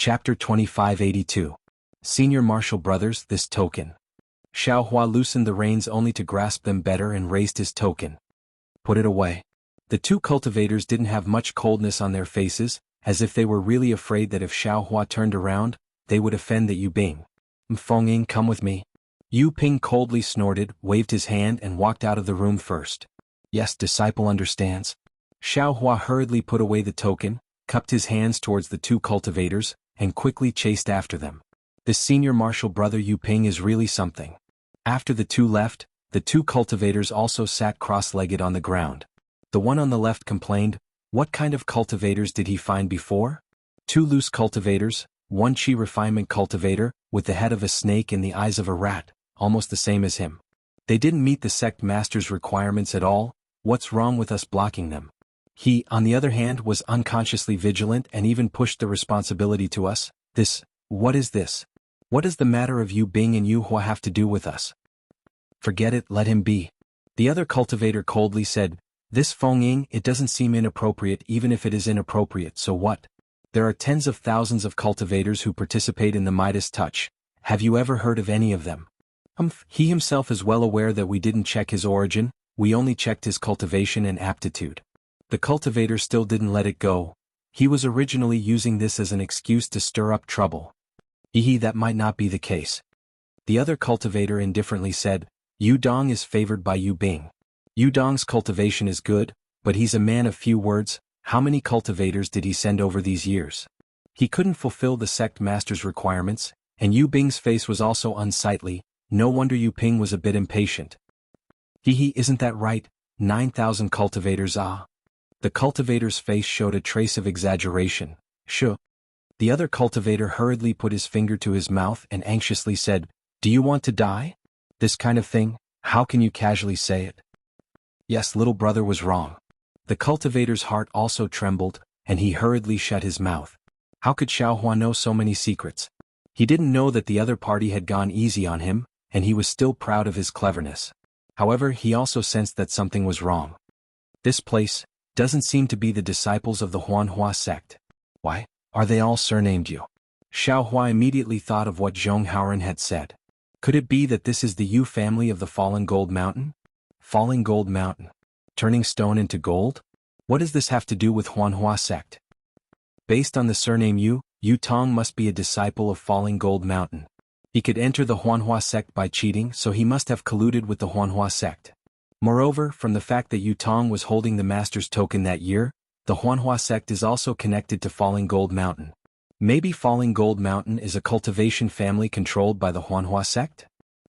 Chapter 2582. Senior Martial Brothers, this token. Xiao Hua loosened the reins only to grasp them better and raised his token. Put it away. The two cultivators didn't have much coldness on their faces, as if they were really afraid that if Xiao Hua turned around, they would offend the Yu Bing. Feng, come with me. Yu Ping coldly snorted, waved his hand and walked out of the room first. Yes, disciple understands. Xiao Hua hurriedly put away the token, cupped his hands towards the two cultivators, and quickly chased after them. This senior martial brother Yu Ping is really something. After the two left, the two cultivators also sat cross-legged on the ground. The one on the left complained, what kind of cultivators did he find before? Two loose cultivators, one chi refinement cultivator, with the head of a snake and the eyes of a rat, almost the same as him. They didn't meet the sect master's requirements at all. What's wrong with us blocking them? He, on the other hand, was unconsciously vigilant and even pushed the responsibility to us. What is this? What does the matter of Yu Bing and Yu Hua have to do with us? Forget it, let him be. The other cultivator coldly said, this Feng Ying, it doesn't seem inappropriate even if it is inappropriate, so what? There are tens of thousands of cultivators who participate in the Midas touch. Have you ever heard of any of them? He himself is well aware that we didn't check his origin, we only checked his cultivation and aptitude. The cultivator still didn't let it go. He was originally using this as an excuse to stir up trouble. That might not be the case. The other cultivator indifferently said, Yu Dong is favored by Yu Bing. Yu Dong's cultivation is good, but he's a man of few words. How many cultivators did he send over these years? He couldn't fulfill the sect master's requirements, and Yu Bing's face was also unsightly. No wonder Yu Ping was a bit impatient. Isn't that right? 9,000 cultivators, ah. The cultivator's face showed a trace of exaggeration. Sure. The other cultivator hurriedly put his finger to his mouth and anxiously said, do you want to die? This kind of thing, how can you casually say it? Yes, little brother was wrong. The cultivator's heart also trembled, and he hurriedly shut his mouth. How could Xiao Hua know so many secrets? He didn't know that the other party had gone easy on him, and he was still proud of his cleverness. However, he also sensed that something was wrong. This place doesn't seem to be the disciples of the Huanhua sect. Why, are they all surnamed Yu? Xiao Hua immediately thought of what Zhong Haoren had said. Could it be that this is the Yu family of the Fallen Gold Mountain? Falling Gold Mountain. Turning stone into gold? What does this have to do with Huanhua sect? Based on the surname Yu, Yu Tong must be a disciple of Falling Gold Mountain. He could enter the Huanhua sect by cheating, so he must have colluded with the Huanhua sect. Moreover, from the fact that Yu Tong was holding the master's token that year, the Huanhua sect is also connected to Falling Gold Mountain. Maybe Falling Gold Mountain is a cultivation family controlled by the Huanhua sect?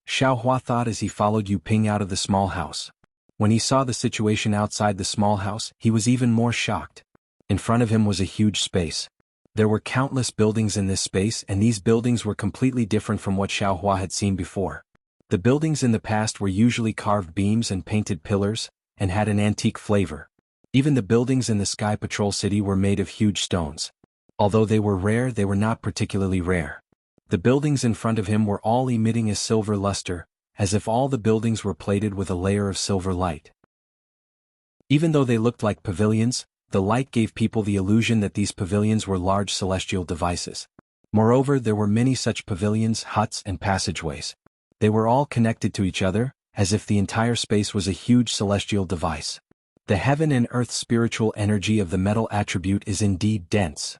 Xiao Hua thought as he followed Yu Ping out of the small house. When he saw the situation outside the small house, he was even more shocked. In front of him was a huge space. There were countless buildings in this space, and these buildings were completely different from what Xiao Hua had seen before. The buildings in the past were usually carved beams and painted pillars, and had an antique flavor. Even the buildings in the Sky Patrol City were made of huge stones. Although they were rare, they were not particularly rare. The buildings in front of him were all emitting a silver luster, as if all the buildings were plated with a layer of silver light. Even though they looked like pavilions, the light gave people the illusion that these pavilions were large celestial devices. Moreover, there were many such pavilions, huts, and passageways. They were all connected to each other, as if the entire space was a huge celestial device. The heaven and earth spiritual energy of the metal attribute is indeed dense.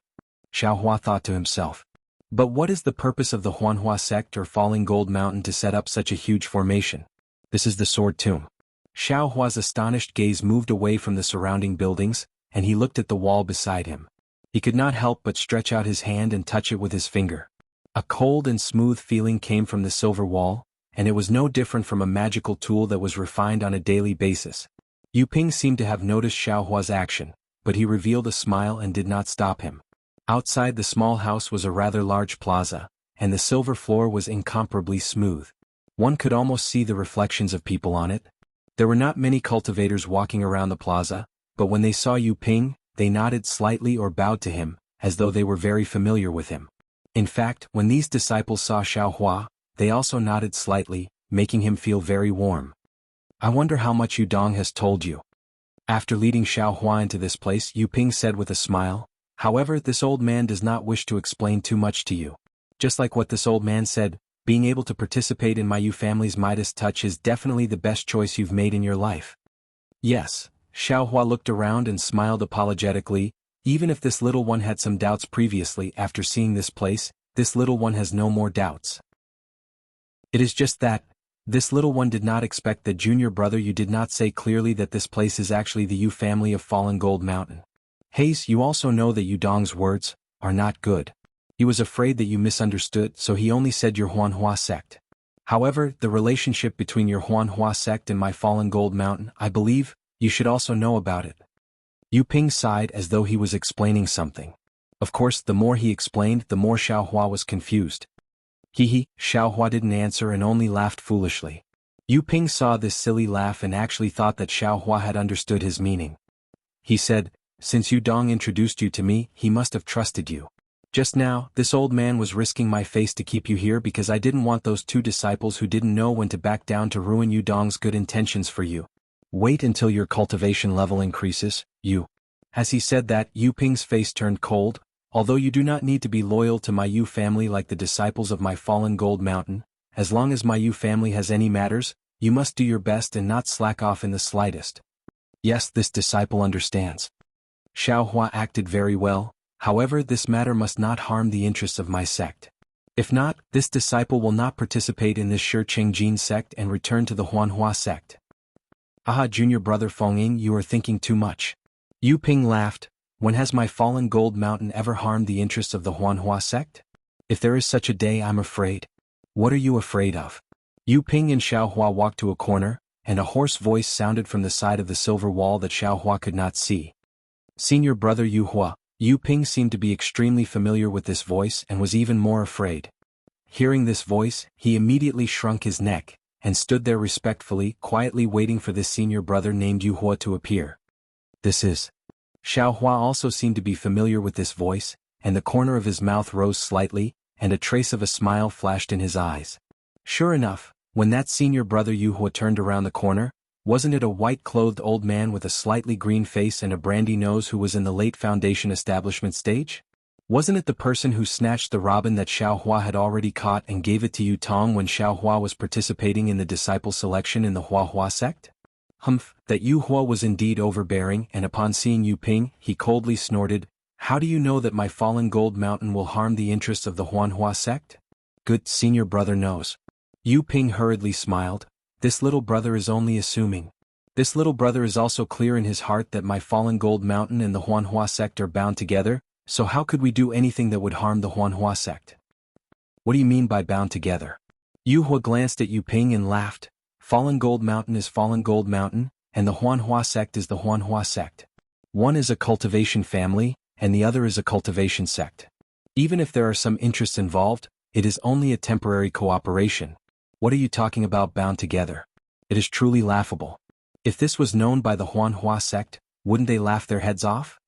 Xiao Hua thought to himself. But what is the purpose of the Huanhua sect or Falling Gold Mountain to set up such a huge formation? This is the Sword Tomb. Xiao Hua's astonished gaze moved away from the surrounding buildings, and he looked at the wall beside him. He could not help but stretch out his hand and touch it with his finger. A cold and smooth feeling came from the silver wall, and it was no different from a magical tool that was refined on a daily basis. Yu Ping seemed to have noticed Xiao Hua's action, but he revealed a smile and did not stop him. Outside the small house was a rather large plaza, and the silver floor was incomparably smooth. One could almost see the reflections of people on it. There were not many cultivators walking around the plaza, but when they saw Yu Ping, they nodded slightly or bowed to him, as though they were very familiar with him. In fact, when these disciples saw Xiao Hua, they also nodded slightly, making him feel very warm. I wonder how much Yu Dong has told you. After leading Xiao Hua into this place, Yu Ping said with a smile, However, this old man does not wish to explain too much to you. Just like what this old man said, being able to participate in my Yu family's Midas touch is definitely the best choice you've made in your life. Yes, Xiaohua looked around and smiled apologetically. Even if this little one had some doubts previously after seeing this place, this little one has no more doubts. It is just that, this little one did not expect that junior brother you did not say clearly that this place is actually the Yu family of Fallen Gold Mountain. Hayes, you also know that Yu Dong's words are not good. He was afraid that you misunderstood, so he only said your Huanhua sect. However, the relationship between your Huanhua sect and my Fallen Gold Mountain, I believe, you should also know about it. Yu Ping sighed as though he was explaining something. Of course, the more he explained, the more Xiaohua was confused. Xiaohua didn't answer and only laughed foolishly. Yu Ping saw this silly laugh and actually thought that Xiaohua had understood his meaning. He said, since Yu Dong introduced you to me, he must have trusted you. Just now, this old man was risking my face to keep you here because I didn't want those two disciples who didn't know when to back down to ruin Yu Dong's good intentions for you. Wait until your cultivation level increases, Yu. As he said that, Yu Ping's face turned cold. Although you do not need to be loyal to my Yu family like the disciples of my Fallen Gold Mountain, as long as my Yu family has any matters, you must do your best and not slack off in the slightest. Yes, this disciple understands. Xiaohua acted very well, however this matter must not harm the interests of my sect. If not, this disciple will not participate in this Shiqing Jin sect and return to the Huanhua sect. Aha, junior brother Fengying, you are thinking too much. Yu Ping laughed. When has my Fallen Gold Mountain ever harmed the interests of the Huanhua sect? If there is such a day, I'm afraid. What are you afraid of? Yu Ping and Xiaohua walked to a corner, and a hoarse voice sounded from the side of the silver wall that Xiaohua could not see. Senior brother Yu Hua. Yu Ping seemed to be extremely familiar with this voice and was even more afraid. Hearing this voice, he immediately shrunk his neck, and stood there respectfully, quietly waiting for this senior brother named Yu Hua to appear. This is. Xiaohua also seemed to be familiar with this voice, and the corner of his mouth rose slightly, and a trace of a smile flashed in his eyes. Sure enough, when that senior brother Yu Hua turned around the corner, wasn't it a white-clothed old man with a slightly green face and a brandy nose who was in the late foundation establishment stage? Wasn't it the person who snatched the robin that Xiaohua had already caught and gave it to Yu Tong when Xiaohua was participating in the disciple selection in the Huahua sect? Humph, that Yu Hua was indeed overbearing, and upon seeing Yu Ping, he coldly snorted, how do you know that my Fallen Gold Mountain will harm the interests of the Huanhua sect? Good senior brother knows. Yu Ping hurriedly smiled. This little brother is only assuming. This little brother is also clear in his heart that my Fallen Gold Mountain and the Huanhua sect are bound together, so how could we do anything that would harm the Huanhua sect? What do you mean by bound together? Yu Hua glanced at Yu Ping and laughed. Fallen Gold Mountain is Fallen Gold Mountain, and the Huanhua sect is the Huanhua sect. One is a cultivation family, and the other is a cultivation sect. Even if there are some interests involved, it is only a temporary cooperation. What are you talking about bound together? It is truly laughable. If this was known by the Huanhua sect, wouldn't they laugh their heads off?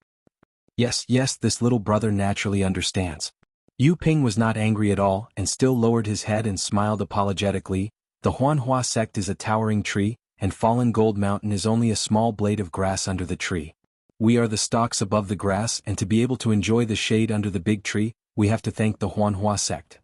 Yes, this little brother naturally understands. Yu Ping was not angry at all and still lowered his head and smiled apologetically. The Huanhua sect is a towering tree, and Fallen Gold Mountain is only a small blade of grass under the tree. We are the stalks above the grass, and to be able to enjoy the shade under the big tree, we have to thank the Huanhua sect.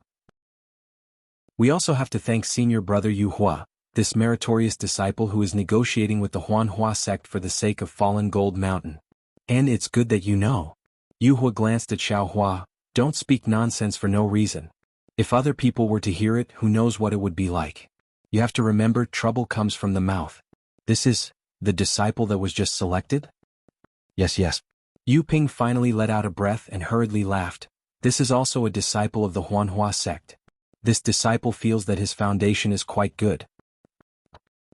We also have to thank senior brother Yu Hua, this meritorious disciple who is negotiating with the Huanhua sect for the sake of Fallen Gold Mountain. And it's good that you know. Yu Hua glanced at Xiaohua. Don't speak nonsense for no reason. If other people were to hear it, who knows what it would be like. You have to remember, trouble comes from the mouth. This is the disciple that was just selected? Yes. Yu Ping finally let out a breath and hurriedly laughed. This is also a disciple of the Huanhua sect. This disciple feels that his foundation is quite good.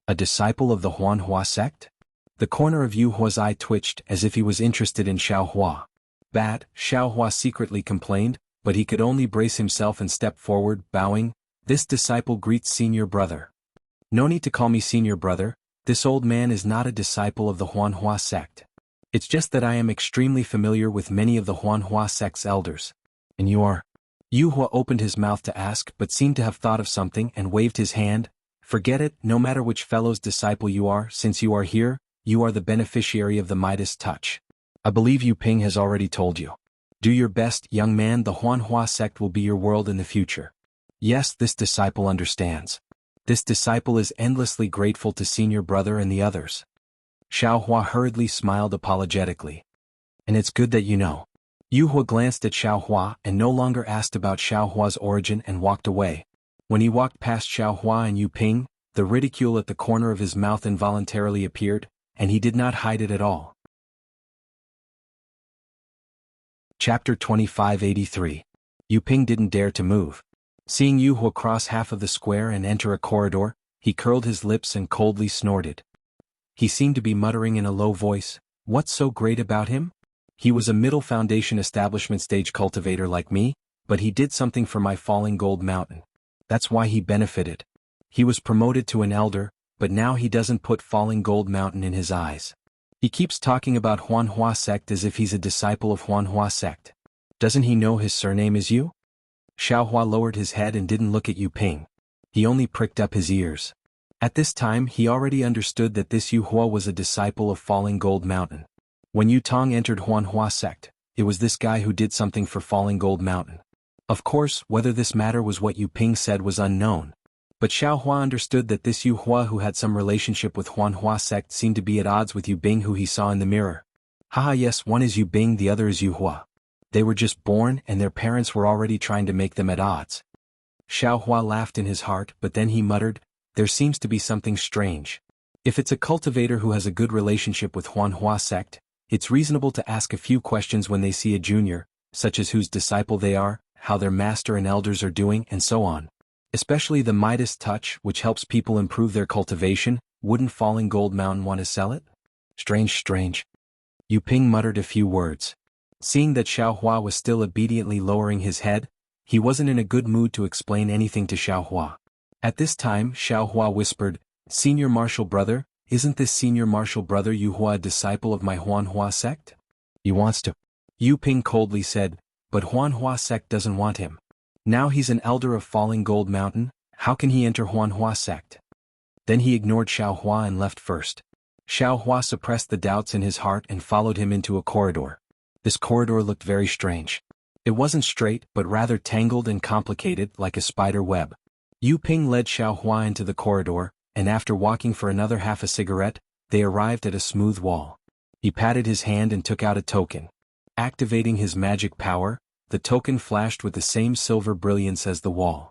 A disciple of the Huanhua sect? The corner of Yu Hua's eye twitched as if he was interested in Xiaohua. Bad, Xiaohua secretly complained, but he could only brace himself and step forward, bowing. This disciple greets senior brother. No need to call me senior brother, this old man is not a disciple of the Huanhua sect. It's just that I am extremely familiar with many of the Huanhua sect's elders. And you are? Yu Hua opened his mouth to ask but seemed to have thought of something and waved his hand. Forget it, no matter which fellow's disciple you are, since you are here, you are the beneficiary of the Midas touch. I believe Yu Ping has already told you. Do your best, young man. The Huanhua sect will be your world in the future. Yes, this disciple understands. This disciple is endlessly grateful to senior brother and the others. Xiaohua hurriedly smiled apologetically. And it's good that you know. Yu Hua glanced at Xiaohua and no longer asked about Xiaohua's origin and walked away. When he walked past Xiaohua and Yu Ping, the ridicule at the corner of his mouth involuntarily appeared, and he did not hide it at all. Chapter 2583. Yu Ping didn't dare to move. Seeing Yu Hua cross half of the square and enter a corridor, he curled his lips and coldly snorted. He seemed to be muttering in a low voice, "What's so great about him? He was a middle foundation establishment stage cultivator like me, but he did something for my falling gold mountain. That's why he benefited. He was promoted to an elder, but now he doesn't put falling gold mountain in his eyes. He keeps talking about Huanhua sect as if he's a disciple of Huanhua sect. Doesn't he know his surname is Yu?" Xiaohua lowered his head and didn't look at Yu Ping. He only pricked up his ears. At this time he already understood that this Yu Hua was a disciple of Falling Gold Mountain. When Yu Tong entered Huanhua sect, it was this guy who did something for Falling Gold Mountain. Of course, whether this matter was what Yu Ping said was unknown. But Xiaohua understood that this Yu Hua who had some relationship with Huanhua sect seemed to be at odds with Yu Bing who he saw in the mirror. Haha, yes, one is Yu Bing, the other is Yu Hua. They were just born and their parents were already trying to make them at odds. Xiaohua laughed in his heart, but then he muttered, "There seems to be something strange. If it's a cultivator who has a good relationship with Huanhua sect, it's reasonable to ask a few questions when they see a junior, such as whose disciple they are, how their master and elders are doing, and so on. Especially the Midas touch, which helps people improve their cultivation. Wouldn't Falling Gold Mountain want to sell it? Strange. Yu Ping muttered a few words. Seeing that Xiaohua was still obediently lowering his head, he wasn't in a good mood to explain anything to Xiaohua. At this time, Xiaohua whispered, "Senior Martial Brother, isn't this Senior Martial Brother Yu Hua a disciple of my Huanhua sect?" "He wants to." Yu Ping coldly said, "But Huanhua sect doesn't want him. Now he's an elder of Falling Gold Mountain, how can he enter Huanhua sect?" Then he ignored Xiaohua and left first. Xiaohua suppressed the doubts in his heart and followed him into a corridor. This corridor looked very strange. It wasn't straight but rather tangled and complicated like a spider web. Yu Ping led Xiaohua into the corridor, and after walking for another half a cigarette, they arrived at a smooth wall. He patted his hand and took out a token. Activating his magic power, the token flashed with the same silver brilliance as the wall.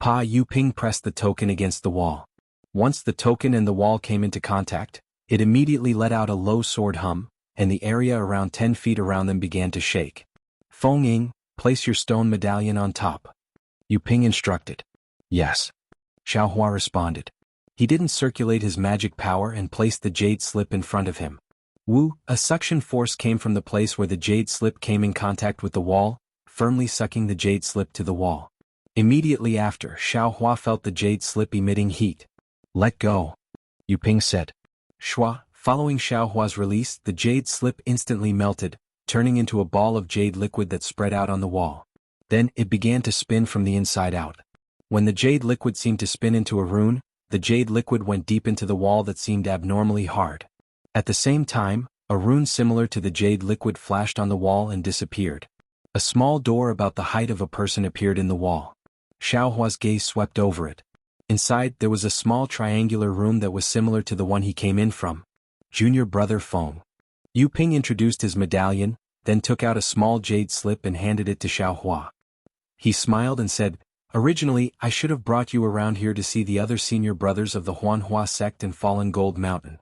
Yu Ping pressed the token against the wall. Once the token and the wall came into contact, it immediately let out a low sword hum, and the area around 10 feet around them began to shake. "Feng Ying, place your stone medallion on top," Yu Ping instructed. "Yes," Xiaohua responded. He didn't circulate his magic power and placed the jade slip in front of him. A suction force came from the place where the jade slip came in contact with the wall, firmly sucking the jade slip to the wall. Immediately after, Xiaohua felt the jade slip emitting heat. "Let go," Yu Ping said. Following Xiaohua's release, the jade slip instantly melted, turning into a ball of jade liquid that spread out on the wall. Then, it began to spin from the inside out. When the jade liquid seemed to spin into a rune, the jade liquid went deep into the wall that seemed abnormally hard. At the same time, a rune similar to the jade liquid flashed on the wall and disappeared. A small door about the height of a person appeared in the wall. Xiaohua's gaze swept over it. Inside, there was a small triangular room that was similar to the one he came in from. "Junior Brother Feng." Yu Ping introduced his medallion, then took out a small jade slip and handed it to Xiaohua. He smiled and said, "Originally, I should have brought you around here to see the other senior brothers of the Huanhua sect in Fallen Gold Mountain.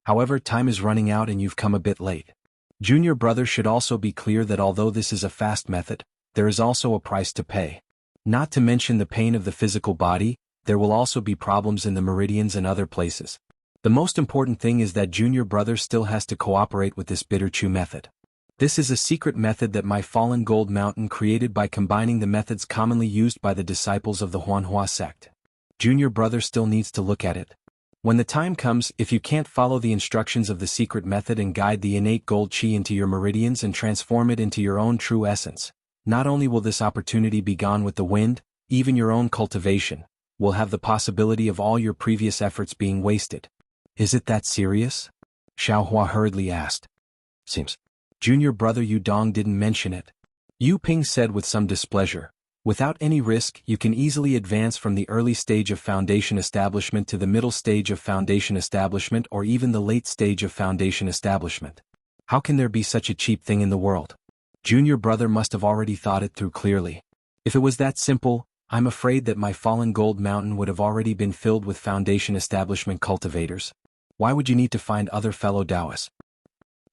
However, time is running out and you've come a bit late. Junior Brother should also be clear that although this is a fast method, there is also a price to pay. Not to mention the pain of the physical body, there will also be problems in the meridians and other places. The most important thing is that Junior Brother still has to cooperate with this bitter chew method. This is a secret method that my Fallen Gold Mountain created by combining the methods commonly used by the disciples of the Huanhua sect. Junior Brother still needs to look at it. When the time comes, if you can't follow the instructions of the secret method and guide the innate gold chi into your meridians and transform it into your own true essence, not only will this opportunity be gone with the wind, even your own cultivation will have the possibility of all your previous efforts being wasted. Is it that serious? Xiaohua hurriedly asked. Seems. Junior brother Yudong didn't mention it. Yu Ping said with some displeasure. Without any risk, you can easily advance from the early stage of foundation establishment to the middle stage of foundation establishment or even the late stage of foundation establishment. How can there be such a cheap thing in the world? Junior brother must have already thought it through clearly. If it was that simple, I'm afraid that my fallen gold mountain would have already been filled with foundation establishment cultivators. Why would you need to find other fellow Taoists?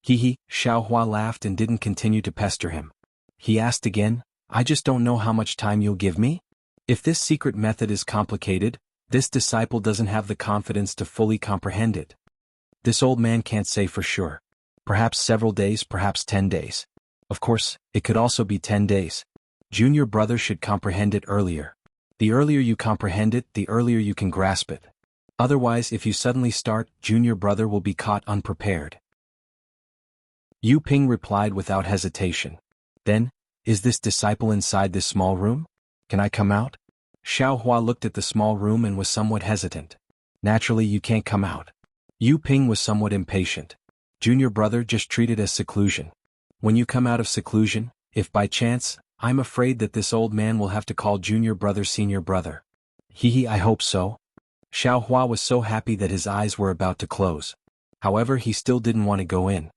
Xiaohua laughed and didn't continue to pester him. He asked again, I just don't know how much time you'll give me? If this secret method is complicated, this disciple doesn't have the confidence to fully comprehend it. This old man can't say for sure. Perhaps several days, perhaps 10 days. Of course, it could also be 10 days. Junior brother should comprehend it earlier. The earlier you comprehend it, the earlier you can grasp it. Otherwise, if you suddenly start, junior brother will be caught unprepared. Yu Ping replied without hesitation. Then, is this disciple inside this small room? Can I come out? Xiaohua looked at the small room and was somewhat hesitant. Naturally, you can't come out. Yu Ping was somewhat impatient. Junior brother, just treat it as seclusion. When you come out of seclusion, if by chance, I'm afraid that this old man will have to call junior brother senior brother. I hope so. Xiaohua was so happy that his eyes were about to close. However, he still didn't want to go in.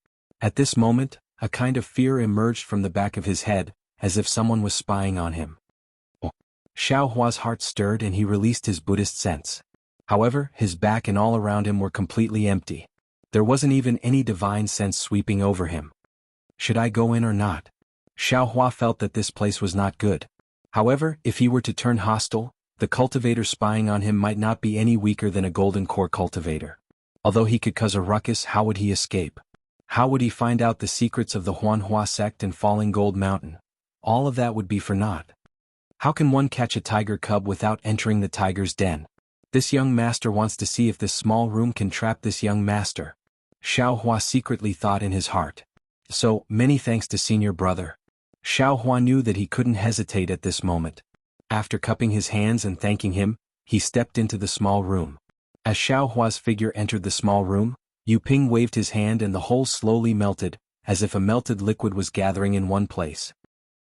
At this moment, a kind of fear emerged from the back of his head, as if someone was spying on him. Xiaohua's heart stirred and he released his Buddhist sense. However, his back and all around him were completely empty. There wasn't even any divine sense sweeping over him. Should I go in or not? Xiaohua felt that this place was not good. However, if he were to turn hostile, the cultivator spying on him might not be any weaker than a golden core cultivator. Although he could cause a ruckus, how would he escape? How would he find out the secrets of the Huanhua sect and falling gold mountain? All of that would be for naught. How can one catch a tiger cub without entering the tiger's den? This young master wants to see if this small room can trap this young master. Xiaohua secretly thought in his heart. So, many thanks to senior brother. Xiaohua knew that he couldn't hesitate at this moment. After cupping his hands and thanking him, he stepped into the small room. As Xiaohua's figure entered the small room, Yu Ping waved his hand and the whole slowly melted, as if a melted liquid was gathering in one place.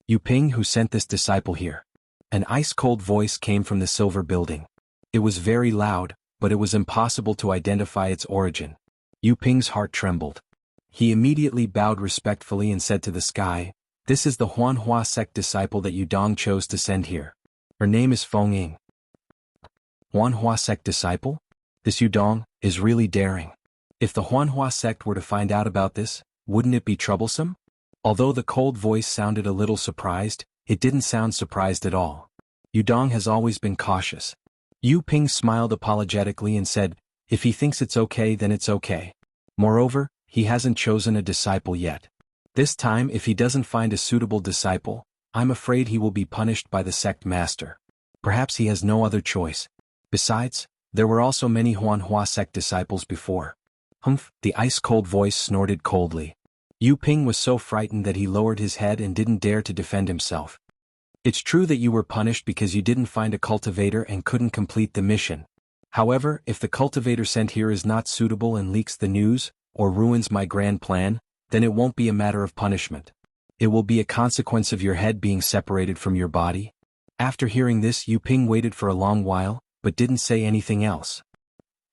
Yu Ping, who sent this disciple here? An ice-cold voice came from the silver building. It was very loud, but it was impossible to identify its origin. Yu Ping's heart trembled. He immediately bowed respectfully and said to the sky, This is the Huanhua sect disciple that Yudong chose to send here. Her name is Feng Ying. Huanhua sect disciple? This Yudong is really daring. If the Huanhua sect were to find out about this, wouldn't it be troublesome? Although the cold voice sounded a little surprised, it didn't sound surprised at all. Yudong has always been cautious. Yu Ping smiled apologetically and said, If he thinks it's okay, then it's okay. Moreover, he hasn't chosen a disciple yet. This time, if he doesn't find a suitable disciple, I'm afraid he will be punished by the sect master. Perhaps he has no other choice. Besides, there were also many Huanhua sect disciples before. Humph, the ice-cold voice snorted coldly. Yu Ping was so frightened that he lowered his head and didn't dare to defend himself. It's true that you were punished because you didn't find a cultivator and couldn't complete the mission. However, if the cultivator sent here is not suitable and leaks the news, or ruins my grand plan, then it won't be a matter of punishment. It will be a consequence of your head being separated from your body. After hearing this, Yu Ping waited for a long while, but didn't say anything else.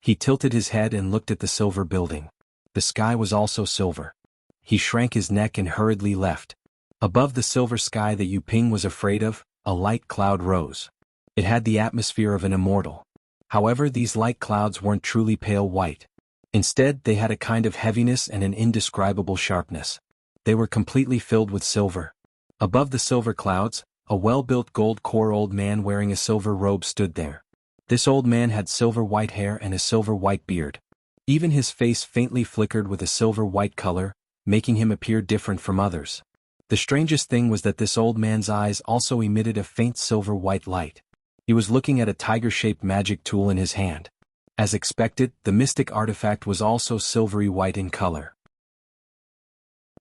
He tilted his head and looked at the silver building. The sky was also silver. He shrank his neck and hurriedly left. Above the silver sky that Yu Ping was afraid of, a light cloud rose. It had the atmosphere of an immortal. However, these light clouds weren't truly pale white. Instead, they had a kind of heaviness and an indescribable sharpness. They were completely filled with silver. Above the silver clouds, a well-built gold-core old man wearing a silver robe stood there. This old man had silver-white hair and a silver-white beard. Even his face faintly flickered with a silver-white color, making him appear different from others. The strangest thing was that this old man's eyes also emitted a faint silver-white light. He was looking at a tiger-shaped magic tool in his hand. As expected, the mystic artifact was also silvery white in color.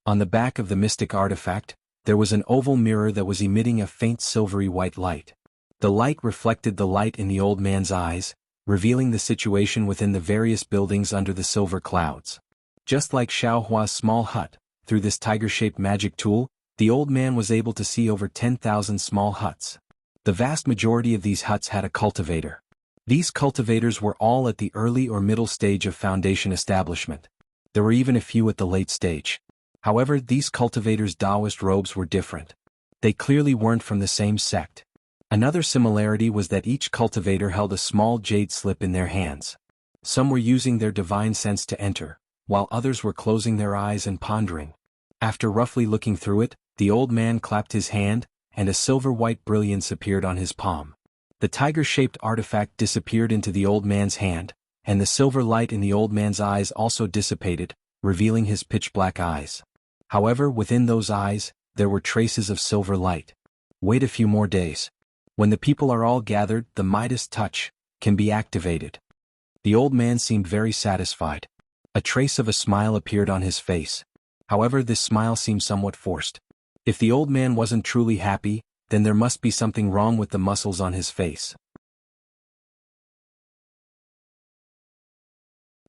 On the back of the mystic artifact, there was an oval mirror that was emitting a faint silvery white light. The light reflected the light in the old man's eyes, revealing the situation within the various buildings under the silver clouds. Just like Xiaohua's small hut, through this tiger-shaped magic tool, the old man was able to see over 10,000 small huts. The vast majority of these huts had a cultivator. These cultivators were all at the early or middle stage of foundation establishment. There were even a few at the late stage. However, these cultivators' Taoist robes were different. They clearly weren't from the same sect. Another similarity was that each cultivator held a small jade slip in their hands. Some were using their divine sense to enter, while others were closing their eyes and pondering. After roughly looking through it, the old man clapped his hand, and a silver-white brilliance appeared on his palm. The tiger-shaped artifact disappeared into the old man's hand, and the silver light in the old man's eyes also dissipated, revealing his pitch-black eyes. However, within those eyes, there were traces of silver light. Wait a few more days. When the people are all gathered, the Midas touch can be activated. The old man seemed very satisfied. A trace of a smile appeared on his face. However, this smile seemed somewhat forced. If the old man wasn't truly happy, then there must be something wrong with the muscles on his face.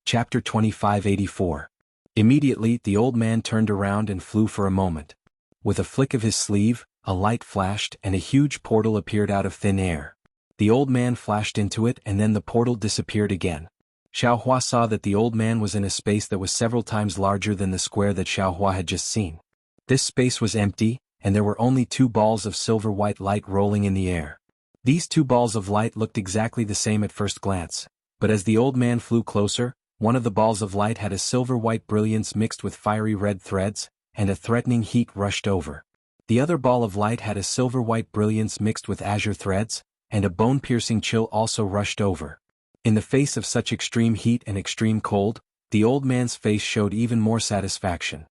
Chapter 2584. Immediately, the old man turned around and flew for a moment. With a flick of his sleeve, a light flashed and a huge portal appeared out of thin air. The old man flashed into it and then the portal disappeared again. Xiaohua saw that the old man was in a space that was several times larger than the square that Xiaohua had just seen. This space was empty, and there were only 2 balls of silver-white light rolling in the air. These 2 balls of light looked exactly the same at first glance, but as the old man flew closer, one of the balls of light had a silver-white brilliance mixed with fiery red threads, and a threatening heat rushed over. The other ball of light had a silver-white brilliance mixed with azure threads, and a bone-piercing chill also rushed over. In the face of such extreme heat and extreme cold, the old man's face showed even more satisfaction.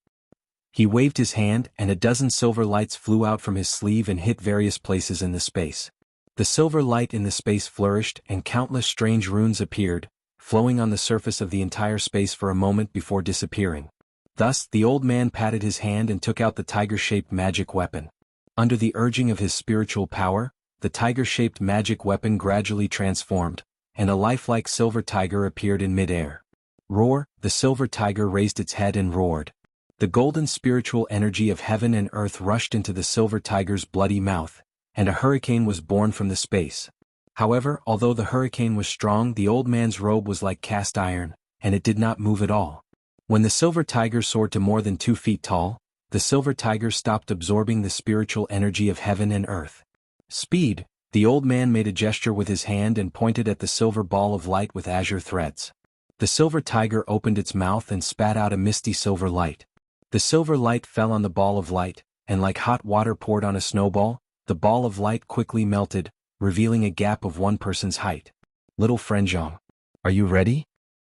He waved his hand and a dozen silver lights flew out from his sleeve and hit various places in the space. The silver light in the space flourished and countless strange runes appeared, flowing on the surface of the entire space for a moment before disappearing. Thus, the old man patted his hand and took out the tiger-shaped magic weapon. Under the urging of his spiritual power, the tiger-shaped magic weapon gradually transformed, and a lifelike silver tiger appeared in mid-air. Roar! The silver tiger raised its head and roared. The golden spiritual energy of heaven and earth rushed into the silver tiger's bloody mouth, and a hurricane was born from the space. However, although the hurricane was strong, the old man's robe was like cast iron, and it did not move at all. When the silver tiger soared to more than 2 feet tall, the silver tiger stopped absorbing the spiritual energy of heaven and earth. Speed! The old man made a gesture with his hand and pointed at the silver ball of light with azure threads. The silver tiger opened its mouth and spat out a misty silver light. The silver light fell on the ball of light, and like hot water poured on a snowball, the ball of light quickly melted, revealing a gap of 1 person's height. Little friend Zhang, are you ready?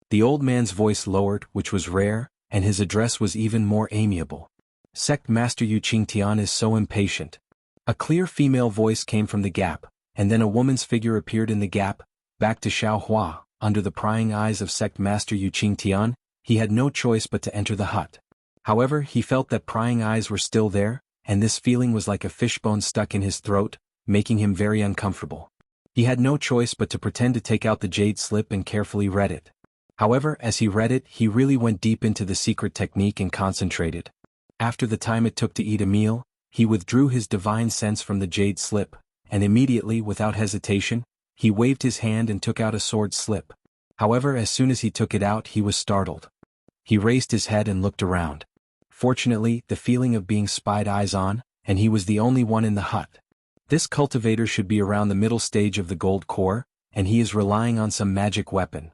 The old man's voice lowered, which was rare, and his address was even more amiable. Sect Master Yu Qingtian is so impatient. A clear female voice came from the gap, and then a woman's figure appeared in the gap. Back to Xiaohua, under the prying eyes of Sect Master Yu Qingtian, he had no choice but to enter the hut. However, he felt that prying eyes were still there, and this feeling was like a fishbone stuck in his throat, making him very uncomfortable. He had no choice but to pretend to take out the jade slip and carefully read it. However, as he read it, he really went deep into the secret technique and concentrated. After the time it took to eat a meal, he withdrew his divine sense from the jade slip, and immediately, without hesitation, he waved his hand and took out a sword slip. However, as soon as he took it out, he was startled. He raised his head and looked around. Fortunately, the feeling of being spied eyes on, and he was the only one in the hut. This cultivator should be around the middle stage of the gold core, and he is relying on some magic weapon.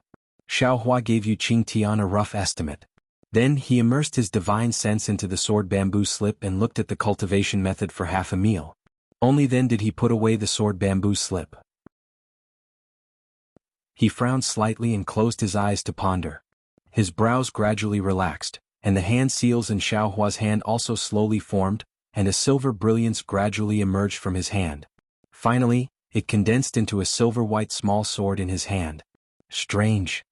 Xiaohua gave Yu Qingtian a rough estimate. Then he immersed his divine sense into the sword bamboo slip and looked at the cultivation method for half a meal. Only then did he put away the sword bamboo slip. He frowned slightly and closed his eyes to ponder. His brows gradually relaxed, and the hand seals in Xiaohua's hand also slowly formed, and a silver brilliance gradually emerged from his hand. Finally, it condensed into a silver-white small sword in his hand. Strange.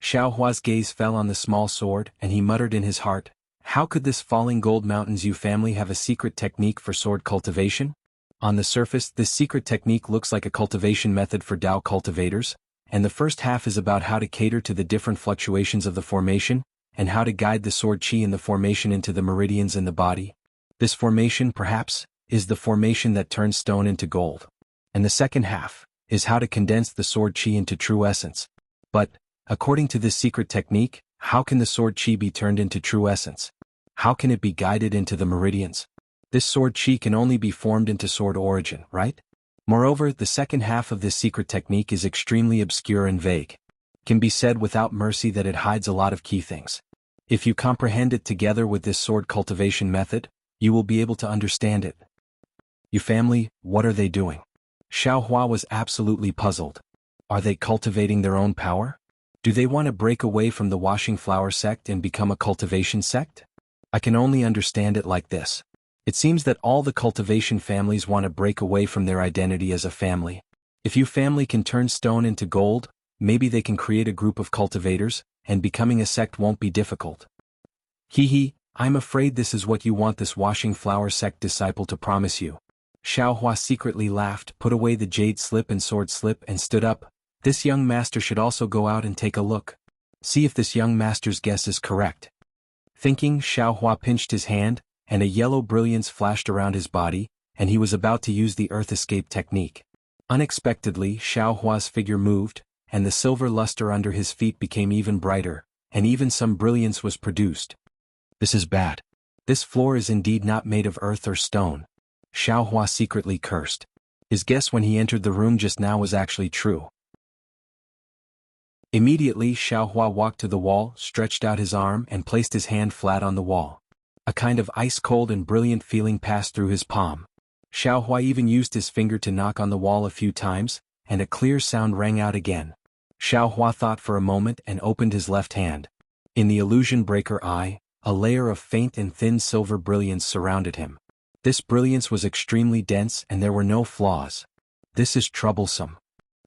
Xiaohua's gaze fell on the small sword, and he muttered in his heart, "How could this falling gold mountains Yu family have a secret technique for sword cultivation?" On the surface, this secret technique looks like a cultivation method for Dao cultivators, and the first half is about how to cater to the different fluctuations of the formation, and how to guide the sword chi in the formation into the meridians in the body. This formation, perhaps, is the formation that turns stone into gold. And the second half is how to condense the sword chi into true essence. But, according to this secret technique, how can the sword chi be turned into true essence? How can it be guided into the meridians? This sword chi can only be formed into sword origin, right? Moreover, the second half of this secret technique is extremely obscure and vague. It can be said without mercy that it hides a lot of key things. If you comprehend it together with this sword cultivation method, you will be able to understand it. You family, what are they doing? Xiao Hua was absolutely puzzled. Are they cultivating their own power? Do they want to break away from the washing flower sect and become a cultivation sect? I can only understand it like this. It seems that all the cultivation families want to break away from their identity as a family. If you family can turn stone into gold, maybe they can create a group of cultivators, and becoming a sect won't be difficult. I'm afraid this is what you want this washing flower sect disciple to promise you. Xiao Hua secretly laughed, put away the jade slip and sword slip and stood up. This young master should also go out and take a look. See if this young master's guess is correct. Thinking, Xiao Hua pinched his hand, and a yellow brilliance flashed around his body, and he was about to use the earth escape technique. Unexpectedly, Xiao Hua's figure moved, and the silver luster under his feet became even brighter, and even some brilliance was produced. This is bad. This floor is indeed not made of earth or stone. Xiao Hua secretly cursed. His guess when he entered the room just now was actually true. Immediately, Xiao Hua walked to the wall, stretched out his arm and placed his hand flat on the wall. A kind of ice-cold and brilliant feeling passed through his palm. Xiao Hua even used his finger to knock on the wall a few times, and a clear sound rang out again. Xiao Hua thought for a moment and opened his left hand. In the illusion breaker eye, a layer of faint and thin silver brilliance surrounded him. This brilliance was extremely dense and there were no flaws. This is troublesome.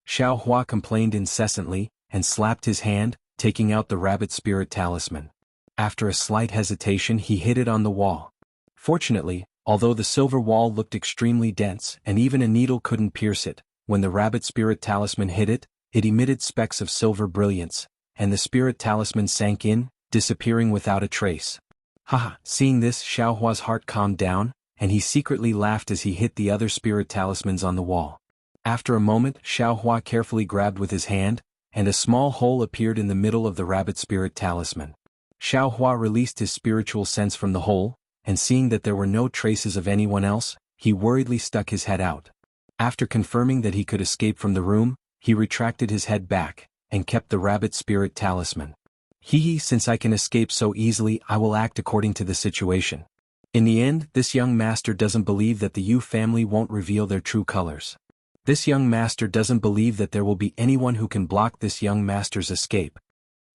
Xiao Hua complained incessantly, and slapped his hand, taking out the rabbit spirit talisman. After a slight hesitation he hit it on the wall. Fortunately, although the silver wall looked extremely dense and even a needle couldn't pierce it, when the rabbit spirit talisman hit it, it emitted specks of silver brilliance, and the spirit talisman sank in, disappearing without a trace. Haha, seeing this, Xiao Hua's heart calmed down, and he secretly laughed as he hit the other spirit talismans on the wall. After a moment, Xiao Hua carefully grabbed with his hand, and a small hole appeared in the middle of the rabbit spirit talisman. Xiao Hua released his spiritual sense from the hole, and seeing that there were no traces of anyone else, he worriedly stuck his head out. After confirming that he could escape from the room, he retracted his head back, and kept the rabbit spirit talisman. Since I can escape so easily, I will act according to the situation. In the end, this young master doesn't believe that the Yu family won't reveal their true colors. This young master doesn't believe that there will be anyone who can block this young master's escape.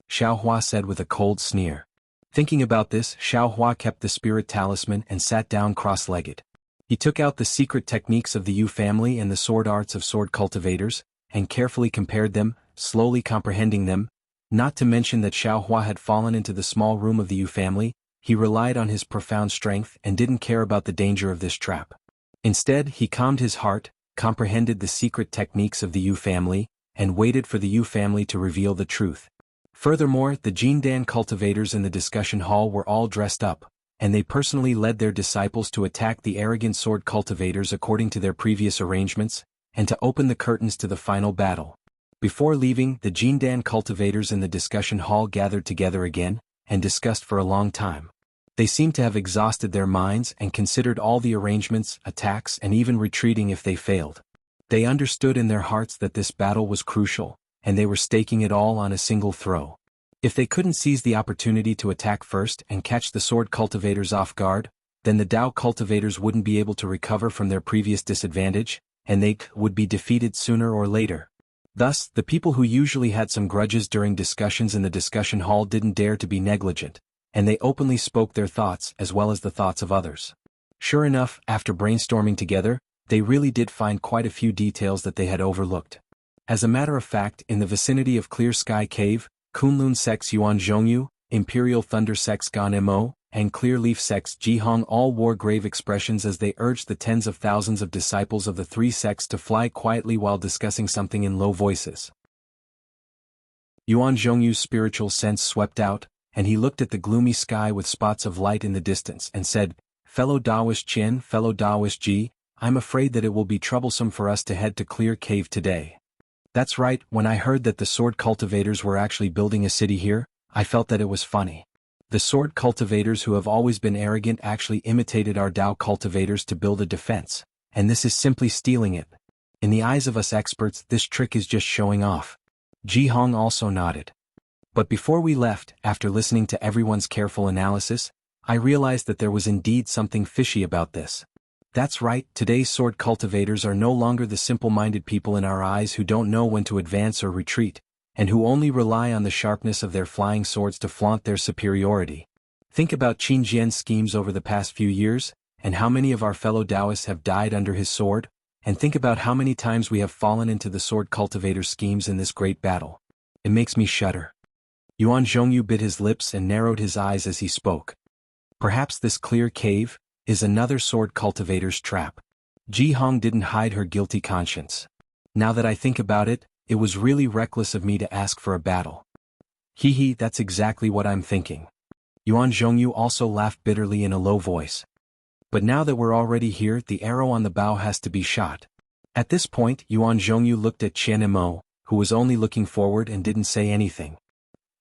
Xiao Hua said with a cold sneer. Thinking about this, Xiao Hua kept the spirit talisman and sat down cross-legged. He took out the secret techniques of the Yu family and the sword arts of sword cultivators, and carefully compared them, slowly comprehending them. Not to mention that Xiao Hua had fallen into the small room of the Yu family, he relied on his profound strength and didn't care about the danger of this trap. Instead, he calmed his heart, comprehended the secret techniques of the Yu family, and waited for the Yu family to reveal the truth. Furthermore, the Jindan cultivators in the discussion hall were all dressed up, and they personally led their disciples to attack the arrogant sword cultivators according to their previous arrangements, and to open the curtains to the final battle. Before leaving, the Jindan cultivators in the discussion hall gathered together again, and discussed for a long time. They seemed to have exhausted their minds and considered all the arrangements, attacks and even retreating if they failed. They understood in their hearts that this battle was crucial, and they were staking it all on a single throw. If they couldn't seize the opportunity to attack first and catch the sword cultivators off guard, then the Dao cultivators wouldn't be able to recover from their previous disadvantage, and they would be defeated sooner or later. Thus, the people who usually had some grudges during discussions in the discussion hall didn't dare to be negligent, and they openly spoke their thoughts as well as the thoughts of others. Sure enough, after brainstorming together, they really did find quite a few details that they had overlooked. As a matter of fact, in the vicinity of Clear Sky Cave, Kunlun sects Yuan Zhongyu, Imperial Thunder sects Gan Mo, and Clear Leaf sects Jihong all wore grave expressions as they urged the tens of thousands of disciples of the three sects to fly quietly while discussing something in low voices. Yuan Zhongyu's spiritual sense swept out, and he looked at the gloomy sky with spots of light in the distance and said, "Fellow Daoist Qian, fellow Daoist Ji, I'm afraid that it will be troublesome for us to head to Clear Cave today." That's right, when I heard that the sword cultivators were actually building a city here, I felt that it was funny. The sword cultivators who have always been arrogant actually imitated our Dao cultivators to build a defense, and this is simply stealing it. In the eyes of us experts, this trick is just showing off. Ji Hong also nodded. But before we left, after listening to everyone's careful analysis, I realized that there was indeed something fishy about this. That's right, today's sword cultivators are no longer the simple-minded people in our eyes who don't know when to advance or retreat, and who only rely on the sharpness of their flying swords to flaunt their superiority. Think about Qin Jian's schemes over the past few years, and how many of our fellow Taoists have died under his sword, and think about how many times we have fallen into the sword cultivator schemes in this great battle. It makes me shudder. Yuan Zhongyu bit his lips and narrowed his eyes as he spoke. Perhaps this Clear Cave is another sword cultivator's trap. Ji Hong didn't hide her guilty conscience. Now that I think about it, it was really reckless of me to ask for a battle. Hee, that's exactly what I'm thinking. Yuan Zhongyu also laughed bitterly in a low voice. But now that we're already here, the arrow on the bow has to be shot. At this point, Yuan Zhongyu looked at Qian Mo, who was only looking forward and didn't say anything.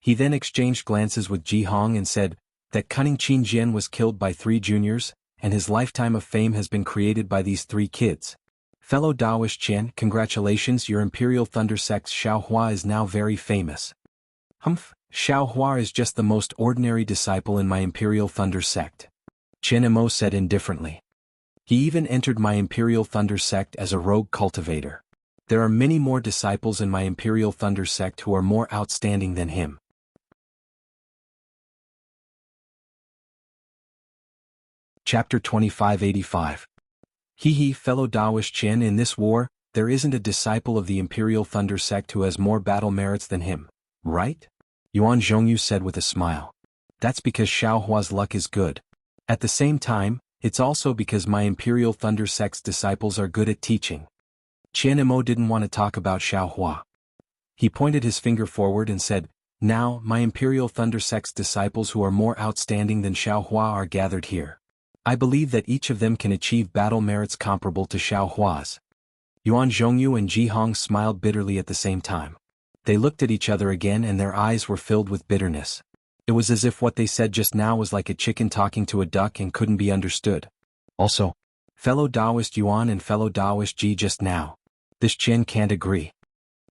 He then exchanged glances with Ji Hong and said, "That cunning Qin Jian was killed by 3 juniors, and his lifetime of fame has been created by these 3 kids. Fellow Daoist Qian, congratulations, your Imperial Thunder Sect's Xiao Hua is now very famous." "Humph, Xiao Hua is just the most ordinary disciple in my Imperial Thunder Sect," Qian Mo said indifferently. "He even entered my Imperial Thunder Sect as a rogue cultivator. There are many more disciples in my Imperial Thunder Sect who are more outstanding than him." Chapter 2585. Hee, fellow Daoist Qian, in this war, there isn't a disciple of the Imperial Thunder Sect who has more battle merits than him, right? Yuan Zhongyu said with a smile. That's because Xiao Hua's luck is good. At the same time, it's also because my Imperial Thunder Sect's disciples are good at teaching. Qian Mo didn't want to talk about Xiao Hua. He pointed his finger forward and said, "Now, my Imperial Thunder Sect's disciples who are more outstanding than Xiao Hua are gathered here. I believe that each of them can achieve battle merits comparable to Xiao Hua's." Yuan Zhongyu and Ji Hong smiled bitterly at the same time. They looked at each other again and their eyes were filled with bitterness. It was as if what they said just now was like a chicken talking to a duck and couldn't be understood. Also, fellow Daoist Yuan and fellow Daoist Ji just now. This Qian can't agree.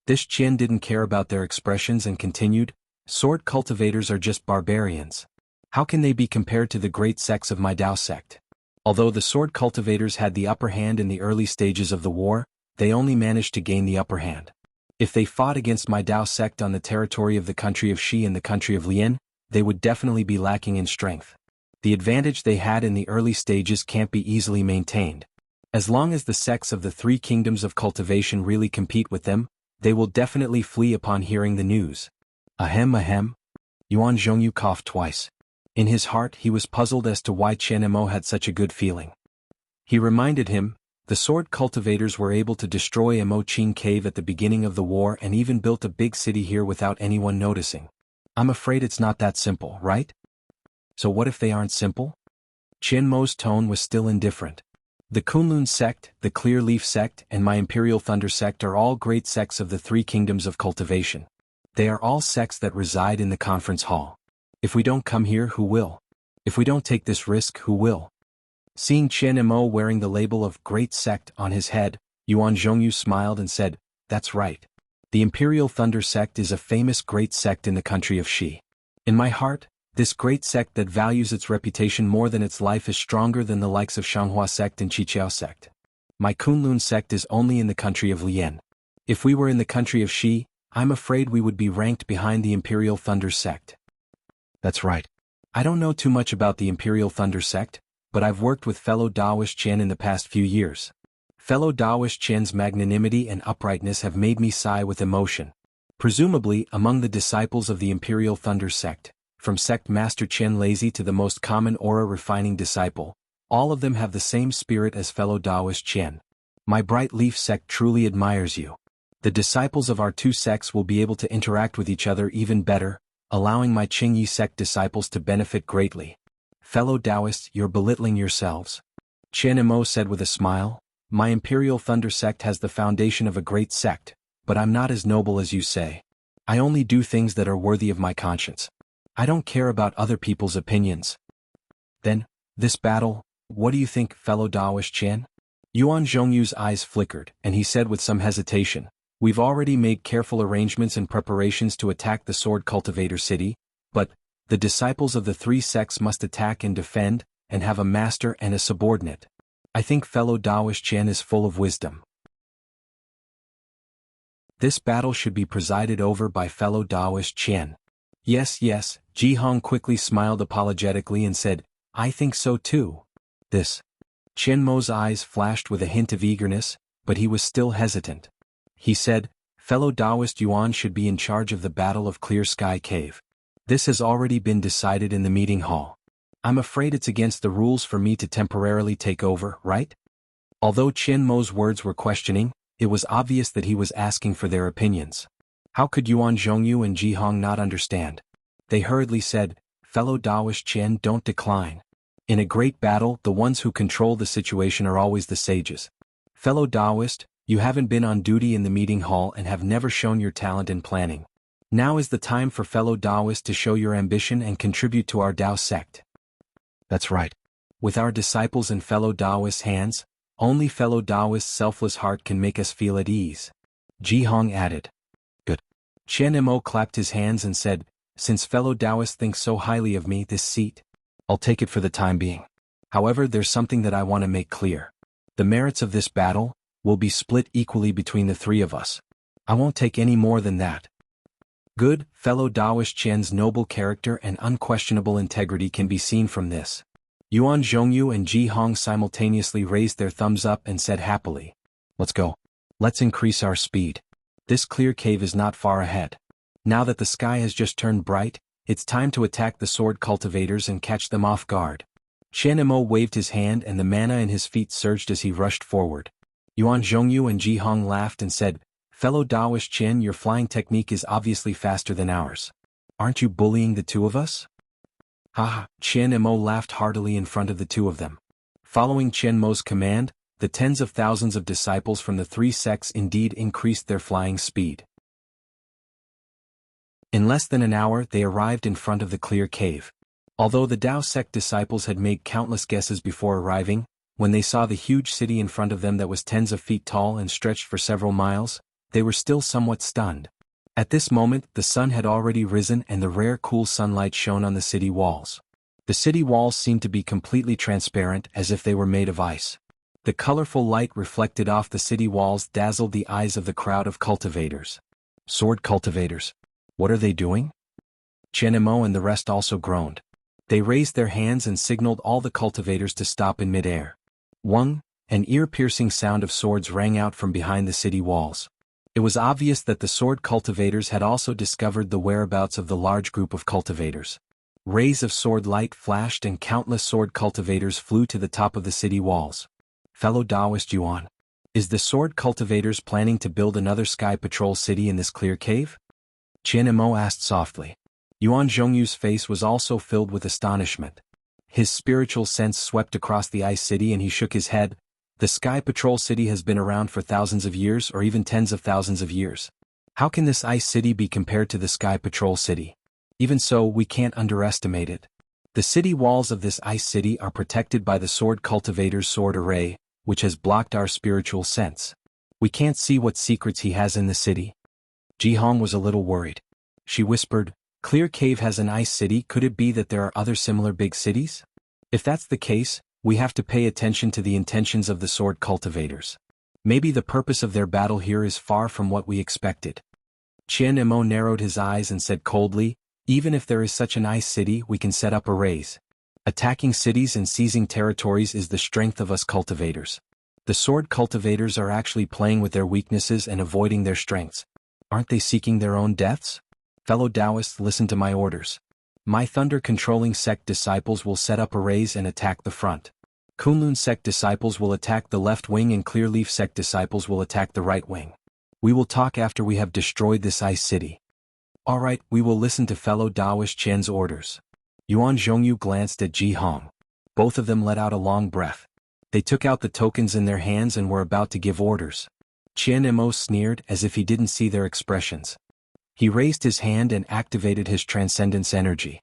This Qian didn't care about their expressions and continued, "Sword cultivators are just barbarians. How can they be compared to the great sects of my Dao sect?" Although the sword cultivators had the upper hand in the early stages of the war, they only managed to gain the upper hand. If they fought against my Dao sect on the territory of the country of Shi and the country of Lian, they would definitely be lacking in strength. The advantage they had in the early stages can't be easily maintained. As long as the sects of the 3 kingdoms of cultivation really compete with them, they will definitely flee upon hearing the news. Ahem. Yuan Zhongyu coughed twice. In his heart he was puzzled as to why Qian Mo had such a good feeling. He reminded him, the sword cultivators were able to destroy Mo Qin Cave at the beginning of the war and even built a big city here without anyone noticing. I'm afraid it's not that simple, right? So what if they aren't simple? Qian Mo's tone was still indifferent. The Kunlun sect, the Clear Leaf sect, and my Imperial Thunder sect are all great sects of the 3 kingdoms of cultivation. They are all sects that reside in the conference hall. If we don't come here, who will? If we don't take this risk, who will? Seeing Qian Mo wearing the label of Great Sect on his head, Yuan Zhongyu smiled and said, "That's right. The Imperial Thunder Sect is a famous great sect in the country of Shi. In my heart, this great sect that values its reputation more than its life is stronger than the likes of Shanghua sect and Qiqiao sect. My Kunlun sect is only in the country of Lian. If we were in the country of Shi, I'm afraid we would be ranked behind the Imperial Thunder Sect." That's right. I don't know too much about the Imperial Thunder Sect, but I've worked with fellow Daoist Qian in the past few years. Fellow Daoist Qian's magnanimity and uprightness have made me sigh with emotion. Presumably, among the disciples of the Imperial Thunder Sect, from Sect Master Qian Lazy to the most common aura-refining disciple, all of them have the same spirit as fellow Daoist Qian. My Bright Leaf Sect truly admires you. The disciples of our 2 sects will be able to interact with each other even better, allowing my Qingyi sect disciples to benefit greatly. Fellow Taoists, you're belittling yourselves. Qian Imo said with a smile, my Imperial Thunder sect has the foundation of a great sect, but I'm not as noble as you say. I only do things that are worthy of my conscience. I don't care about other people's opinions. Then, this battle, what do you think, fellow Taoist Qian? Yuan Zhongyu's eyes flickered, and he said with some hesitation, we've already made careful arrangements and preparations to attack the Sword Cultivator City, but the disciples of the three sects must attack and defend, and have a master and a subordinate. I think fellow Taoist Qian is full of wisdom. This battle should be presided over by fellow Taoist Qian. Yes, yes, Ji Hong quickly smiled apologetically and said, I think so too. This. Qian Mo's eyes flashed with a hint of eagerness, but he was still hesitant. He said, fellow Taoist Yuan should be in charge of the Battle of Clear Sky Cave. This has already been decided in the meeting hall. I'm afraid it's against the rules for me to temporarily take over, right? Although Qian Mo's words were questioning, it was obvious that he was asking for their opinions. How could Yuan Zhongyu and Ji Hong not understand? They hurriedly said, fellow Taoist Qian, don't decline. In a great battle, the ones who control the situation are always the sages. Fellow Taoist, you haven't been on duty in the meeting hall and have never shown your talent in planning. Now is the time for fellow Taoists to show your ambition and contribute to our Tao sect. That's right. With our disciples and fellow Taoists' hands, only fellow Taoists' selfless heart can make us feel at ease. Ji Hong added. Good. Qian Imo clapped his hands and said, since fellow Taoists think so highly of me, this seat, I'll take it for the time being. However, there's something that I want to make clear. The merits of this battle will be split equally between the three of us. I won't take any more than that. Good, fellow Taoist Qian's noble character and unquestionable integrity can be seen from this. Yuan Zhongyu and Ji Hong simultaneously raised their thumbs up and said happily, let's go. Let's increase our speed. This clear cave is not far ahead. Now that the sky has just turned bright, it's time to attack the sword cultivators and catch them off guard. Qian Imo waved his hand and the mana in his feet surged as he rushed forward. Yuan Zhongyu and Ji Hong laughed and said, fellow Taoist Qian, your flying technique is obviously faster than ours. Aren't you bullying the two of us? Haha, Qian Imo laughed heartily in front of the two of them. Following Qian Mo's command, the tens of thousands of disciples from the three sects indeed increased their flying speed. In less than an hour they arrived in front of the clear cave. Although the Tao sect disciples had made countless guesses before arriving, when they saw the huge city in front of them that was tens of feet tall and stretched for several miles, they were still somewhat stunned. At this moment, the sun had already risen and the rare cool sunlight shone on the city walls. The city walls seemed to be completely transparent as if they were made of ice. The colorful light reflected off the city walls dazzled the eyes of the crowd of cultivators. Sword cultivators. What are they doing? Qian Imo and the rest also groaned. They raised their hands and signaled all the cultivators to stop in midair. Wang, an ear-piercing sound of swords rang out from behind the city walls. It was obvious that the sword cultivators had also discovered the whereabouts of the large group of cultivators. Rays of sword light flashed and countless sword cultivators flew to the top of the city walls. Fellow Taoist Yuan, is the sword cultivators planning to build another sky patrol city in this clear cave? Qian Imo asked softly. Yuan Zhongyu's face was also filled with astonishment. His spiritual sense swept across the ice city and he shook his head. The Sky Patrol City has been around for thousands of years or even tens of thousands of years. How can this ice city be compared to the Sky Patrol City? Even so, we can't underestimate it. The city walls of this ice city are protected by the Sword Cultivator's sword array, which has blocked our spiritual sense. We can't see what secrets he has in the city. Ji Hong was a little worried. She whispered, Clear Cave has an ice city, could it be that there are other similar big cities? If that's the case, we have to pay attention to the intentions of the sword cultivators. Maybe the purpose of their battle here is far from what we expected. Qian Imo narrowed his eyes and said coldly, even if there is such an ice city, we can set up arrays. Attacking cities and seizing territories is the strength of us cultivators. The sword cultivators are actually playing with their weaknesses and avoiding their strengths. Aren't they seeking their own deaths? Fellow Taoists, listen to my orders. My thunder-controlling sect disciples will set up arrays and attack the front. Kunlun sect disciples will attack the left wing and Clearleaf sect disciples will attack the right wing. We will talk after we have destroyed this ice city. Alright, we will listen to fellow Daoist Qian's orders. Yuan Zhongyu glanced at Ji Hong. Both of them let out a long breath. They took out the tokens in their hands and were about to give orders. Qian Mo sneered as if he didn't see their expressions. He raised his hand and activated his transcendence energy.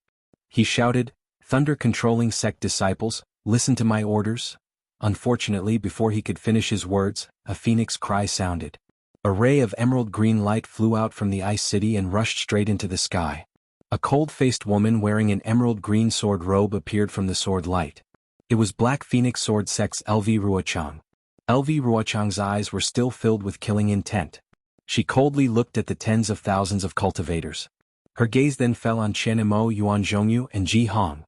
He shouted, "Thunder-controlling sect disciples, listen to my orders." Unfortunately, before he could finish his words, a phoenix cry sounded. A ray of emerald green light flew out from the ice city and rushed straight into the sky. A cold-faced woman wearing an emerald green sword robe appeared from the sword light. It was Black Phoenix Sword Sect's LV Ruochang. LV Ruochang's eyes were still filled with killing intent. She coldly looked at the tens of thousands of cultivators. Her gaze then fell on Qian Mo, Yuan Zhongyu, and Ji Hong.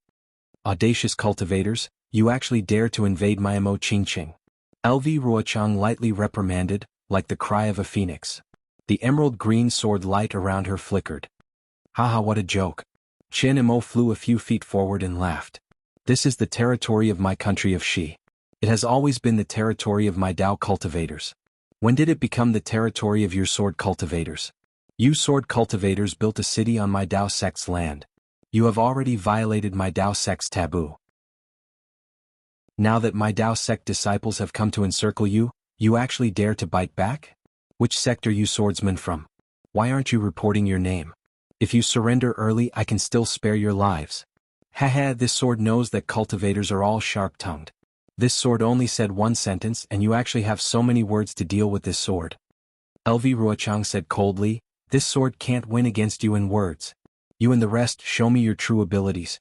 "Audacious cultivators, you actually dare to invade my Mo Qingqing." LV Ruochang lightly reprimanded, like the cry of a phoenix. The emerald green sword light around her flickered. "Haha, what a joke." Qian Mo flew a few feet forward and laughed. "This is the territory of my country of Shi. It has always been the territory of my Dao cultivators. When did it become the territory of your sword cultivators? You sword cultivators built a city on my Dao sect's land. You have already violated my Dao sect's taboo. Now that my Dao sect disciples have come to encircle you, you actually dare to bite back? Which sect are you swordsmen from? Why aren't you reporting your name? If you surrender early, I can still spare your lives." Haha, this sword knows that cultivators are all sharp-tongued. This sword only said one sentence and you actually have so many words to deal with this sword. LV Ruochang said coldly, "This sword can't win against you in words. You and the rest, show me your true abilities."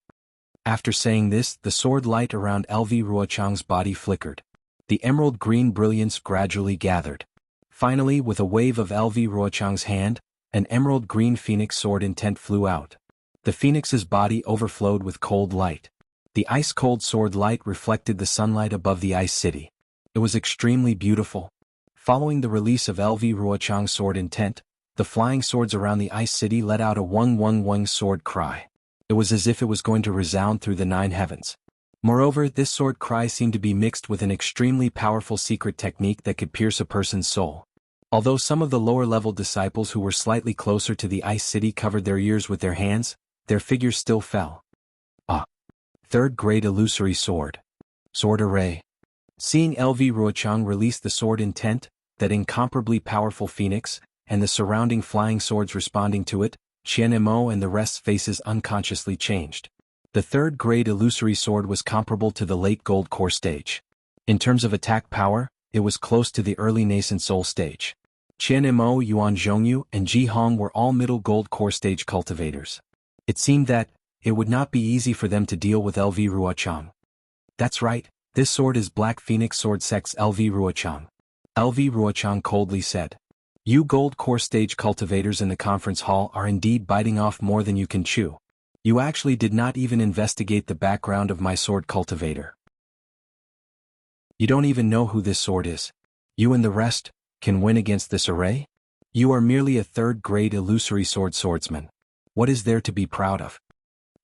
After saying this, the sword light around LV Ruochang's body flickered. The emerald green brilliance gradually gathered. Finally, with a wave of LV Ruochang's hand, an emerald green phoenix sword intent flew out. The phoenix's body overflowed with cold light. The ice-cold sword light reflected the sunlight above the ice city. It was extremely beautiful. Following the release of LV Ruochang's sword intent, the flying swords around the ice city let out a wung sword cry. It was as if it was going to resound through the 9 heavens. Moreover, this sword cry seemed to be mixed with an extremely powerful secret technique that could pierce a person's soul. Although some of the lower-level disciples who were slightly closer to the ice city covered their ears with their hands, their figures still fell. Ah! 3rd grade illusory sword. Sword array. Seeing LV Ruochang release the sword intent, that incomparably powerful phoenix, and the surrounding flying swords responding to it, Qian Mo and the rest's faces unconsciously changed. The 3rd grade illusory sword was comparable to the late gold core stage. In terms of attack power, it was close to the early nascent soul stage. Qian Mo, Yuan Zhongyu, and Ji Hong were all middle gold core stage cultivators. It seemed that it would not be easy for them to deal with LV Ruochang. "That's right, this sword is Black Phoenix Sword Sect's LV Ruochang." LV Ruochang coldly said. "You gold core stage cultivators in the conference hall are indeed biting off more than you can chew. You actually did not even investigate the background of my sword cultivator. You don't even know who this sword is. You and the rest can win against this array? You are merely a 3rd grade illusory swordsman. What is there to be proud of?"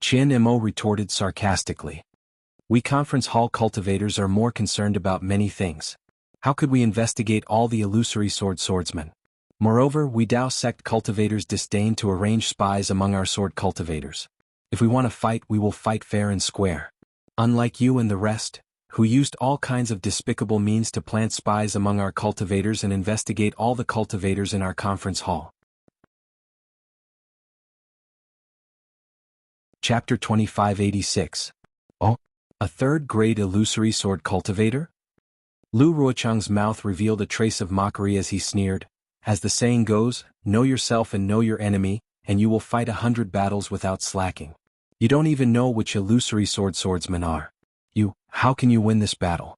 Qian Mo retorted sarcastically. "We conference hall cultivators are more concerned about many things. How could we investigate all the illusory swordsmen? Moreover, we Dao sect cultivators disdain to arrange spies among our sword cultivators. If we want to fight, we will fight fair and square. Unlike you and the rest, who used all kinds of despicable means to plant spies among our cultivators and investigate all the cultivators in our conference hall." Chapter 2586. Oh, a 3rd grade illusory sword cultivator? Lu Ruochang's mouth revealed a trace of mockery as he sneered, "As the saying goes, know yourself and know your enemy, and you will fight 100 battles without slacking. You don't even know which illusory swordsmen are. How can you win this battle?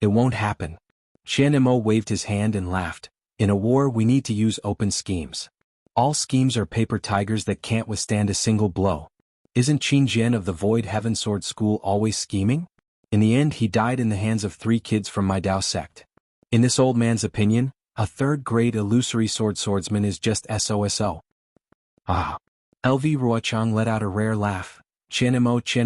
It won't happen." Qian Mo waved his hand and laughed. "In a war we need to use open schemes. All schemes are paper tigers that can't withstand a single blow. Isn't Qin Jian of the Void Heaven Sword School always scheming? In the end he died in the hands of 3 kids from my Dao sect. In this old man's opinion, a 3rd grade illusory swordsman is just SOSO. Ah. LV Ruochang let out a rare laugh. Qian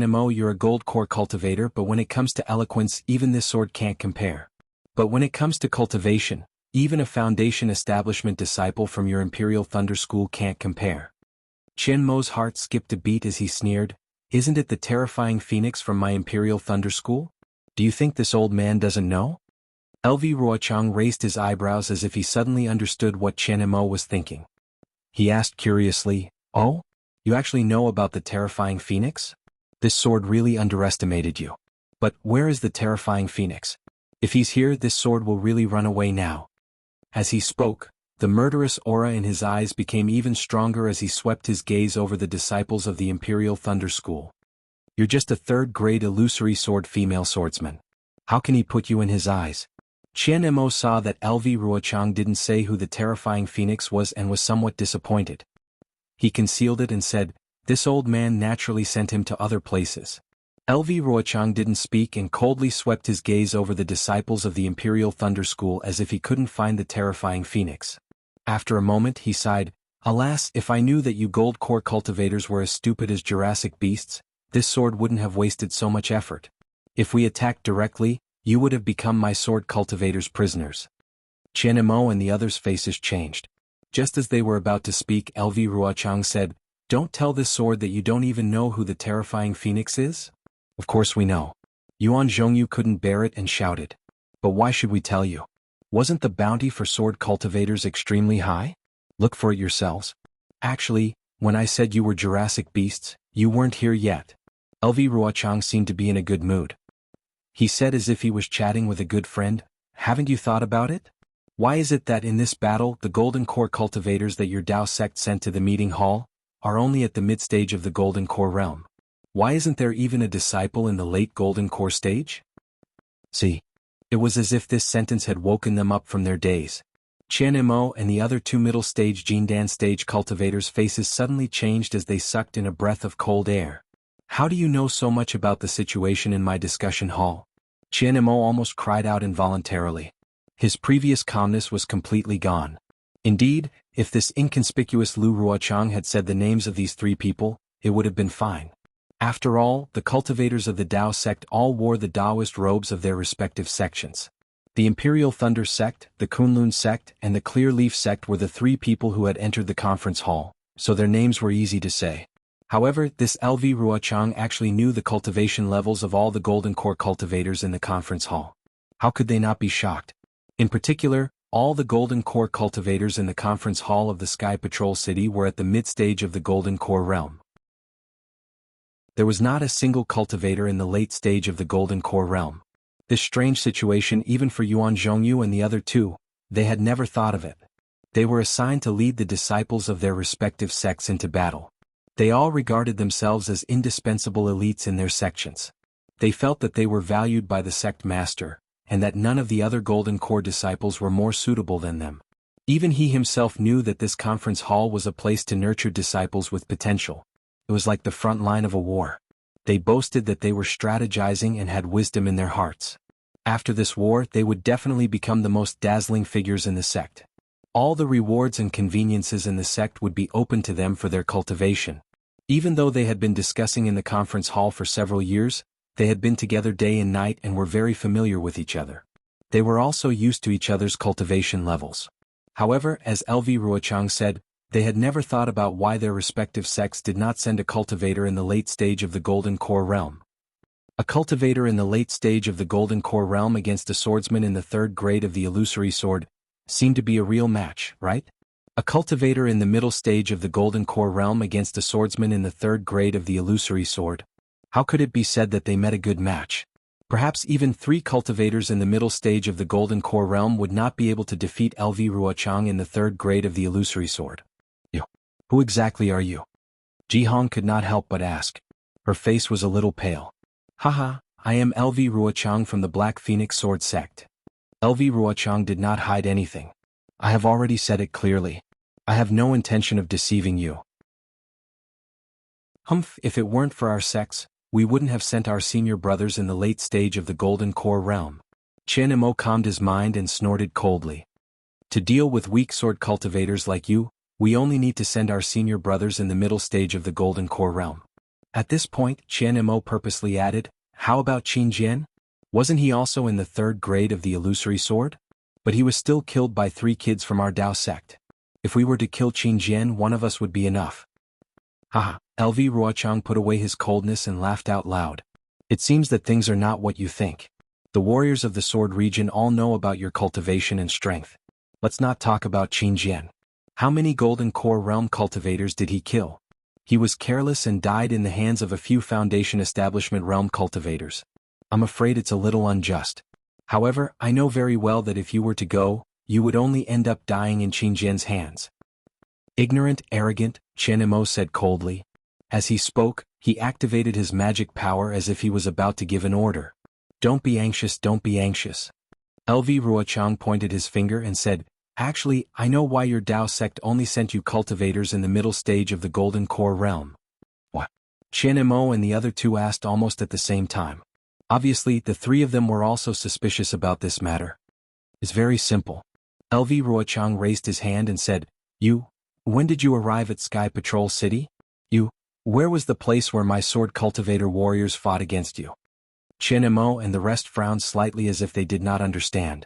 Mo, you're a gold core cultivator, but when it comes to eloquence, even this sword can't compare. But when it comes to cultivation, even a foundation establishment disciple from your Imperial Thunder School can't compare. Qian Mo's heart skipped a beat as he sneered, "Isn't it the terrifying phoenix from my Imperial Thunder School? Do you think this old man doesn't know?" LV Ruochang raised his eyebrows as if he suddenly understood what Qian Mo was thinking. He asked curiously, "Oh? You actually know about the terrifying phoenix? This sword really underestimated you. But where is the terrifying phoenix? If he's here, this sword will really run away now." As he spoke, the murderous aura in his eyes became even stronger as he swept his gaze over the disciples of the Imperial Thunder School. "You're just a third-grade illusory sword female swordsman. How can he put you in his eyes?" Qian Mo saw that LV Ruochang didn't say who the terrifying phoenix was and was somewhat disappointed. He concealed it and said, "This old man naturally sent him to other places." LV Ruochang didn't speak and coldly swept his gaze over the disciples of the Imperial Thunder School as if he couldn't find the terrifying phoenix. After a moment he sighed, "Alas, if I knew that you gold core cultivators were as stupid as Jurassic beasts, this sword wouldn't have wasted so much effort. If we attacked directly, you would have become my sword cultivators' prisoners." Qian Mo and the others' faces changed. Just as they were about to speak, LV Ruochang said, "Don't tell this sword that you don't even know who the terrifying phoenix is?" "Of course we know." Yuan Zhongyu couldn't bear it and shouted. "But why should we tell you? Wasn't the bounty for sword cultivators extremely high? Look for it yourselves. Actually, when I said you were Jurassic beasts, you weren't here yet." LV Ruochang seemed to be in a good mood. He said as if he was chatting with a good friend, "Haven't you thought about it? Why is it that in this battle the Golden Core cultivators that your Dao sect sent to the meeting hall are only at the mid-stage of the Golden Core realm? Why isn't there even a disciple in the late Golden Core stage?" See. It was as if this sentence had woken them up from their daze. Qian Mo and the other two middle-stage Jindan stage cultivators' faces suddenly changed as they sucked in a breath of cold air. "How do you know so much about the situation in my discussion hall?" Qian Mo almost cried out involuntarily. His previous calmness was completely gone. Indeed, if this inconspicuous Lu Ruochang had said the names of these three people, it would have been fine. After all, the cultivators of the Dao sect all wore the Daoist robes of their respective sections. The Imperial Thunder sect, the Kunlun sect, and the Clear Leaf sect were the three people who had entered the conference hall, so their names were easy to say. However, this LV Ruochang actually knew the cultivation levels of all the Golden Core cultivators in the conference hall. How could they not be shocked? In particular, all the Golden Core cultivators in the conference hall of the Sky Patrol City were at the mid-stage of the Golden Core realm. There was not a single cultivator in the late stage of the Golden Core realm. This strange situation even for Yuan Zhongyu and the other two, they had never thought of it. They were assigned to lead the disciples of their respective sects into battle. They all regarded themselves as indispensable elites in their sections. They felt that they were valued by the sect master, and that none of the other Golden Core disciples were more suitable than them. Even he himself knew that this conference hall was a place to nurture disciples with potential. It was like the front line of a war. They boasted that they were strategizing and had wisdom in their hearts. After this war, they would definitely become the most dazzling figures in the sect. All the rewards and conveniences in the sect would be open to them for their cultivation. Even though they had been discussing in the conference hall for several years, they had been together day and night and were very familiar with each other. They were also used to each other's cultivation levels. However, as LV Ruochang said, they had never thought about why their respective sects did not send a cultivator in the late stage of the Golden Core realm. A cultivator in the late stage of the Golden Core realm against a swordsman in the third grade of the illusory sword seemed to be a real match, right? A cultivator in the middle stage of the Golden Core realm against a swordsman in the third grade of the illusory sword. How could it be said that they met a good match? Perhaps even three cultivators in the middle stage of the Golden Core realm would not be able to defeat LV Ruochang in the third grade of the illusory sword. You. Who exactly are you? Jihong could not help but ask. Her face was a little pale. Haha, I am LV Ruochang from the Black Phoenix Sword Sect. LV Ruochang did not hide anything. I have already said it clearly. I have no intention of deceiving you. Humph, if it weren't for our sects, we wouldn't have sent our senior brothers in the late stage of the Golden Core realm. Qian Mo calmed his mind and snorted coldly. To deal with weak sword cultivators like you, we only need to send our senior brothers in the middle stage of the Golden Core realm. At this point, Qian Mo purposely added, how about Qin Jian? Wasn't he also in the third grade of the illusory sword? But he was still killed by 3 kids from our Dao sect. If we were to kill Qin Jian, one of us would be enough. Haha, LV Ruochang put away his coldness and laughed out loud. It seems that things are not what you think. The warriors of the Sword region all know about your cultivation and strength. Let's not talk about Qin Jian. How many Golden Core Realm cultivators did he kill? He was careless and died in the hands of a few Foundation Establishment Realm cultivators. I'm afraid it's a little unjust. However, I know very well that if you were to go, you would only end up dying in Qin Jian's hands. Ignorant, arrogant, Chen Imo said coldly. As he spoke, he activated his magic power as if he was about to give an order. Don't be anxious, don't be anxious. LV Ruochang pointed his finger and said, actually, I know why your Dao sect only sent you cultivators in the middle stage of the Golden Core Realm. What? Chen Imo and the other two asked almost at the same time. Obviously, the three of them were also suspicious about this matter. It's very simple. LV Ruochang raised his hand and said, when did you arrive at Sky Patrol City? Where was the place where my sword cultivator warriors fought against you? Chen Imo and the rest frowned slightly as if they did not understand.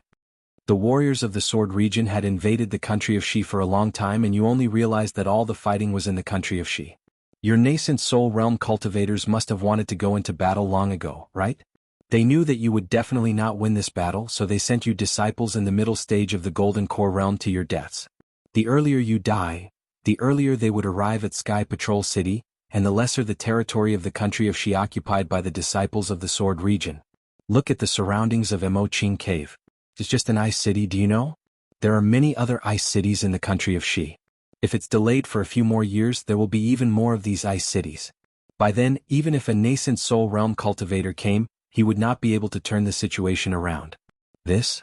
The warriors of the Sword region had invaded the country of Shi for a long time, and you only realized that all the fighting was in the country of Shi. Your nascent soul realm cultivators must have wanted to go into battle long ago, right? They knew that you would definitely not win this battle, so they sent you disciples in the middle stage of the Golden Core Realm to your deaths. The earlier you die, the earlier they would arrive at Sky Patrol City, and the lesser the territory of the country of Shi occupied by the disciples of the Sword region. Look at the surroundings of Mo Qing Cave. It's just an ice city, do you know? There are many other ice cities in the country of Shi. If it's delayed for a few more years, there will be even more of these ice cities. By then, even if a nascent soul realm cultivator came, he would not be able to turn the situation around. This?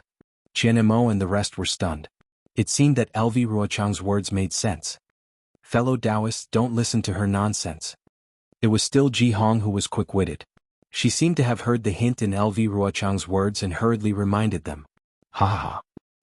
Chen Mo and the rest were stunned. It seemed that LV Ruochang's words made sense. Fellow Taoists, don't listen to her nonsense. It was still Ji Hong who was quick-witted. She seemed to have heard the hint in LV Ruochang's words and hurriedly reminded them. Ha ha.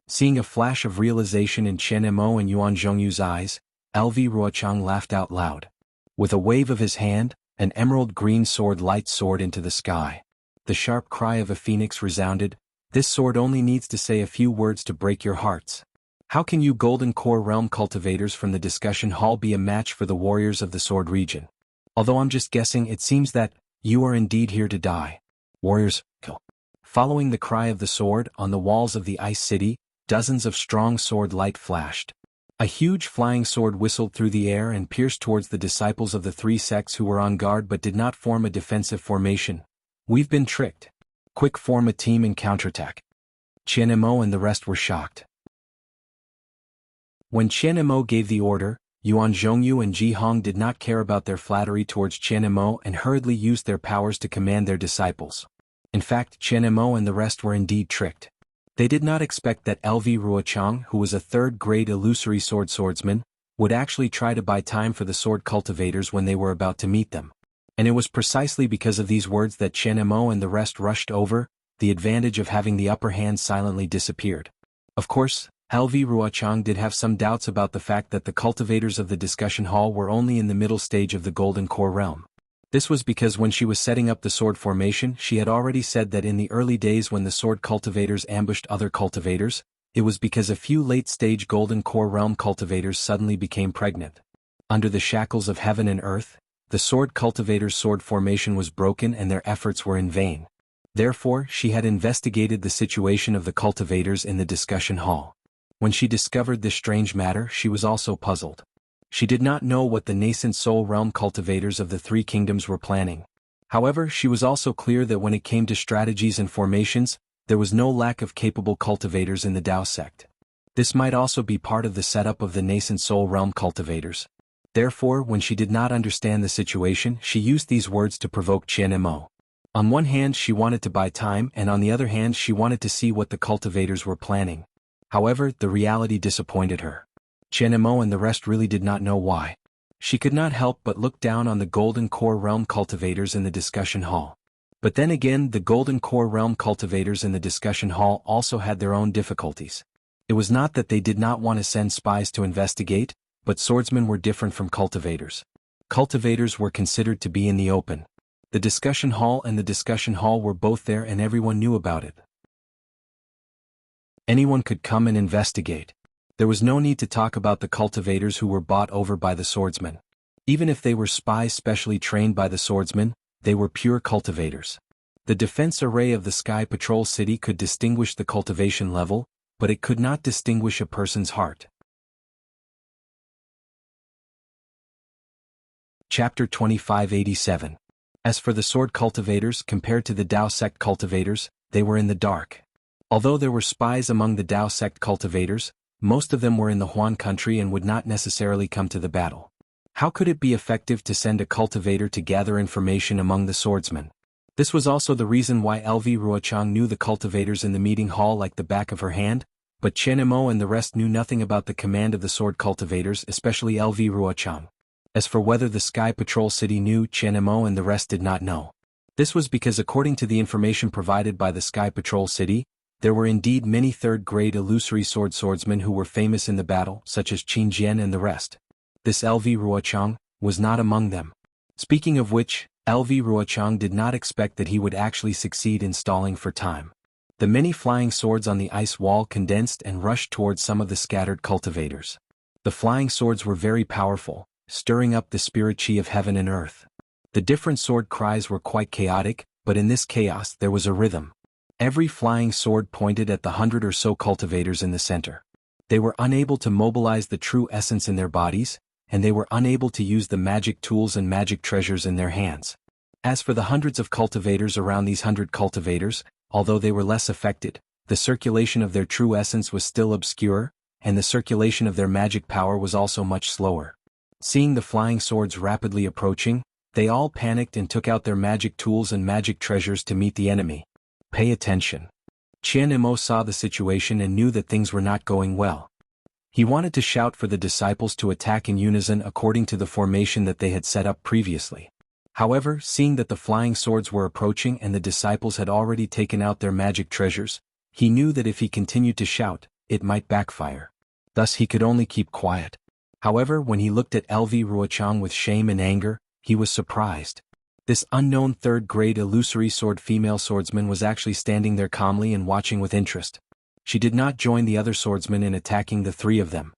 Seeing a flash of realization in Chen Mo and Yuan Zhongyu's eyes, LV Ruochang laughed out loud. With a wave of his hand, an emerald green sword lights soared into the sky. The sharp cry of a phoenix resounded. This sword only needs to say a few words to break your hearts. How can you Golden Core Realm cultivators from the discussion hall be a match for the warriors of the Sword region? Although I'm just guessing, it seems that you are indeed here to die. Warriors, kill. Following the cry of the sword, on the walls of the ice city, dozens of strong sword light flashed. A huge flying sword whistled through the air and pierced towards the disciples of the three sects who were on guard but did not form a defensive formation. We've been tricked. Quick, form a team and counterattack. Chen Mo and the rest were shocked. When Chen Mo gave the order, Yuan Zhongyu and Ji Hong did not care about their flattery towards Chen Mo and hurriedly used their powers to command their disciples. In fact, Chen Mo and the rest were indeed tricked. They did not expect that LV Ruochang, who was a third-grade illusory swordsman, would actually try to buy time for the sword cultivators when they were about to meet them. And it was precisely because of these words that Chen Mo and the rest rushed over. The advantage of having the upper hand silently disappeared. Of course, LV Ruochang did have some doubts about the fact that the cultivators of the discussion hall were only in the middle stage of the Golden Core Realm. This was because when she was setting up the sword formation, she had already said that in the early days when the sword cultivators ambushed other cultivators, it was because a few late-stage Golden Core Realm cultivators suddenly became pregnant. Under the shackles of heaven and earth, the sword cultivators' sword formation was broken and their efforts were in vain. Therefore, she had investigated the situation of the cultivators in the discussion hall. When she discovered this strange matter, she was also puzzled. She did not know what the nascent soul realm cultivators of the three kingdoms were planning. However, she was also clear that when it came to strategies and formations, there was no lack of capable cultivators in the Dao sect. This might also be part of the setup of the nascent soul realm cultivators. Therefore, when she did not understand the situation, she used these words to provoke Chen Mo. On one hand, she wanted to buy time, and on the other hand, she wanted to see what the cultivators were planning. However, the reality disappointed her. Chen Mo and the rest really did not know why. She could not help but look down on the Golden Core Realm cultivators in the discussion hall. But then again, the Golden Core Realm cultivators in the discussion hall also had their own difficulties. It was not that they did not want to send spies to investigate, but swordsmen were different from cultivators. Cultivators were considered to be in the open. The discussion hall and the discussion hall were both there and everyone knew about it. Anyone could come and investigate. There was no need to talk about the cultivators who were bought over by the swordsmen. Even if they were spies specially trained by the swordsman, they were pure cultivators. The defense array of the Sky Patrol City could distinguish the cultivation level, but it could not distinguish a person's heart. Chapter 2587. As for the sword cultivators compared to the Dao sect cultivators, they were in the dark. Although there were spies among the Dao sect cultivators, most of them were in the Huan country and would not necessarily come to the battle. How could it be effective to send a cultivator to gather information among the swordsmen? This was also the reason why LV Ruochang knew the cultivators in the meeting hall like the back of her hand, but Chen Imo and the rest knew nothing about the command of the sword cultivators, especially LV Ruochang. As for whether the Sky Patrol City knew, Chen Imo and the rest did not know. This was because according to the information provided by the Sky Patrol City, there were indeed many third-grade illusory swordsmen who were famous in the battle, such as Qin Jian and the rest. This LV Ruochang was not among them. Speaking of which, LV Ruochang did not expect that he would actually succeed in stalling for time. The many flying swords on the ice wall condensed and rushed towards some of the scattered cultivators. The flying swords were very powerful, stirring up the spirit chi of heaven and earth. The different sword cries were quite chaotic, but in this chaos there was a rhythm. Every flying sword pointed at the 100 or so cultivators in the center. They were unable to mobilize the true essence in their bodies, and they were unable to use the magic tools and magic treasures in their hands. As for the hundreds of cultivators around these 100 cultivators, although they were less affected, the circulation of their true essence was still obscure, and the circulation of their magic power was also much slower. Seeing the flying swords rapidly approaching, they all panicked and took out their magic tools and magic treasures to meet the enemy. Pay attention. Qian Imo saw the situation and knew that things were not going well. He wanted to shout for the disciples to attack in unison according to the formation that they had set up previously. However, seeing that the flying swords were approaching and the disciples had already taken out their magic treasures, he knew that if he continued to shout, it might backfire. Thus he could only keep quiet. However, when he looked at LV Ruochang with shame and anger, he was surprised. This unknown third-grade illusory sword female swordsman was actually standing there calmly and watching with interest. She did not join the other swordsmen in attacking the three of them.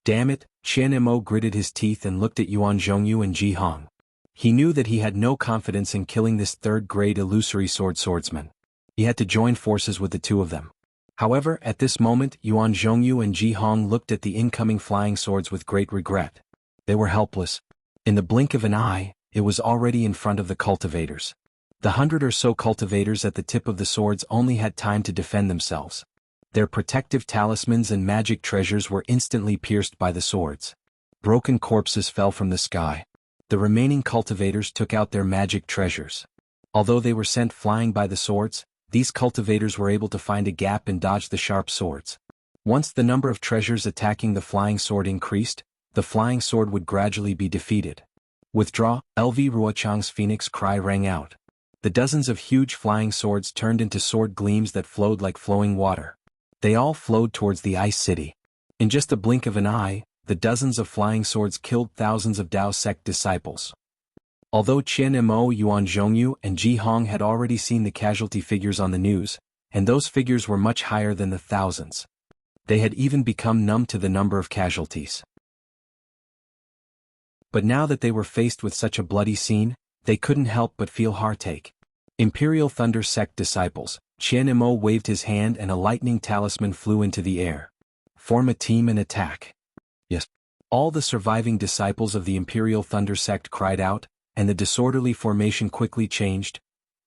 Damn it, Qian Imo gritted his teeth and looked at Yuan Zhongyu and Ji Hong. He knew that he had no confidence in killing this third-grade illusory swordsman. He had to join forces with the two of them. However, at this moment Yuan Zhongyu and Ji Hong looked at the incoming flying swords with great regret. They were helpless. In the blink of an eye, it was already in front of the cultivators. The 100 or so cultivators at the tip of the swords only had time to defend themselves. Their protective talismans and magic treasures were instantly pierced by the swords. Broken corpses fell from the sky. The remaining cultivators took out their magic treasures. Although they were sent flying by the swords, these cultivators were able to find a gap and dodge the sharp swords. Once the number of treasures attacking the flying sword increased, the flying sword would gradually be defeated. Withdraw, LV Ruochang's phoenix cry rang out. The dozens of huge flying swords turned into sword gleams that flowed like flowing water. They all flowed towards the ice city. In just a blink of an eye, the dozens of flying swords killed thousands of Dao sect disciples. Although Qian Imo, Yuan Zhongyu, and Ji Hong had already seen the casualty figures on the news, and those figures were much higher than the thousands. They had even become numb to the number of casualties. But now that they were faced with such a bloody scene, they couldn't help but feel heartache. Imperial Thunder Sect disciples, Qian Imo waved his hand and a lightning talisman flew into the air. Form a team and attack. Yes. All the surviving disciples of the Imperial Thunder Sect cried out, and the disorderly formation quickly changed.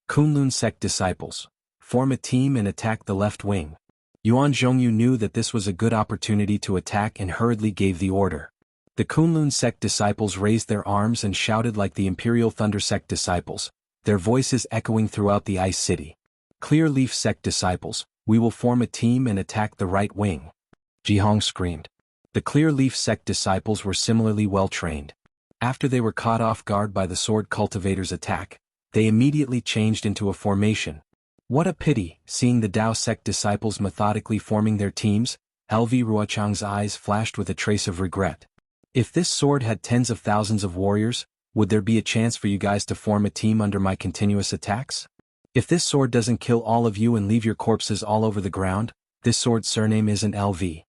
Kunlun Sect disciples, form a team and attack the left wing. Yuan Zhongyu knew that this was a good opportunity to attack and hurriedly gave the order. The Kunlun Sect disciples raised their arms and shouted like the Imperial Thunder Sect disciples, their voices echoing throughout the ice city. Clear Leaf Sect disciples, we will form a team and attack the right wing. Ji Hong screamed. The Clear Leaf Sect disciples were similarly well trained. After they were caught off guard by the sword cultivators' attack, they immediately changed into a formation. What a pity, seeing the Dao Sect disciples methodically forming their teams, LV Ruochang's eyes flashed with a trace of regret. If this sword had tens of thousands of warriors, would there be a chance for you guys to form a team under my continuous attacks? If this sword doesn't kill all of you and leave your corpses all over the ground, this sword's surname isn't LV.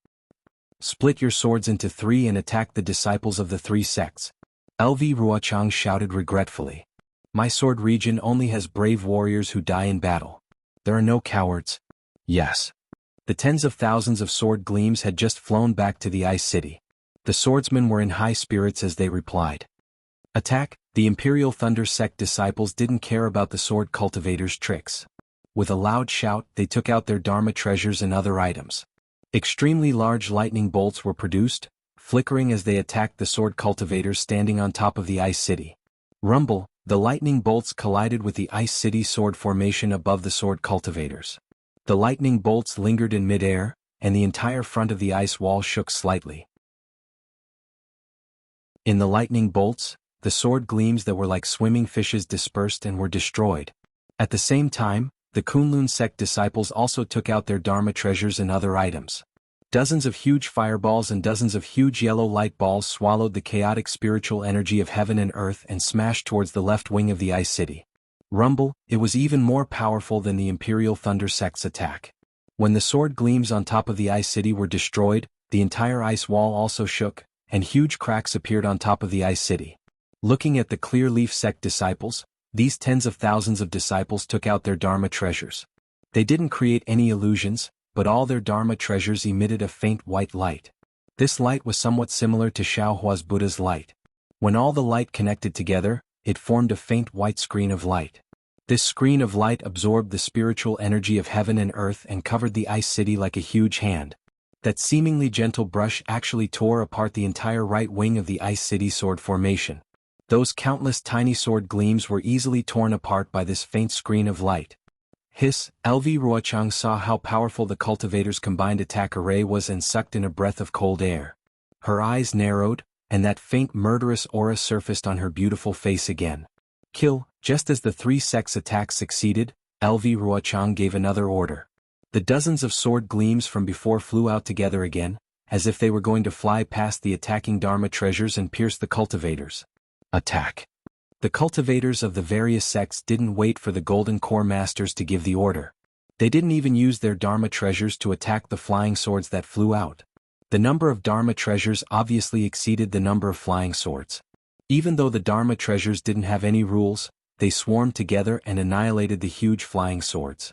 Split your swords into three and attack the disciples of the three sects. LV Ruochang shouted regretfully. My sword region only has brave warriors who die in battle. There are no cowards. Yes. The tens of thousands of sword gleams had just flown back to the Ice City. The swordsmen were in high spirits as they replied. Attack! The Imperial Thunder Sect disciples didn't care about the sword cultivators' tricks. With a loud shout, they took out their Dharma treasures and other items. Extremely large lightning bolts were produced, flickering as they attacked the sword cultivators standing on top of the Ice City. Rumble! The lightning bolts collided with the Ice City sword formation above the sword cultivators. The lightning bolts lingered in midair, and the entire front of the ice wall shook slightly. In the lightning bolts, the sword gleams that were like swimming fishes dispersed and were destroyed. At the same time, the Kunlun sect disciples also took out their Dharma treasures and other items. Dozens of huge fireballs and dozens of huge yellow light balls swallowed the chaotic spiritual energy of heaven and earth and smashed towards the left wing of the Ice City. Rumble! It was even more powerful than the Imperial Thunder Sect's attack. When the sword gleams on top of the Ice City were destroyed, the entire ice wall also shook, and huge cracks appeared on top of the Ice City. Looking at the Clear Leaf Sect disciples, these tens of thousands of disciples took out their Dharma treasures. They didn't create any illusions, but all their Dharma treasures emitted a faint white light. This light was somewhat similar to Xiaohua's Buddha's light. When all the light connected together, it formed a faint white screen of light. This screen of light absorbed the spiritual energy of heaven and earth and covered the Ice City like a huge hand. That seemingly gentle brush actually tore apart the entire right wing of the Ice City sword formation. Those countless tiny sword gleams were easily torn apart by this faint screen of light. Hiss! LV Ruochang saw how powerful the cultivator's combined attack array was and sucked in a breath of cold air. Her eyes narrowed, and that faint murderous aura surfaced on her beautiful face again. Kill! Just as the three sects' attacks succeeded, LV Ruochang gave another order. The dozens of sword gleams from before flew out together again, as if they were going to fly past the attacking Dharma treasures and pierce the cultivators. Attack! The cultivators of the various sects didn't wait for the Golden Core Masters to give the order. They didn't even use their Dharma treasures to attack the flying swords that flew out. The number of Dharma treasures obviously exceeded the number of flying swords. Even though the Dharma treasures didn't have any rules, they swarmed together and annihilated the huge flying swords.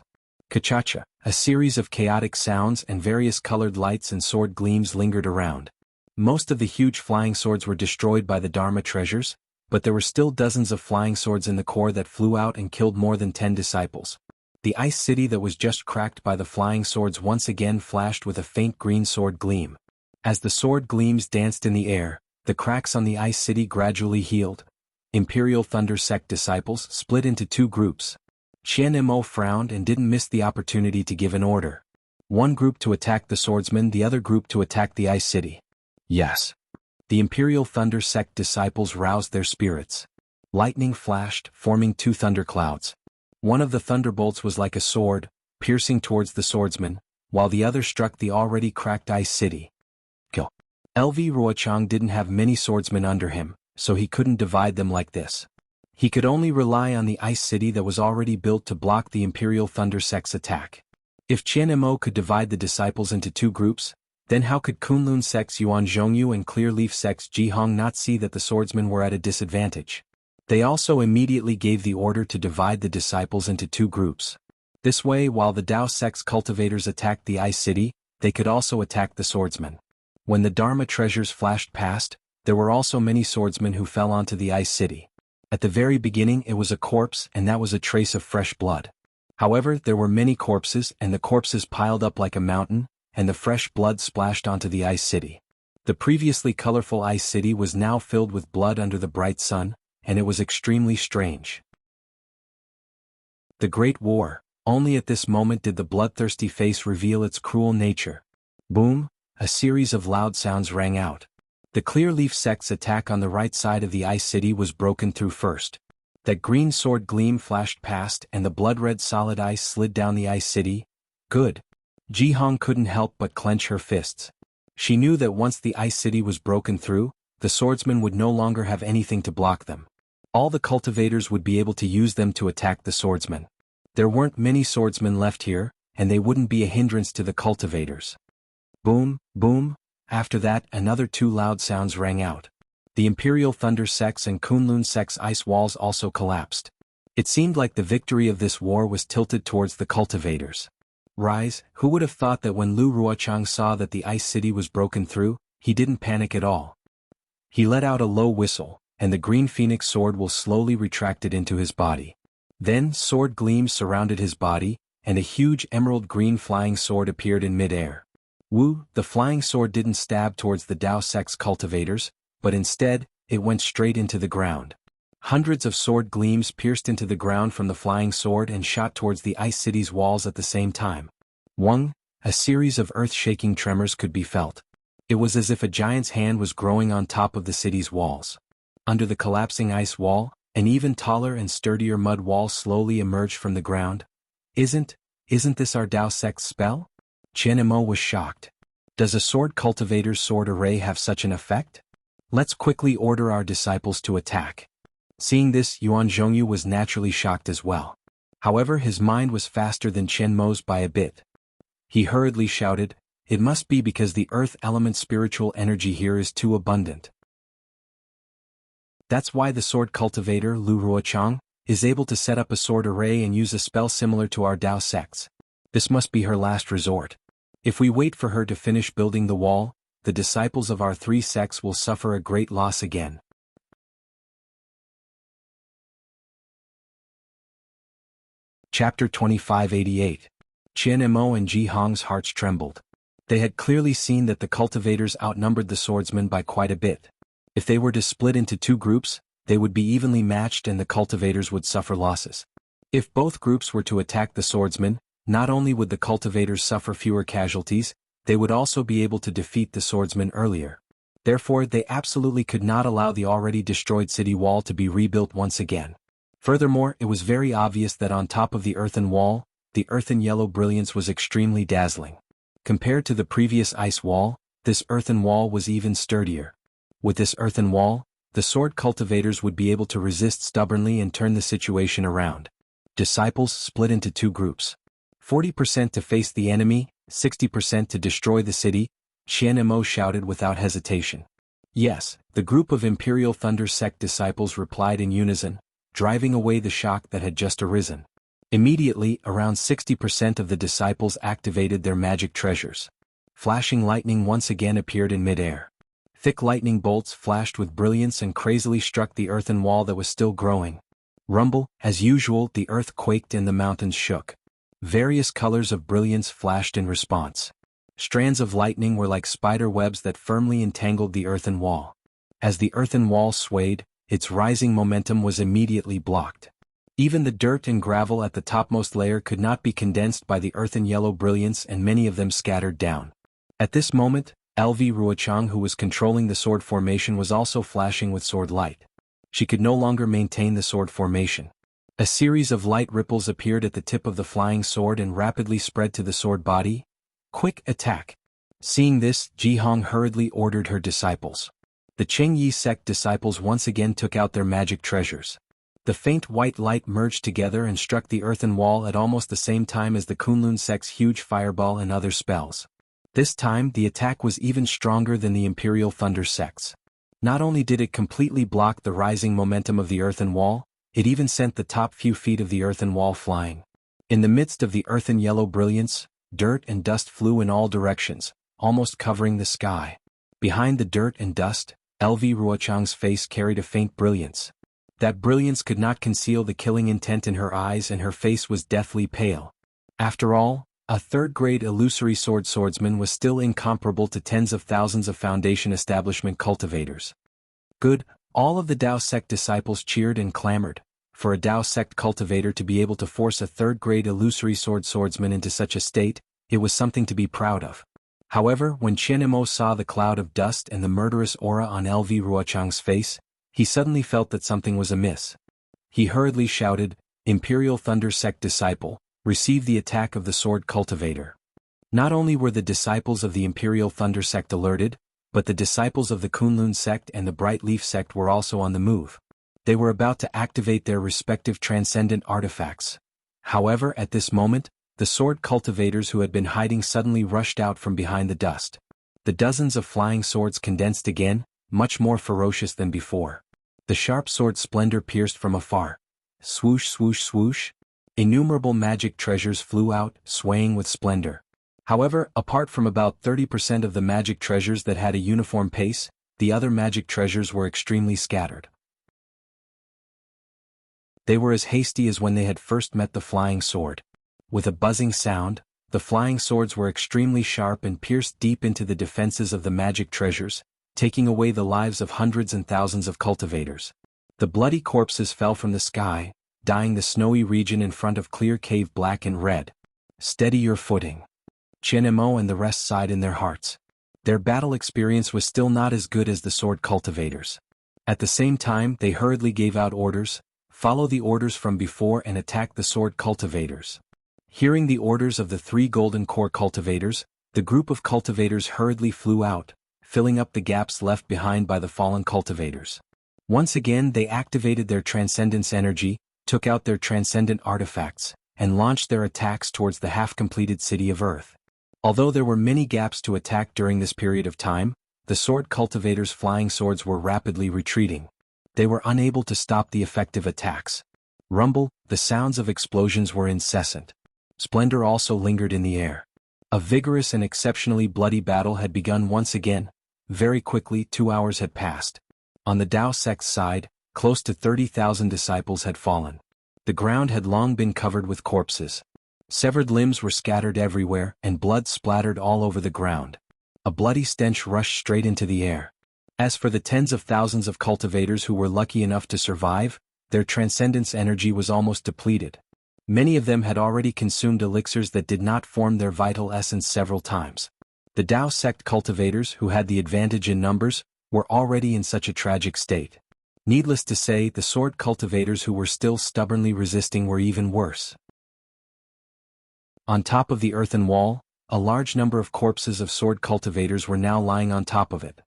Kachacha! A series of chaotic sounds and various colored lights and sword gleams lingered around. Most of the huge flying swords were destroyed by the Dharma treasures, but there were still dozens of flying swords in the core that flew out and killed more than 10 disciples. The Ice City that was just cracked by the flying swords once again flashed with a faint green sword gleam. As the sword gleams danced in the air, the cracks on the Ice City gradually healed. Imperial Thunder Sect disciples split into two groups. Qian Mo frowned and didn't miss the opportunity to give an order. One group to attack the swordsmen, the other group to attack the Ice City. Yes. The Imperial Thunder Sect disciples roused their spirits. Lightning flashed, forming two thunderclouds. One of the thunderbolts was like a sword, piercing towards the swordsman, while the other struck the already cracked Ice City. Kill. LV Ruochang didn't have many swordsmen under him, so he couldn't divide them like this. He could only rely on the Ice City that was already built to block the Imperial Thunder Sect's attack. If Qian Mo could divide the disciples into two groups, then how could Kunlun Sect's Yuan Zhongyu and Clearleaf Sect's Jihong not see that the swordsmen were at a disadvantage? They also immediately gave the order to divide the disciples into two groups. This way, while the Dao Sect's cultivators attacked the Ice City, they could also attack the swordsmen. When the Dharma treasures flashed past, there were also many swordsmen who fell onto the Ice City. At the very beginning it was a corpse, and that was a trace of fresh blood. However, there were many corpses, and the corpses piled up like a mountain, and the fresh blood splashed onto the Ice City. The previously colorful Ice City was now filled with blood under the bright sun, and it was extremely strange. The Great War. Only at this moment did the bloodthirsty face reveal its cruel nature. Boom! A series of loud sounds rang out. The Clearleaf Sect's attack on the right side of the Ice City was broken through first. That green sword gleam flashed past and the blood-red solid ice slid down the Ice City. Good. Jihong couldn't help but clench her fists. She knew that once the Ice City was broken through, the swordsmen would no longer have anything to block them. All the cultivators would be able to use them to attack the swordsmen. There weren't many swordsmen left here, and they wouldn't be a hindrance to the cultivators. Boom, boom. After that, another two loud sounds rang out. The Imperial Thunder sects and Kunlun sects' ice walls also collapsed. It seemed like the victory of this war was tilted towards the cultivators. Rise, who would have thought that when Lu Ruochang saw that the ice city was broken through, he didn't panic at all. He let out a low whistle, and the green phoenix sword will slowly retracted into his body. Then sword gleams surrounded his body, and a huge emerald green flying sword appeared in mid-air. The flying sword didn't stab towards the Dao sect's cultivators, but instead, it went straight into the ground. Hundreds of sword gleams pierced into the ground from the flying sword and shot towards the ice city's walls at the same time. A series of earth-shaking tremors could be felt. It was as if a giant's hand was growing on top of the city's walls. Under the collapsing ice wall, an even taller and sturdier mud wall slowly emerged from the ground. Isn't this our Dao sect's spell? Chen Imo was shocked. Does a sword cultivator's sword array have such an effect? Let's quickly order our disciples to attack. Seeing this, Yuan Zhongyu was naturally shocked as well. However, his mind was faster than Chen Mo's by a bit. He hurriedly shouted, "It must be because the earth element spiritual energy here is too abundant. That's why the sword cultivator, Lu Ruochang, is able to set up a sword array and use a spell similar to our Dao sects. This must be her last resort. If we wait for her to finish building the wall, the disciples of our three sects will suffer a great loss again." Chapter 2588. Qian Mo and Ji Hong's hearts trembled. They had clearly seen that the cultivators outnumbered the swordsmen by quite a bit. If they were to split into two groups, they would be evenly matched and the cultivators would suffer losses. If both groups were to attack the swordsmen, not only would the cultivators suffer fewer casualties, they would also be able to defeat the swordsmen earlier. Therefore, they absolutely could not allow the already destroyed city wall to be rebuilt once again. Furthermore, it was very obvious that on top of the earthen wall, the earthen yellow brilliance was extremely dazzling. Compared to the previous ice wall, this earthen wall was even sturdier. With this earthen wall, the sword cultivators would be able to resist stubbornly and turn the situation around. Disciples split into two groups. 40% to face the enemy, 60% to destroy the city, Qian Mo shouted without hesitation. Yes, the group of Imperial Thunder sect disciples replied in unison, driving away the shock that had just arisen. Immediately, around 60% of the disciples activated their magic treasures. Flashing lightning once again appeared in mid-air. Thick lightning bolts flashed with brilliance and crazily struck the earthen wall that was still growing. Rumble, as usual, the earth quaked and the mountains shook. Various colors of brilliance flashed in response. Strands of lightning were like spider webs that firmly entangled the earthen wall. As the earthen wall swayed, its rising momentum was immediately blocked. Even the dirt and gravel at the topmost layer could not be condensed by the earthen yellow brilliance and many of them scattered down. At this moment, LV Ruochang, who was controlling the sword formation, was also flashing with sword light. She could no longer maintain the sword formation. A series of light ripples appeared at the tip of the flying sword and rapidly spread to the sword body. Quick attack! Seeing this, Ji Hong hurriedly ordered her disciples. The Chengyi sect disciples once again took out their magic treasures. The faint white light merged together and struck the earthen wall at almost the same time as the Kunlun sect's huge fireball and other spells. This time, the attack was even stronger than the Imperial Thunder sects. Not only did it completely block the rising momentum of the earthen wall, it even sent the top few feet of the earthen wall flying. In the midst of the earthen yellow brilliance, dirt and dust flew in all directions, almost covering the sky. Behind the dirt and dust, LV Ruochang's face carried a faint brilliance. That brilliance could not conceal the killing intent in her eyes and her face was deathly pale. After all, a third-grade illusory swordsman was still incomparable to tens of thousands of Foundation establishment cultivators. Good, all of the Dao sect disciples cheered and clamored. For a Dao sect cultivator to be able to force a third-grade illusory swordsman into such a state, it was something to be proud of. However, when Qian Mo saw the cloud of dust and the murderous aura on LV Ruochang's face, he suddenly felt that something was amiss. He hurriedly shouted, "Imperial Thunder sect disciple, receive the attack of the sword cultivator." Not only were the disciples of the Imperial Thunder sect alerted, but the disciples of the Kunlun sect and the Bright Leaf sect were also on the move. They were about to activate their respective transcendent artifacts. However, at this moment, the sword cultivators who had been hiding suddenly rushed out from behind the dust. The dozens of flying swords condensed again, much more ferocious than before. The sharp sword splendor pierced from afar. Swoosh, swoosh, swoosh. Innumerable magic treasures flew out, swaying with splendor. However, apart from about 30% of the magic treasures that had a uniform pace, the other magic treasures were extremely scattered. They were as hasty as when they had first met the flying sword. With a buzzing sound, the flying swords were extremely sharp and pierced deep into the defenses of the magic treasures, taking away the lives of hundreds and thousands of cultivators. The bloody corpses fell from the sky, dyeing the snowy region in front of Clear Cave black and red. Steady your footing. Qianemo and the rest sighed in their hearts. Their battle experience was still not as good as the sword cultivators. At the same time, they hurriedly gave out orders: follow the orders from before and attack the sword cultivators. Hearing the orders of the 3 golden core cultivators, the group of cultivators hurriedly flew out, filling up the gaps left behind by the fallen cultivators. Once again they activated their transcendence energy, took out their transcendent artifacts, and launched their attacks towards the half-completed city of Earth. Although there were many gaps to attack during this period of time, the sword cultivators' flying swords were rapidly retreating. They were unable to stop the effective attacks. Rumble, the sounds of explosions were incessant. Splendor also lingered in the air. A vigorous and exceptionally bloody battle had begun once again. Very quickly 2 hours had passed. On the Tao sect's side, close to 30,000 disciples had fallen. The ground had long been covered with corpses. Severed limbs were scattered everywhere, and blood splattered all over the ground. A bloody stench rushed straight into the air. As for the tens of thousands of cultivators who were lucky enough to survive, their transcendence energy was almost depleted. Many of them had already consumed elixirs that did not form their vital essence several times. The Tao sect cultivators, who had the advantage in numbers, were already in such a tragic state. Needless to say, the sword cultivators who were still stubbornly resisting were even worse. On top of the earthen wall, a large number of corpses of sword cultivators were now lying on top of it.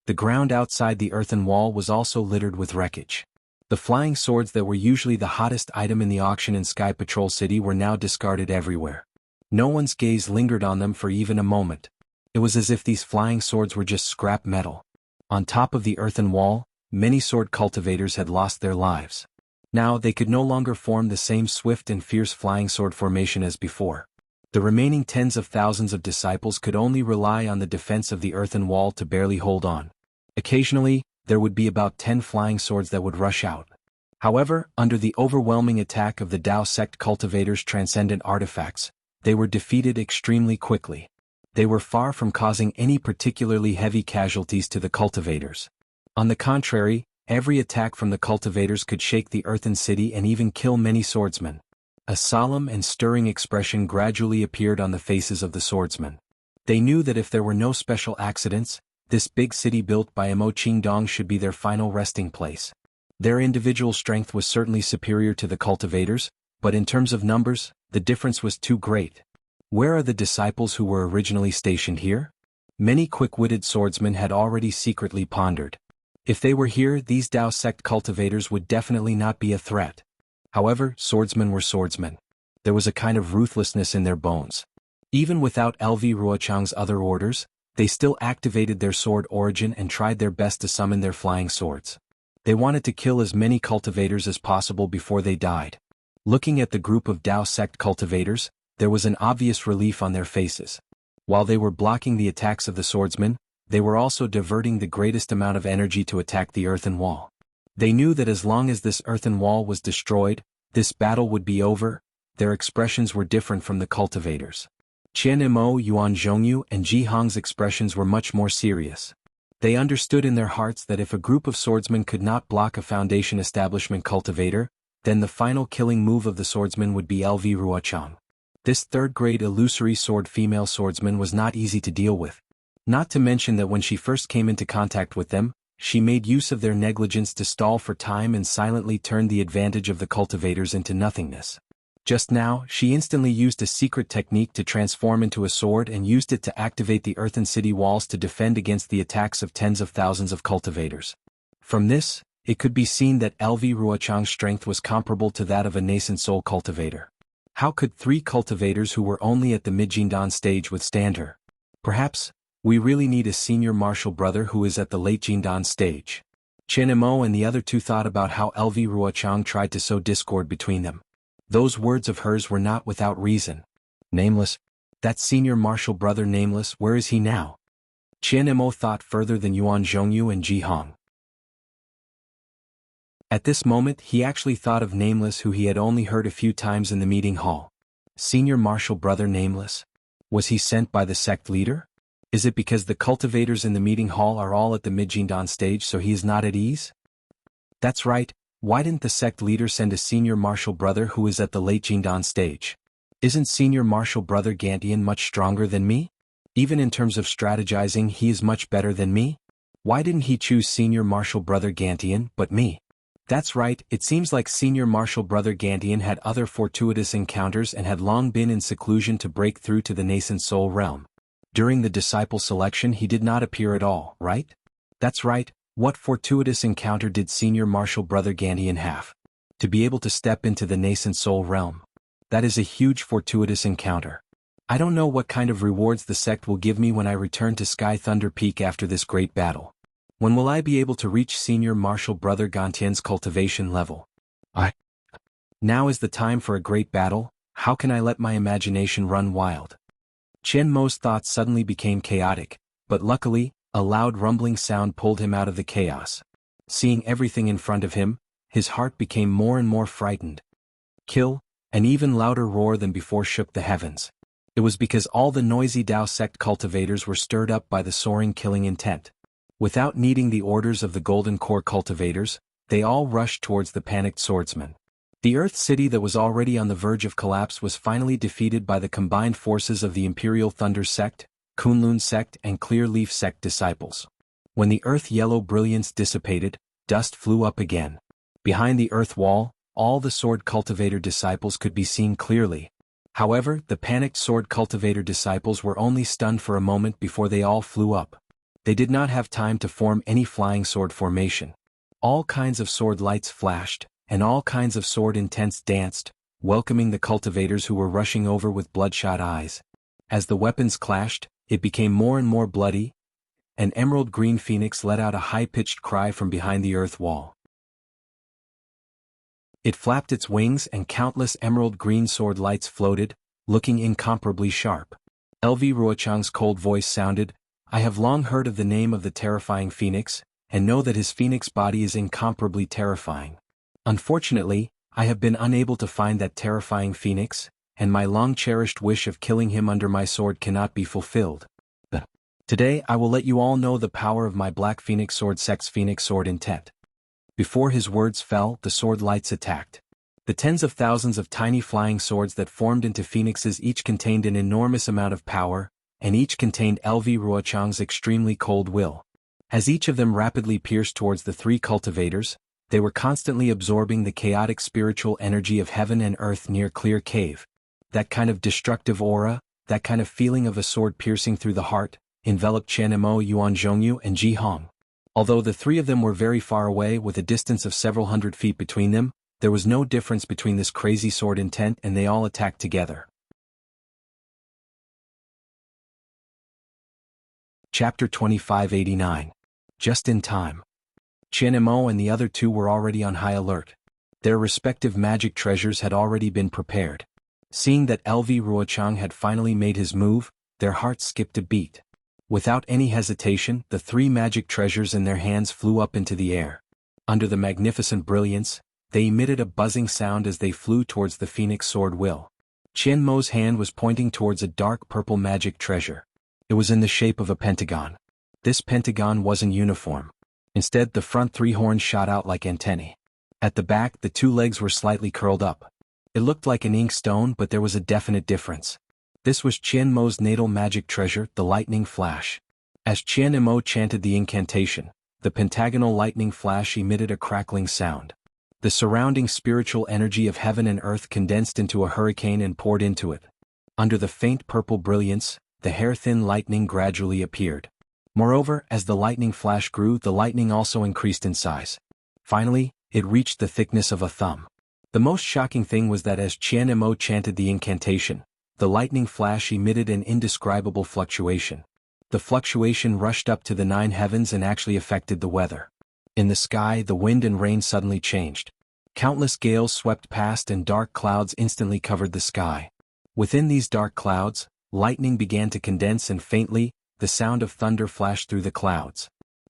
The ground outside the earthen wall was also littered with wreckage. The flying swords that were usually the hottest item in the auction in Sky Patrol City were now discarded everywhere. No one's gaze lingered on them for even a moment. It was as if these flying swords were just scrap metal. On top of the earthen wall, many sword cultivators had lost their lives. Now they could no longer form the same swift and fierce flying sword formation as before. The remaining tens of thousands of disciples could only rely on the defense of the earthen wall to barely hold on. Occasionally, there would be about 10 flying swords that would rush out. However, under the overwhelming attack of the Tao sect cultivators' transcendent artifacts, they were defeated extremely quickly. They were far from causing any particularly heavy casualties to the cultivators. On the contrary, every attack from the cultivators could shake the earthen city and even kill many swordsmen. A solemn and stirring expression gradually appeared on the faces of the swordsmen. They knew that if there were no special accidents, this big city built by Mo Qingdong should be their final resting place. Their individual strength was certainly superior to the cultivators, but in terms of numbers, the difference was too great. Where are the disciples who were originally stationed here? Many quick-witted swordsmen had already secretly pondered. If they were here, these Tao sect cultivators would definitely not be a threat. However, swordsmen were swordsmen. There was a kind of ruthlessness in their bones. Even without LV Ruochang's other orders, they still activated their sword origin and tried their best to summon their flying swords. They wanted to kill as many cultivators as possible before they died. Looking at the group of Tao sect cultivators, there was an obvious relief on their faces. While they were blocking the attacks of the swordsmen, they were also diverting the greatest amount of energy to attack the earthen wall. They knew that as long as this earthen wall was destroyed, this battle would be over. Their expressions were different from the cultivators. Qian Mo, Yuan Zhongyu, and Ji Hong's expressions were much more serious. They understood in their hearts that if a group of swordsmen could not block a Foundation establishment cultivator, then the final killing move of the swordsman would be LV Ruochang. This third-grade illusory sword female swordsman was not easy to deal with. Not to mention that when she first came into contact with them, she made use of their negligence to stall for time and silently turned the advantage of the cultivators into nothingness. Just now, she instantly used a secret technique to transform into a sword and used it to activate the earthen city walls to defend against the attacks of tens of thousands of cultivators. From this, it could be seen that LV Ruochang's strength was comparable to that of a nascent soul cultivator. How could 3 cultivators who were only at the Midjindan stage withstand her? Perhaps, We really need a senior martial brother who is at the late Jindan stage. Chen Mo and the other two thought about how LV Ruochang tried to sow discord between them. Those words of hers were not without reason. Nameless? That senior martial brother Nameless, where is he now? Chen Mo thought further than Yuan Zhongyu and Ji Hong. At this moment he actually thought of Nameless, who he had only heard a few times in the meeting hall. Senior martial brother Nameless? Was he sent by the sect leader? Is it because the cultivators in the meeting hall are all at the mid-Jindan stage so he is not at ease? That's right, why didn't the sect leader send a senior martial brother who is at the late Jindan stage? Isn't senior martial brother Gantian much stronger than me? Even in terms of strategizing he is much better than me? Why didn't he choose senior martial brother Gantian but me? That's right, it seems like senior martial brother Gantian had other fortuitous encounters and had long been in seclusion to break through to the nascent soul realm. During the disciple selection he did not appear at all, right? That's right, what fortuitous encounter did senior martial brother Gantian have? To be able to step into the nascent soul realm. That is a huge fortuitous encounter. I don't know what kind of rewards the sect will give me when I return to Sky Thunder Peak after this great battle. When will I be able to reach senior martial brother Gantian's cultivation level? Now is the time for a great battle. How can I let my imagination run wild? Chen Mo's thoughts suddenly became chaotic, but luckily, a loud rumbling sound pulled him out of the chaos. Seeing everything in front of him, his heart became more and more frightened. Kill! An even louder roar than before shook the heavens. It was because all the noisy Dao sect cultivators were stirred up by the soaring killing intent. Without needing the orders of the Golden Core cultivators, they all rushed towards the panicked swordsman. The Earth City that was already on the verge of collapse was finally defeated by the combined forces of the Imperial Thunder Sect, Kunlun Sect and Clear Leaf Sect disciples. When the Earth Yellow brilliance dissipated, dust flew up again. Behind the Earth Wall, all the Sword Cultivator disciples could be seen clearly. However, the panicked Sword Cultivator disciples were only stunned for a moment before they all flew up. They did not have time to form any flying sword formation. All kinds of sword lights flashed, and all kinds of sword intents danced, welcoming the cultivators who were rushing over with bloodshot eyes. As the weapons clashed, it became more and more bloody. An emerald green phoenix let out a high-pitched cry from behind the earth wall. It flapped its wings and countless emerald green sword lights floated, looking incomparably sharp. LV Ruochang's cold voice sounded, "I have long heard of the name of the terrifying phoenix, and know that his phoenix body is incomparably terrifying. Unfortunately, I have been unable to find that terrifying phoenix, and my long-cherished wish of killing him under my sword cannot be fulfilled. Today I will let you all know the power of my Black Phoenix Sword Sect's Phoenix Sword intent." Before his words fell, the sword lights attacked. The tens of thousands of tiny flying swords that formed into phoenixes each contained an enormous amount of power, and each contained LV Ruochang's extremely cold will. As each of them rapidly pierced towards the three cultivators, they were constantly absorbing the chaotic spiritual energy of heaven and earth near Clear Cave. That kind of destructive aura, that kind of feeling of a sword piercing through the heart, enveloped Chen Mo, Yuan Zhongyu and Ji Hong. Although the three of them were very far away with a distance of several hundred feet between them, there was no difference between this crazy sword intent and they all attacked together. Chapter 2589. Just in time. Chen Mo and the other two were already on high alert. Their respective magic treasures had already been prepared. Seeing that LV Ruochang had finally made his move, their hearts skipped a beat. Without any hesitation, the three magic treasures in their hands flew up into the air. Under the magnificent brilliance, they emitted a buzzing sound as they flew towards the Phoenix Sword Will. Chen Mo's hand was pointing towards a dark purple magic treasure. It was in the shape of a pentagon. This pentagon wasn't uniform. Instead, the front three horns shot out like antennae. At the back, the two legs were slightly curled up. It looked like an ink stone, but there was a definite difference. This was Chen Mo's natal magic treasure, the lightning flash. As Chen Mo chanted the incantation, the pentagonal lightning flash emitted a crackling sound. The surrounding spiritual energy of heaven and earth condensed into a hurricane and poured into it. Under the faint purple brilliance, the hair-thin lightning gradually appeared. Moreover, as the lightning flash grew, the lightning also increased in size. Finally, it reached the thickness of a thumb. The most shocking thing was that as Chen Mo chanted the incantation, the lightning flash emitted an indescribable fluctuation. The fluctuation rushed up to the 9 heavens and actually affected the weather. In the sky, the wind and rain suddenly changed. Countless gales swept past and dark clouds instantly covered the sky. Within these dark clouds, lightning began to condense and faintly, the sound of thunder flashed through the clouds.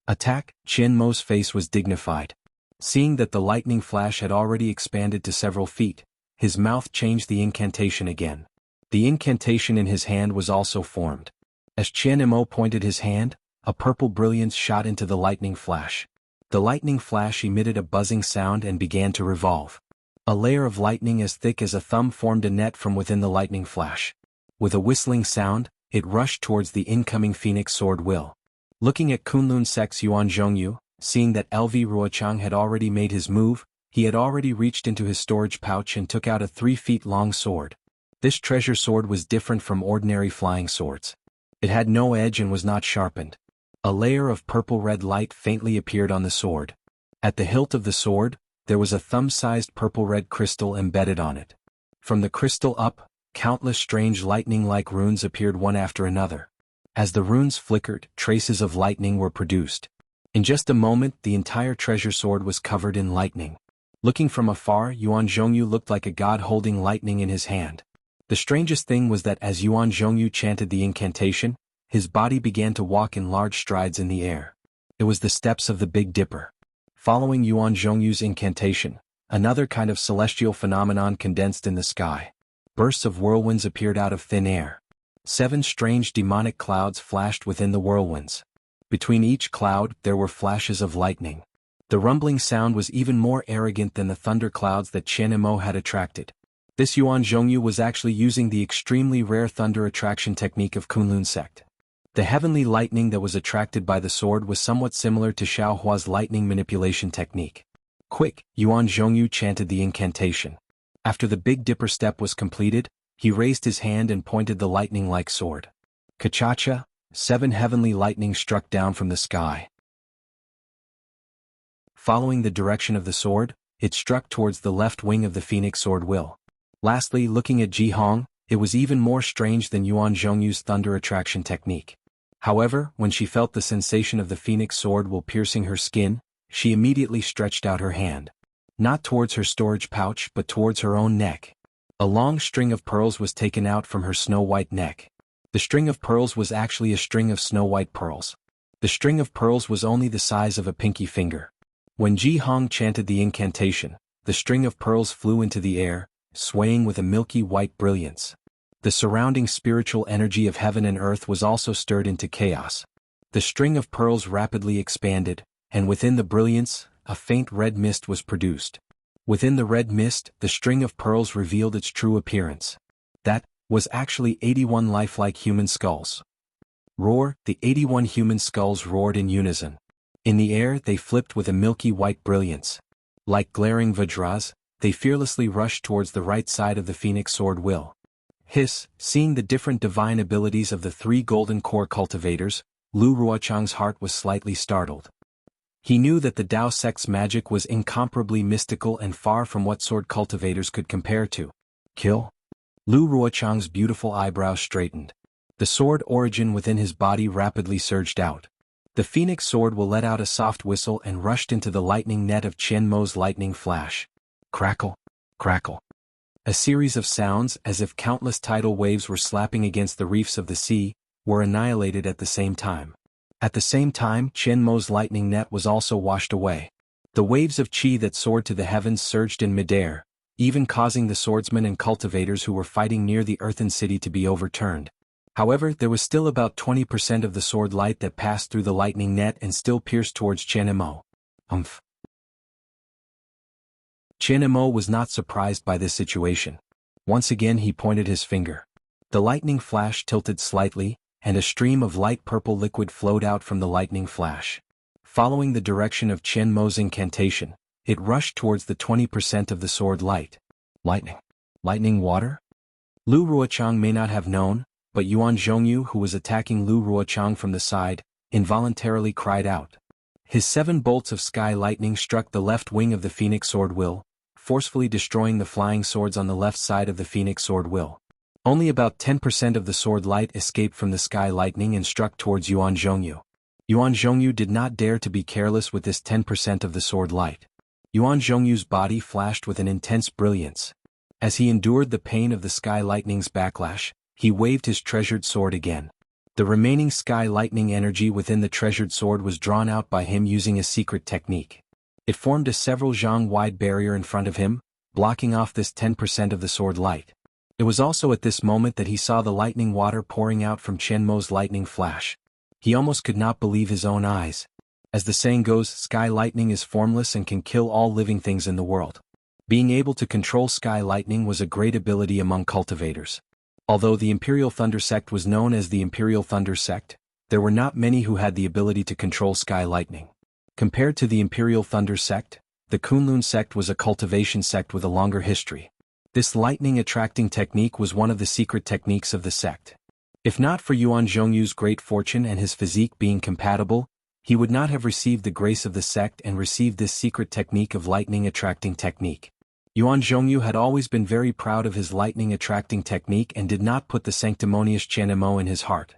Attack! Qian Mo's face was dignified. Seeing that the lightning flash had already expanded to several feet, his mouth changed the incantation again. The incantation in his hand was also formed. As Qian Mo pointed his hand, a purple brilliance shot into the lightning flash. The lightning flash emitted a buzzing sound and began to revolve. A layer of lightning as thick as a thumb formed a net from within the lightning flash. With a whistling sound, it rushed towards the incoming phoenix sword will. Looking at Kunlun Sec's Yuan Zhongyu, seeing that LV Ruochang had already made his move, he had already reached into his storage pouch and took out a 3 feet long sword. This treasure sword was different from ordinary flying swords. It had no edge and was not sharpened. A layer of purple-red light faintly appeared on the sword. At the hilt of the sword, there was a thumb-sized purple-red crystal embedded on it. From the crystal up, countless strange lightning-like runes appeared one after another. As the runes flickered, traces of lightning were produced. In just a moment, the entire treasure sword was covered in lightning. Looking from afar, Yuan Zhongyu looked like a god holding lightning in his hand. The strangest thing was that as Yuan Zhongyu chanted the incantation, his body began to walk in large strides in the air. It was the steps of the Big Dipper. Following Yuan Zhongyu's incantation, another kind of celestial phenomenon condensed in the sky. Bursts of whirlwinds appeared out of thin air. 7 strange demonic clouds flashed within the whirlwinds. Between each cloud, there were flashes of lightning. The rumbling sound was even more arrogant than the thunder clouds that Qian Mo had attracted. This Yuan Zhongyu was actually using the extremely rare thunder attraction technique of Kunlun sect. The heavenly lightning that was attracted by the sword was somewhat similar to Xiao Hua's lightning manipulation technique. Quick! Yuan Zhongyu chanted the incantation. After the Big Dipper step was completed, he raised his hand and pointed the lightning-like sword. Kachacha! 7 heavenly lightning struck down from the sky. Following the direction of the sword, it struck towards the left wing of the phoenix sword will. Lastly, looking at Ji Hong, it was even more strange than Yuan Zhongyu's thunder attraction technique. However, when she felt the sensation of the phoenix sword will piercing her skin, she immediately stretched out her hand. Not towards her storage pouch but towards her own neck. A long string of pearls was taken out from her snow-white neck. The string of pearls was actually a string of snow-white pearls. The string of pearls was only the size of a pinky finger. When Ji Hong chanted the incantation, the string of pearls flew into the air, swaying with a milky white brilliance. The surrounding spiritual energy of heaven and earth was also stirred into chaos. The string of pearls rapidly expanded, and within the brilliance, a faint red mist was produced. Within the red mist, the string of pearls revealed its true appearance. That was actually 81 lifelike human skulls. Roar! The 81 human skulls roared in unison. In the air, they flipped with a milky white brilliance. Like glaring vajras, they fearlessly rushed towards the right side of the phoenix sword will. Hiss! Seeing the different divine abilities of the 3 golden core cultivators, Lu Ruochang's heart was slightly startled. He knew that the Dao sect's magic was incomparably mystical and far from what sword cultivators could compare to. Kill? Lu Ruochang's beautiful eyebrows straightened. The sword origin within his body rapidly surged out. The phoenix sword will let out a soft whistle and rushed into the lightning net of Qian Mo's lightning flash. Crackle, crackle. A series of sounds, as if countless tidal waves were slapping against the reefs of the sea, were annihilated at the same time. At the same time, Qian Mo's lightning net was also washed away. The waves of qi that soared to the heavens surged in midair, even causing the swordsmen and cultivators who were fighting near the earthen city to be overturned. However, there was still about 20% of the sword light that passed through the lightning net and still pierced towards Qian Mo. Qian Mo was not surprised by this situation. Once again he pointed his finger. The lightning flash tilted slightly, and a stream of light purple liquid flowed out from the lightning flash. Following the direction of Qian Mo's incantation, it rushed towards the 20% of the sword light. Lightning? Lightning water? Lu Ruochang may not have known, but Yuan Zhongyu, who was attacking Lu Ruochang from the side, involuntarily cried out. His 7 bolts of sky lightning struck the left wing of the phoenix sword will, forcefully destroying the flying swords on the left side of the phoenix sword will. Only about 10% of the sword light escaped from the sky lightning and struck towards Yuan Zhongyu. Yuan Zhongyu did not dare to be careless with this 10% of the sword light. Yuan Zhongyu's body flashed with an intense brilliance. As he endured the pain of the sky lightning's backlash, he waved his treasured sword again. The remaining sky lightning energy within the treasured sword was drawn out by him using a secret technique. It formed a several zhang wide barrier in front of him, blocking off this 10% of the sword light. It was also at this moment that he saw the lightning water pouring out from Chen Mo's lightning flash. He almost could not believe his own eyes. As the saying goes, sky lightning is formless and can kill all living things in the world. Being able to control sky lightning was a great ability among cultivators. Although the Imperial Thunder Sect was known as the Imperial Thunder Sect, there were not many who had the ability to control sky lightning. Compared to the Imperial Thunder Sect, the Kunlun Sect was a cultivation sect with a longer history. This lightning-attracting technique was one of the secret techniques of the sect. If not for Yuan Zhongyu's great fortune and his physique being compatible, he would not have received the grace of the sect and received this secret technique of lightning-attracting technique. Yuan Zhongyu had always been very proud of his lightning-attracting technique and did not put the sanctimonious Chen Mo in his heart.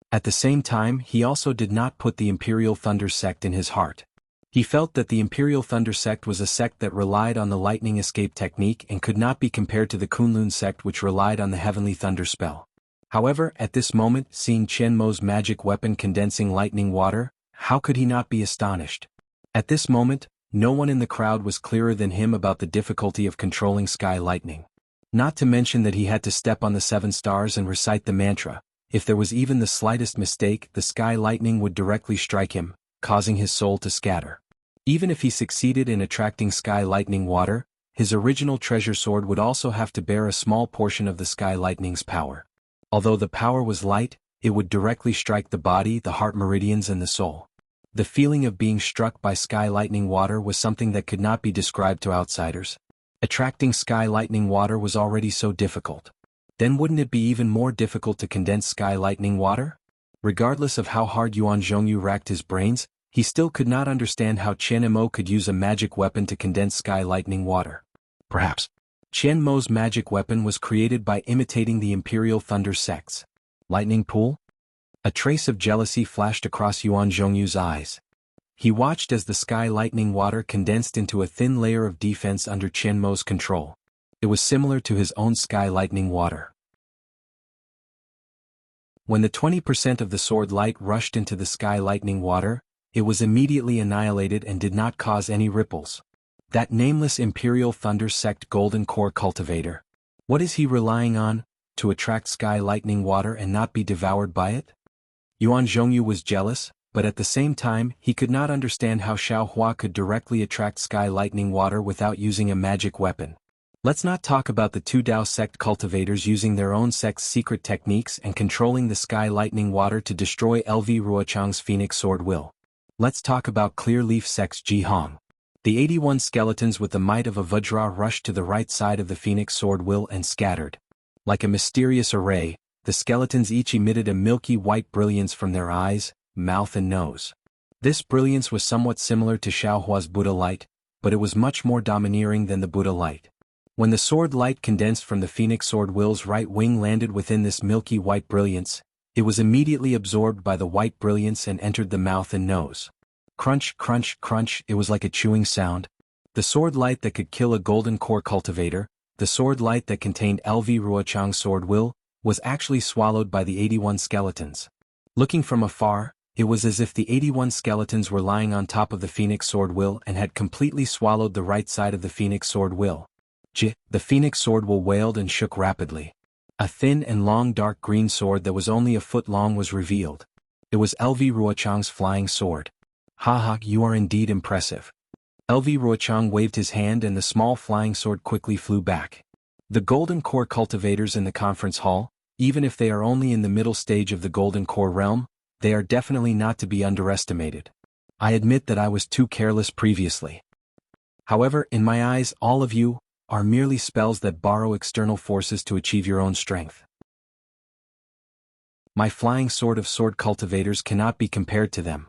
At the same time, he also did not put the Imperial Thunder Sect in his heart. He felt that the Imperial Thunder Sect was a sect that relied on the lightning escape technique and could not be compared to the Kunlun Sect which relied on the Heavenly Thunder spell. However, at this moment, seeing Chen Mo's magic weapon condensing lightning water, how could he not be astonished? At this moment, no one in the crowd was clearer than him about the difficulty of controlling sky lightning. Not to mention that he had to step on the 7 stars and recite the mantra. If there was even the slightest mistake, the sky lightning would directly strike him, causing his soul to scatter. Even if he succeeded in attracting sky lightning water, his original treasure sword would also have to bear a small portion of the sky lightning's power. Although the power was light, it would directly strike the body, the heart meridians and the soul. The feeling of being struck by sky lightning water was something that could not be described to outsiders. Attracting sky lightning water was already so difficult. Then wouldn't it be even more difficult to condense sky lightning water? Regardless of how hard Yuan Zhongyu racked his brains, he still could not understand how Chen Mo could use a magic weapon to condense sky lightning water. Perhaps Chen Mo's magic weapon was created by imitating the Imperial Thunder Sect's lightning pool? A trace of jealousy flashed across Yuan Zhongyu's eyes. He watched as the sky lightning water condensed into a thin layer of defense under Chen Mo's control. It was similar to his own sky lightning water. When the 20% of the sword light rushed into the sky lightning water, it was immediately annihilated and did not cause any ripples. That nameless Imperial Thunder Sect Golden Core cultivator. What is he relying on, to attract sky lightning water and not be devoured by it? Yuan Zhongyu was jealous, but at the same time he could not understand how Xiao Hua could directly attract sky lightning water without using a magic weapon. Let's not talk about the 2 Dao sect cultivators using their own sect's secret techniques and controlling the sky lightning water to destroy LV Ruochang's Phoenix Sword Will. Let's talk about Clear Leaf sect's Ji Hong. The 81 skeletons with the might of a Vajra rushed to the right side of the Phoenix Sword Will and scattered. Like a mysterious array, the skeletons each emitted a milky white brilliance from their eyes, mouth and nose. This brilliance was somewhat similar to Xiaohua's Buddha light, but it was much more domineering than the Buddha light. When the sword light condensed from the Phoenix Sword Will's right wing landed within this milky white brilliance, it was immediately absorbed by the white brilliance and entered the mouth and nose. Crunch, crunch, crunch, it was like a chewing sound. The sword light that could kill a golden core cultivator, the sword light that contained LV Ruochang's sword will, was actually swallowed by the 81 skeletons. Looking from afar, it was as if the 81 skeletons were lying on top of the Phoenix Sword Will and had completely swallowed the right side of the Phoenix Sword Will. The Phoenix Sword Will wailed and shook rapidly. A thin and long dark green sword that was only a foot long was revealed. It was LV Ruochang's flying sword. Ha ha, you are indeed impressive. LV Ruochang waved his hand and the small flying sword quickly flew back. The Golden Core cultivators in the conference hall, even if they are only in the middle stage of the Golden Core realm, they are definitely not to be underestimated. I admit that I was too careless previously. However, in my eyes, all of you are merely spells that borrow external forces to achieve your own strength. My flying sword of sword cultivators cannot be compared to them.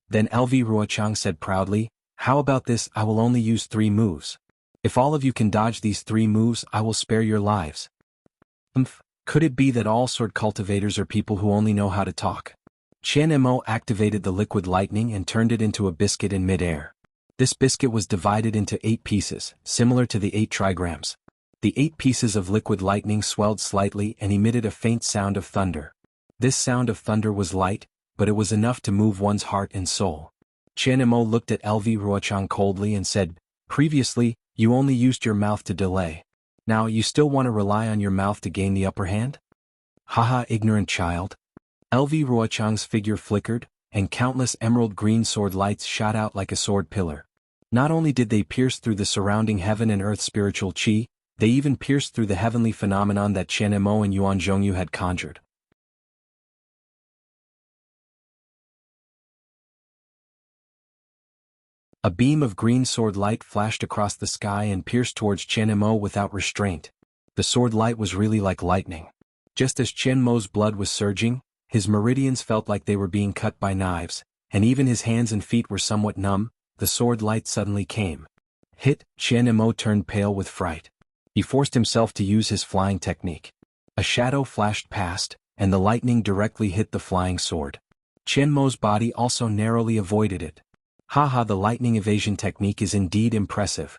Then LV Ruochang said proudly, how about this, I will only use 3 moves. If all of you can dodge these 3 moves, I will spare your lives. Could it be that all sword cultivators are people who only know how to talk? Qian Mo activated the liquid lightning and turned it into a biscuit in midair. This biscuit was divided into 8 pieces, similar to the 8 trigrams. The 8 pieces of liquid lightning swelled slightly and emitted a faint sound of thunder. This sound of thunder was light, but it was enough to move one's heart and soul. Qian Mo looked at LV Ruochang coldly and said, "Previously, you only used your mouth to delay. Now you still want to rely on your mouth to gain the upper hand? Haha, ignorant child." LV Ruochang's figure flickered, and countless emerald green sword lights shot out like a sword pillar. Not only did they pierce through the surrounding heaven and earth spiritual qi, they even pierced through the heavenly phenomenon that Qian Mo and Yuan Zhongyu had conjured. A beam of green sword light flashed across the sky and pierced towards Qian Mo without restraint. The sword light was really like lightning. Just as Qian Mo's blood was surging, his meridians felt like they were being cut by knives, and even his hands and feet were somewhat numb. The sword light suddenly came. Hit! Qian Mo turned pale with fright. He forced himself to use his flying technique. A shadow flashed past, and the lightning directly hit the flying sword. Qian Mo's body also narrowly avoided it. Haha, the lightning evasion technique is indeed impressive.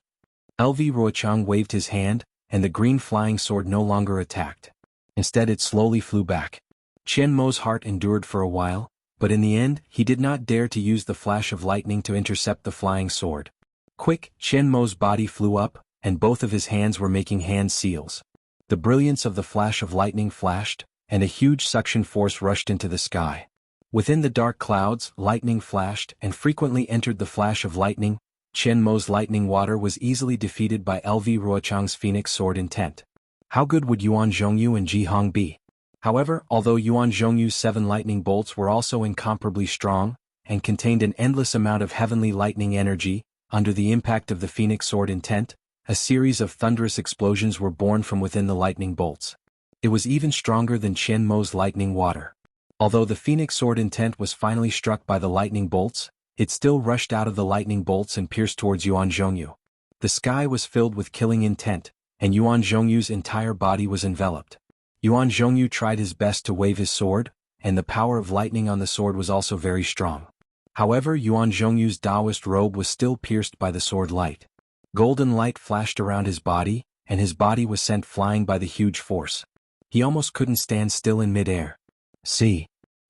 LV Ruochang waved his hand, and the green flying sword no longer attacked. Instead it slowly flew back. Qian Mo's heart endured for a while, but in the end he did not dare to use the flash of lightning to intercept the flying sword. Quick! Qian Mo's body flew up, and both of his hands were making hand seals. The brilliance of the flash of lightning flashed, and a huge suction force rushed into the sky. Within the dark clouds, lightning flashed and frequently entered the flash of lightning. Qian Mo's lightning water was easily defeated by LV Ruochang's phoenix sword intent. How good would Yuan Zhongyu and Ji Hong be? However, although Yuan Zhongyu's 7 lightning bolts were also incomparably strong, and contained an endless amount of heavenly lightning energy, under the impact of the phoenix sword intent, a series of thunderous explosions were born from within the lightning bolts. It was even stronger than Qian Mo's lightning water. Although the phoenix sword intent was finally struck by the lightning bolts, it still rushed out of the lightning bolts and pierced towards Yuan Zhongyu. The sky was filled with killing intent, and Yuan Zhongyu's entire body was enveloped. Yuan Zhongyu tried his best to wave his sword, and the power of lightning on the sword was also very strong. However, Yuan Zhongyu's Taoist robe was still pierced by the sword light. Golden light flashed around his body, and his body was sent flying by the huge force. He almost couldn't stand still in midair. See.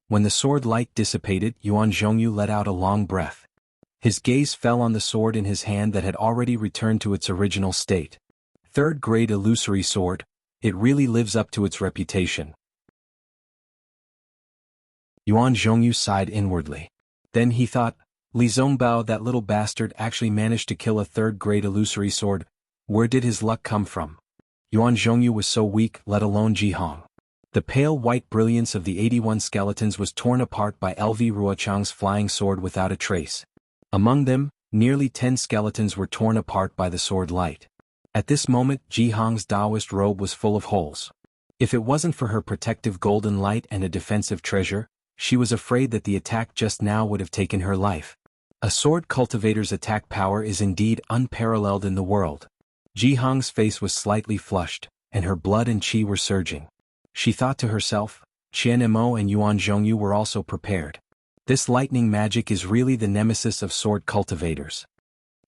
When the sword light dissipated, Yuan Zhongyu let out a long breath. His gaze fell on the sword in his hand that had already returned to its original state. 3rd grade illusory sword. It really lives up to its reputation. Yuan Zhongyu sighed inwardly. Then he thought, Li Zongbao, that little bastard, actually managed to kill a 3rd grade illusory sword. Where did his luck come from? Yuan Zhongyu was so weak, let alone Ji Hong. The pale white brilliance of the 81 skeletons was torn apart by LV Ruochang's flying sword without a trace. Among them, nearly 10 skeletons were torn apart by the sword light. At this moment, Ji Hong's Taoist robe was full of holes. If it wasn't for her protective golden light and a defensive treasure, she was afraid that the attack just now would have taken her life. A sword cultivator's attack power is indeed unparalleled in the world. Ji Hong's face was slightly flushed, and her blood and qi were surging. She thought to herself, Qian Mo and Yuan Zhongyu were also prepared. This lightning magic is really the nemesis of sword cultivators.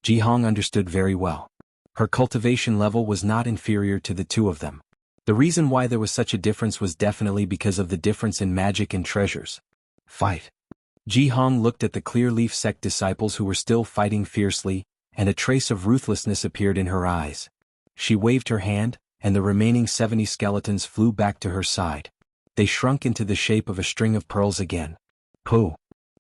Ji Hong understood very well. Her cultivation level was not inferior to the two of them. The reason why there was such a difference was definitely because of the difference in magic and treasures. Fight. Ji Hong looked at the Clear Leaf sect disciples who were still fighting fiercely, and a trace of ruthlessness appeared in her eyes. She waved her hand, and the remaining 70 skeletons flew back to her side. They shrunk into the shape of a string of pearls again. Pooh!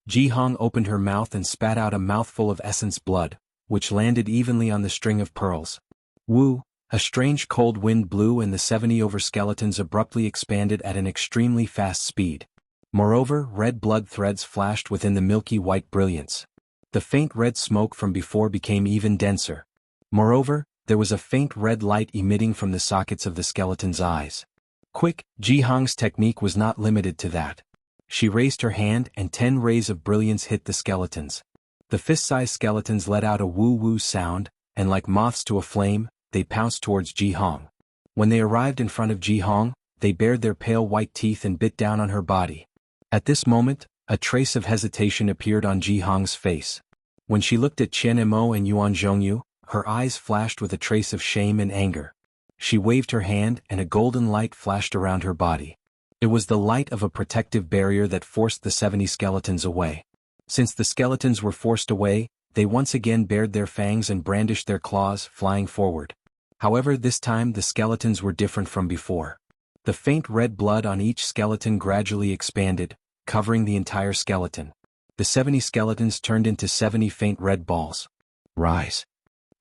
Ji Hong opened her mouth and spat out a mouthful of essence blood, which landed evenly on the string of pearls. Woo! A strange cold wind blew and the 70 over skeletons abruptly expanded at an extremely fast speed. Moreover, red blood threads flashed within the milky white brilliance. The faint red smoke from before became even denser. Moreover, there was a faint red light emitting from the sockets of the skeleton's eyes. Quick, Ji Hong's technique was not limited to that. She raised her hand and 10 rays of brilliance hit the skeletons. The fist-sized skeletons let out a woo-woo sound, and like moths to a flame, they pounced towards Ji Hong. When they arrived in front of Ji Hong, they bared their pale white teeth and bit down on her body. At this moment, a trace of hesitation appeared on Ji Hong's face. When she looked at Qian Mo and Yuan Zhongyu, her eyes flashed with a trace of shame and anger. She waved her hand and a golden light flashed around her body. It was the light of a protective barrier that forced the 70 skeletons away. Since the skeletons were forced away, they once again bared their fangs and brandished their claws, flying forward. However, this time the skeletons were different from before. The faint red blood on each skeleton gradually expanded, covering the entire skeleton. The 70 skeletons turned into 70 faint red balls. Rise.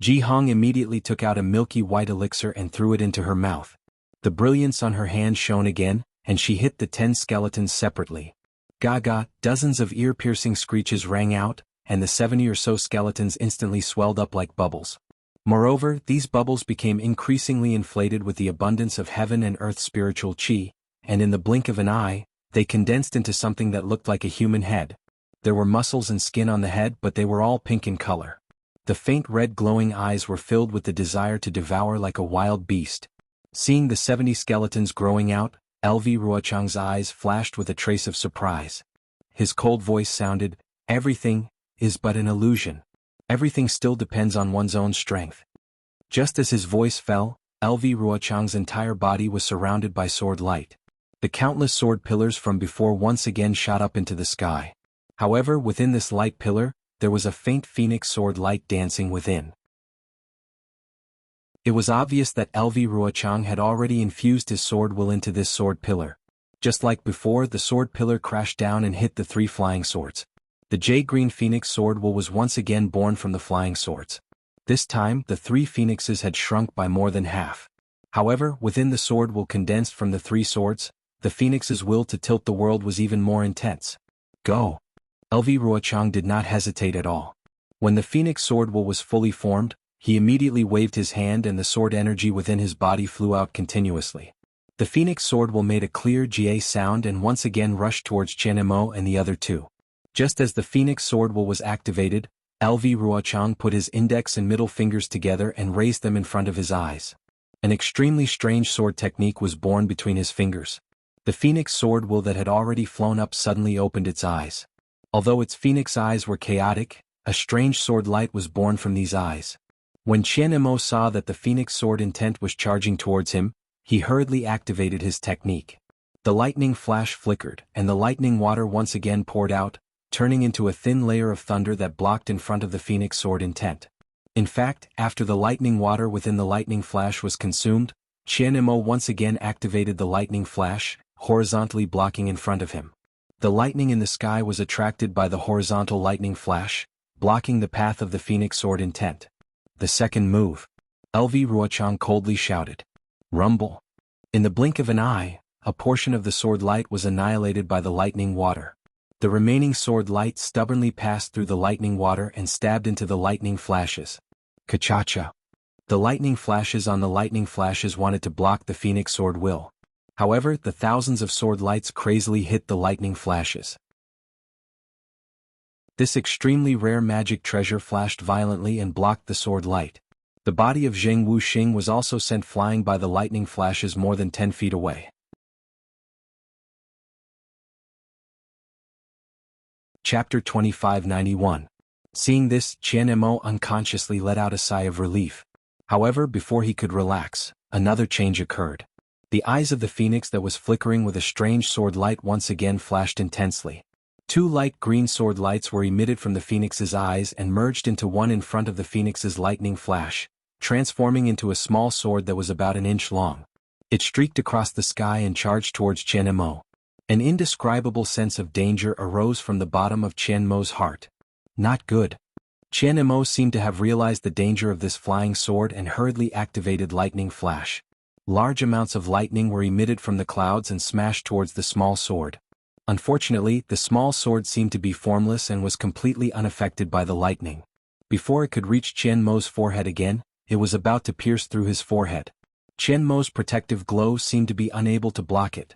Ji Hong immediately took out a milky white elixir and threw it into her mouth. The brilliance on her hand shone again, and she hit the 10 skeletons separately. Gaga, dozens of ear-piercing screeches rang out, and the 70 or so skeletons instantly swelled up like bubbles. Moreover, these bubbles became increasingly inflated with the abundance of heaven and earth spiritual qi, and in the blink of an eye, they condensed into something that looked like a human head. There were muscles and skin on the head, but they were all pink in color. The faint red glowing eyes were filled with the desire to devour like a wild beast. Seeing the 70 skeletons growing out, LV Ruochang's eyes flashed with a trace of surprise. His cold voice sounded, "Everything is but an illusion. Everything still depends on one's own strength." Just as his voice fell, LV Ruochang's entire body was surrounded by sword light. The countless sword pillars from before once again shot up into the sky. However, within this light pillar, there was a faint phoenix sword light dancing within. It was obvious that LV Ruochang had already infused his sword will into this sword pillar. Just like before, the sword pillar crashed down and hit the 3 flying swords. The jade-green phoenix sword will was once again born from the flying swords. This time, the 3 phoenixes had shrunk by more than half. However, within the sword will condensed from the 3 swords, the phoenix's will to tilt the world was even more intense. Go! LV Ruochang did not hesitate at all. When the phoenix sword will was fully formed, he immediately waved his hand and the sword energy within his body flew out continuously. The phoenix sword will made a clear GA sound and once again rushed towards Qian Mo and the other 2. Just as the phoenix sword will was activated, LV Ruochang put his index and middle fingers together and raised them in front of his eyes. An extremely strange sword technique was born between his fingers. The phoenix sword will that had already flown up suddenly opened its eyes. Although its phoenix eyes were chaotic, a strange sword light was born from these eyes. When Qian Mo saw that the phoenix sword intent was charging towards him, he hurriedly activated his technique. The lightning flash flickered, and the lightning water once again poured out, turning into a thin layer of thunder that blocked in front of the phoenix sword intent. In fact, after the lightning water within the lightning flash was consumed, Qian Mo once again activated the lightning flash, horizontally blocking in front of him. The lightning in the sky was attracted by the horizontal lightning flash, blocking the path of the phoenix sword intent. The second move. LV Ruochang coldly shouted. Rumble. In the blink of an eye, a portion of the sword light was annihilated by the lightning water. The remaining sword light stubbornly passed through the lightning water and stabbed into the lightning flashes. Ka-cha-cha. The lightning flashes on the lightning flashes wanted to block the phoenix sword will. However, the thousands of sword lights crazily hit the lightning flashes. This extremely rare magic treasure flashed violently and blocked the sword light. The body of Zheng Wuxing was also sent flying by the lightning flashes more than 10 feet away. Chapter 2591. Seeing this, Qian Mo unconsciously let out a sigh of relief. However, before he could relax, another change occurred. The eyes of the phoenix that was flickering with a strange sword light once again flashed intensely. 2 light green sword lights were emitted from the phoenix's eyes and merged into one in front of the phoenix's lightning flash, transforming into a small sword that was about an inch long. It streaked across the sky and charged towards Qian Mo. An indescribable sense of danger arose from the bottom of Qian Mo's heart. Not good. Qian Mo seemed to have realized the danger of this flying sword and hurriedly activated lightning flash. Large amounts of lightning were emitted from the clouds and smashed towards the small sword. Unfortunately, the small sword seemed to be formless and was completely unaffected by the lightning. Before it could reach Qian Mo's forehead again, it was about to pierce through his forehead. Qian Mo's protective glow seemed to be unable to block it.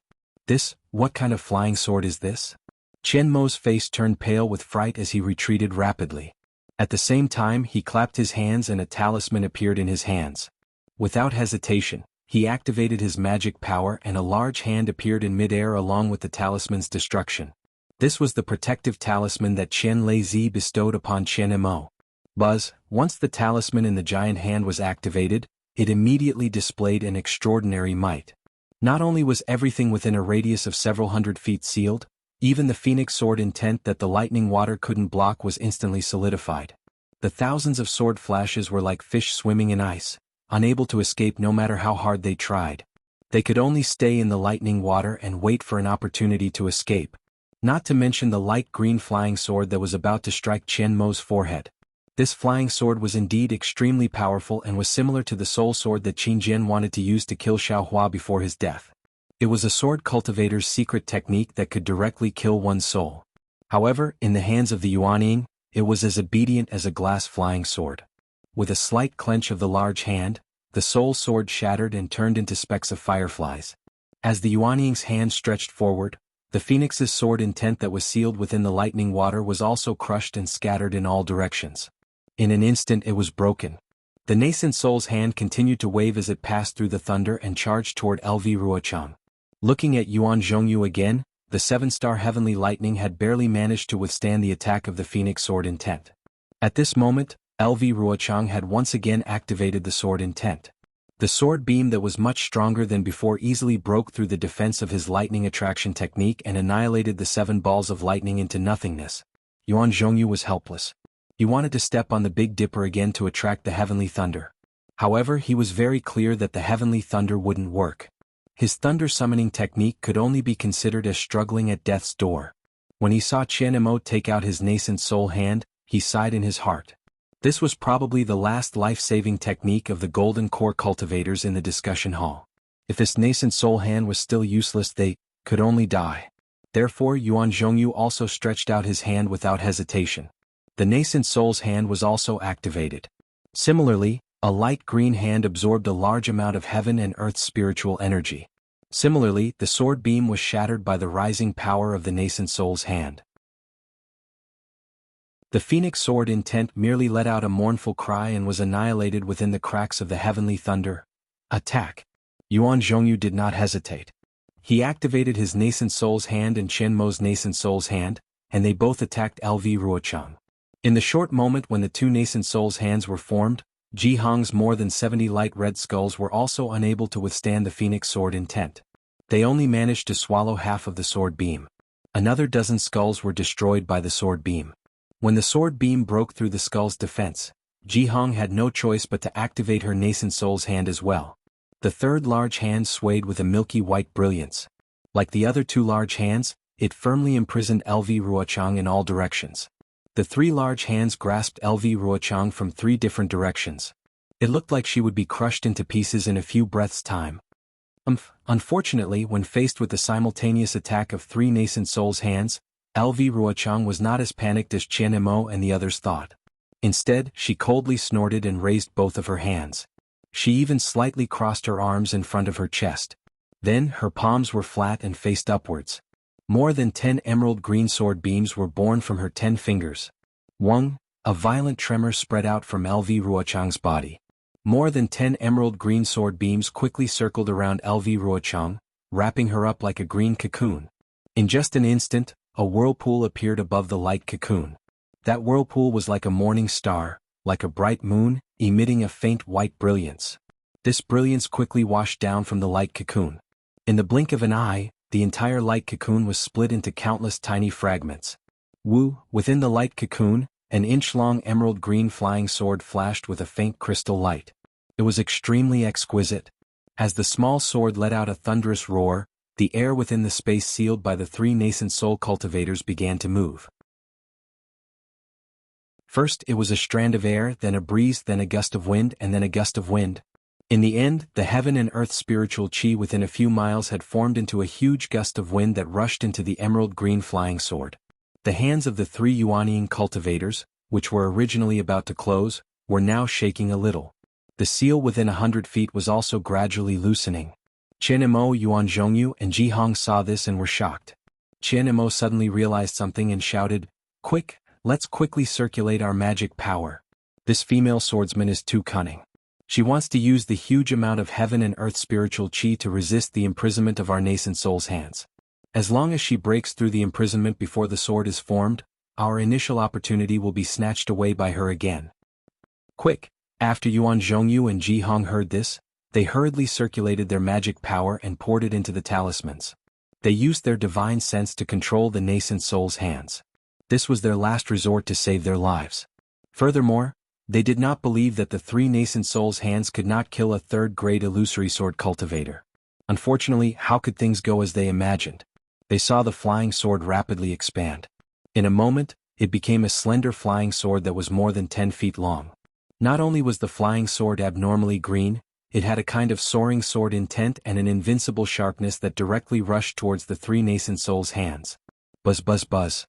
What kind of flying sword is this? Qian Mo's face turned pale with fright as he retreated rapidly. At the same time, he clapped his hands and a talisman appeared in his hands. Without hesitation, He activated his magic power and a large hand appeared in midair along with the talisman's destruction. This was the protective talisman that Chen Lei bestowed upon Chen Mo. Once the talisman in the giant hand was activated, it immediately displayed an extraordinary might. Not only was everything within a radius of several hundred feet sealed, even the phoenix sword intent that the lightning water couldn't block was instantly solidified. The thousands of sword flashes were like fish swimming in ice, unable to escape no matter how hard they tried. They could only stay in the lightning water and wait for an opportunity to escape. Not to mention the light green flying sword that was about to strike Chen Mo's forehead. This flying sword was indeed extremely powerful and was similar to the soul sword that Qin Jian wanted to use to kill Xiaohua before his death. It was a sword cultivator's secret technique that could directly kill one's soul. However, in the hands of the Yuanying, it was as obedient as a glass flying sword. With a slight clench of the large hand, the soul sword shattered and turned into specks of fireflies. As the Yuanying's hand stretched forward, the phoenix's sword intent that was sealed within the lightning water was also crushed and scattered in all directions. In an instant it was broken. The nascent soul's hand continued to wave as it passed through the thunder and charged toward LV Ruochang. Looking at Yuan Zhongyu again, the seven-star heavenly lightning had barely managed to withstand the attack of the phoenix sword intent. At this moment, LV Ruochang had once again activated the sword intent. The sword beam that was much stronger than before easily broke through the defense of his lightning attraction technique and annihilated the 7 balls of lightning into nothingness. Yuan Zhongyu was helpless. He wanted to step on the Big Dipper again to attract the heavenly thunder. However, he was very clear that the heavenly thunder wouldn't work. His thunder summoning technique could only be considered as struggling at death's door. When he saw Chen Mo take out his nascent soul hand, he sighed in his heart. This was probably the last life-saving technique of the Golden Core cultivators in the discussion hall. If this nascent soul hand was still useless, they could only die. Therefore, Yuan Zhongyu also stretched out his hand without hesitation. The nascent soul's hand was also activated. Similarly, a light green hand absorbed a large amount of heaven and earth's spiritual energy. Similarly, the sword beam was shattered by the rising power of the nascent soul's hand. The phoenix sword intent merely let out a mournful cry and was annihilated within the cracks of the heavenly thunder. Attack! Yuan Zhongyu did not hesitate. He activated his nascent soul's hand and Chen Mo's nascent soul's hand, and they both attacked LV Ruochang. In the short moment when the two nascent souls' hands were formed, Ji Hong's more than 70 light red skulls were also unable to withstand the phoenix sword intent. They only managed to swallow half of the sword beam. Another dozen skulls were destroyed by the sword beam. When the sword beam broke through the skull's defense, Ji Hong had no choice but to activate her nascent soul's hand as well. The third large hand swayed with a milky white brilliance. Like the other two large hands, it firmly imprisoned LV Ruochang in all directions. The 3 large hands grasped LV Ruochang from 3 different directions. It looked like she would be crushed into pieces in a few breaths' time. Unfortunately, when faced with the simultaneous attack of 3 nascent souls' hands, LV Ruochang was not as panicked as Chen Mo and the others thought. Instead, she coldly snorted and raised both of her hands. She even slightly crossed her arms in front of her chest. Then, her palms were flat and faced upwards. More than 10 emerald green sword beams were born from her 10 fingers. A violent tremor spread out from LV Ruochang's body. More than 10 emerald green sword beams quickly circled around LV Ruochang, wrapping her up like a green cocoon. In just an instant, a whirlpool appeared above the light cocoon. That whirlpool was like a morning star, like a bright moon, emitting a faint white brilliance. This brilliance quickly washed down from the light cocoon. In the blink of an eye, the entire light cocoon was split into countless tiny fragments. Within the light cocoon, an inch-long emerald green flying sword flashed with a faint crystal light. It was extremely exquisite. As the small sword let out a thunderous roar, the air within the space sealed by the 3 nascent soul cultivators began to move. First it was a strand of air, then a breeze, then a gust of wind, and then a gust of wind. In the end, the heaven and earth spiritual chi within a few miles had formed into a huge gust of wind that rushed into the emerald green flying sword. The hands of the 3 Yuanying cultivators, which were originally about to close, were now shaking a little. The seal within 100 feet was also gradually loosening. Chen Mo, Yuan Zhongyu, and Ji Hong saw this and were shocked. Chen Mo suddenly realized something and shouted, "Quick, let's quickly circulate our magic power. This female swordsman is too cunning." She wants to use the huge amount of heaven and earth spiritual chi to resist the imprisonment of our nascent soul's hands. As long as she breaks through the imprisonment before the sword is formed, our initial opportunity will be snatched away by her again. Quick! After Yuan Zhongyu and Ji Hong heard this, they hurriedly circulated their magic power and poured it into the talismans. They used their divine sense to control the nascent soul's hands. This was their last resort to save their lives. Furthermore, they did not believe that the three nascent soul's hands could not kill a third-grade illusory sword cultivator. Unfortunately, how could things go as they imagined? They saw the flying sword rapidly expand. In a moment, it became a slender flying sword that was more than 10 feet long. Not only was the flying sword abnormally green, it had a kind of soaring sword intent and an invincible sharpness that directly rushed towards the three nascent soul's hands. Buzz buzz buzz.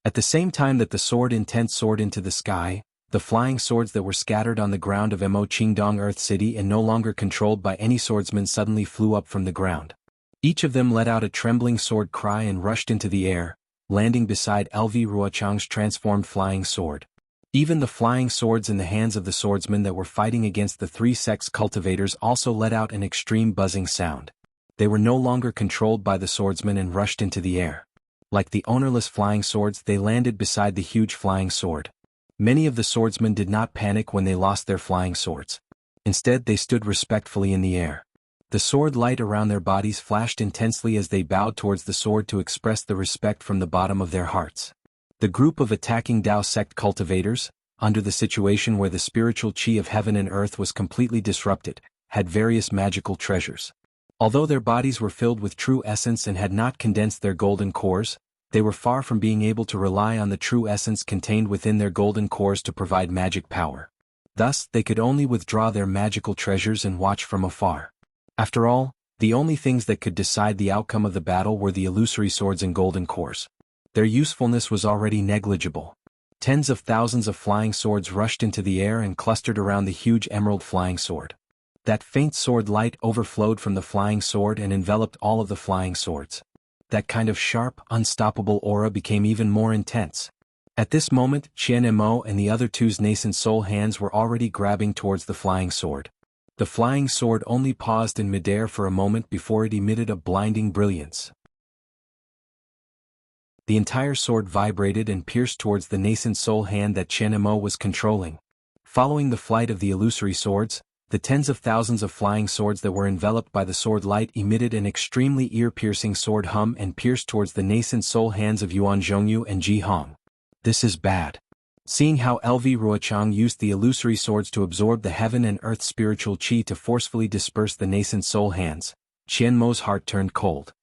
At the same time that the sword intent soared into the sky, the flying swords that were scattered on the ground of Mo Qingdong Earth City and no longer controlled by any swordsman suddenly flew up from the ground. Each of them let out a trembling sword cry and rushed into the air, landing beside LV Ruochang's transformed flying sword. Even the flying swords in the hands of the swordsmen that were fighting against the three sex cultivators also let out an extreme buzzing sound. They were no longer controlled by the swordsmen and rushed into the air. Like the ownerless flying swords, they landed beside the huge flying sword. Many of the swordsmen did not panic when they lost their flying swords. Instead, they stood respectfully in the air. The sword light around their bodies flashed intensely as they bowed towards the sword to express the respect from the bottom of their hearts. The group of attacking Dao sect cultivators, under the situation where the spiritual chi of heaven and earth was completely disrupted, had various magical treasures. Although their bodies were filled with true essence and had not condensed their golden cores, they were far from being able to rely on the true essence contained within their golden cores to provide magic power. Thus, they could only withdraw their magical treasures and watch from afar. After all, the only things that could decide the outcome of the battle were the illusory swords and golden cores. Their usefulness was already negligible. Tens of thousands of flying swords rushed into the air and clustered around the huge emerald flying sword. That faint sword light overflowed from the flying sword and enveloped all of the flying swords. That kind of sharp, unstoppable aura became even more intense. At this moment, Qian Mo and the other two's nascent soul hands were already grabbing towards the flying sword. The flying sword only paused in midair for a moment before it emitted a blinding brilliance. The entire sword vibrated and pierced towards the nascent soul hand that Qian Mo was controlling. Following the flight of the illusory swords, the tens of thousands of flying swords that were enveloped by the sword light emitted an extremely ear-piercing sword hum and pierced towards the nascent soul hands of Yuan Zhongyu and Ji Hong. This is bad. Seeing how LV Ruochang used the illusory swords to absorb the heaven and earth spiritual chi to forcefully disperse the nascent soul hands, Qian Mo's heart turned cold.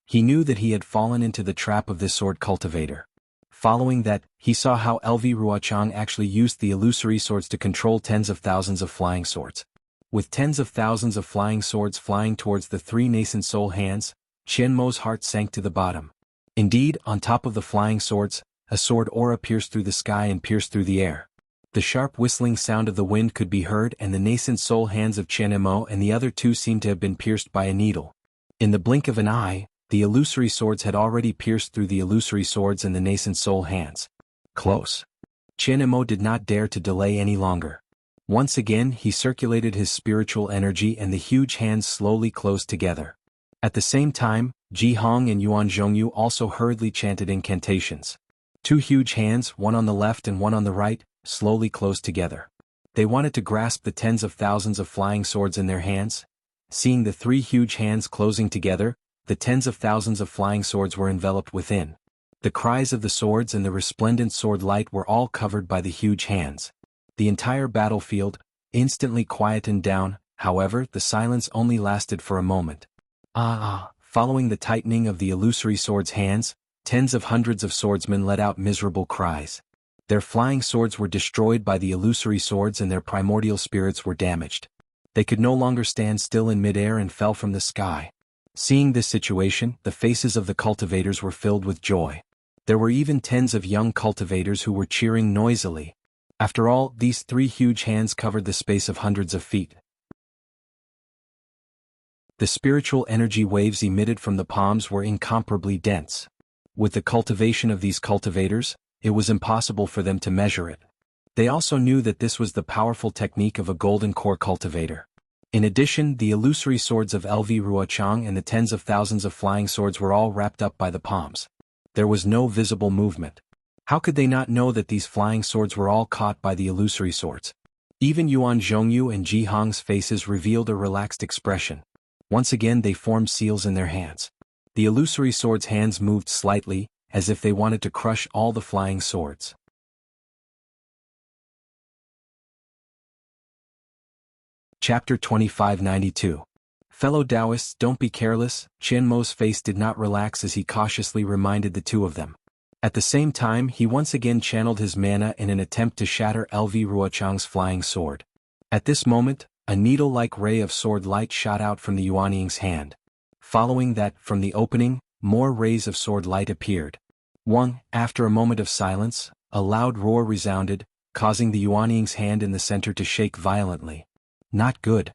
He knew that he had fallen into the trap of this sword cultivator. Following that, he saw how LV Ruochang actually used the illusory swords to control tens of thousands of flying swords. With tens of thousands of flying swords flying towards the three nascent soul hands, Qian Mo's heart sank to the bottom. Indeed, on top of the flying swords, a sword aura pierced through the sky and pierced through the air. The sharp whistling sound of the wind could be heard, and the nascent soul hands of Qian Mo and the other two seemed to have been pierced by a needle. In the blink of an eye, the illusory swords had already pierced through the illusory swords and the nascent soul hands. Close. Qian Mo did not dare to delay any longer. Once again, he circulated his spiritual energy and the huge hands slowly closed together. At the same time, Ji Hong and Yuan Zhongyu also hurriedly chanted incantations. Two huge hands, one on the left and one on the right, slowly closed together. They wanted to grasp the tens of thousands of flying swords in their hands. Seeing the three huge hands closing together, the tens of thousands of flying swords were enveloped within. The cries of the swords and the resplendent sword light were all covered by the huge hands. The entire battlefield instantly quietened down. However, the silence only lasted for a moment. Following the tightening of the illusory sword's hands, tens of hundreds of swordsmen let out miserable cries. Their flying swords were destroyed by the illusory swords and their primordial spirits were damaged. They could no longer stand still in midair and fell from the sky. Seeing this situation, the faces of the cultivators were filled with joy. There were even tens of young cultivators who were cheering noisily. After all, these three huge hands covered the space of hundreds of feet. The spiritual energy waves emitted from the palms were incomparably dense. With the cultivation of these cultivators, it was impossible for them to measure it. They also knew that this was the powerful technique of a golden core cultivator. In addition, the illusory swords of LV Ruochang and the tens of thousands of flying swords were all wrapped up by the palms. There was no visible movement. How could they not know that these flying swords were all caught by the illusory swords? Even Yuan Zhongyu and Ji Hong's faces revealed a relaxed expression. Once again they formed seals in their hands. The illusory swords' hands moved slightly, as if they wanted to crush all the flying swords. Chapter 2592. Fellow Taoists, don't be careless. Qian Mo's face did not relax as he cautiously reminded the two of them. At the same time, he once again channeled his mana in an attempt to shatter LV Ruochang's flying sword. At this moment, a needle-like ray of sword light shot out from the Yuanying's hand. Following that, from the opening, more rays of sword light appeared. After a moment of silence, a loud roar resounded, causing the Yuanying's hand in the center to shake violently. Not good.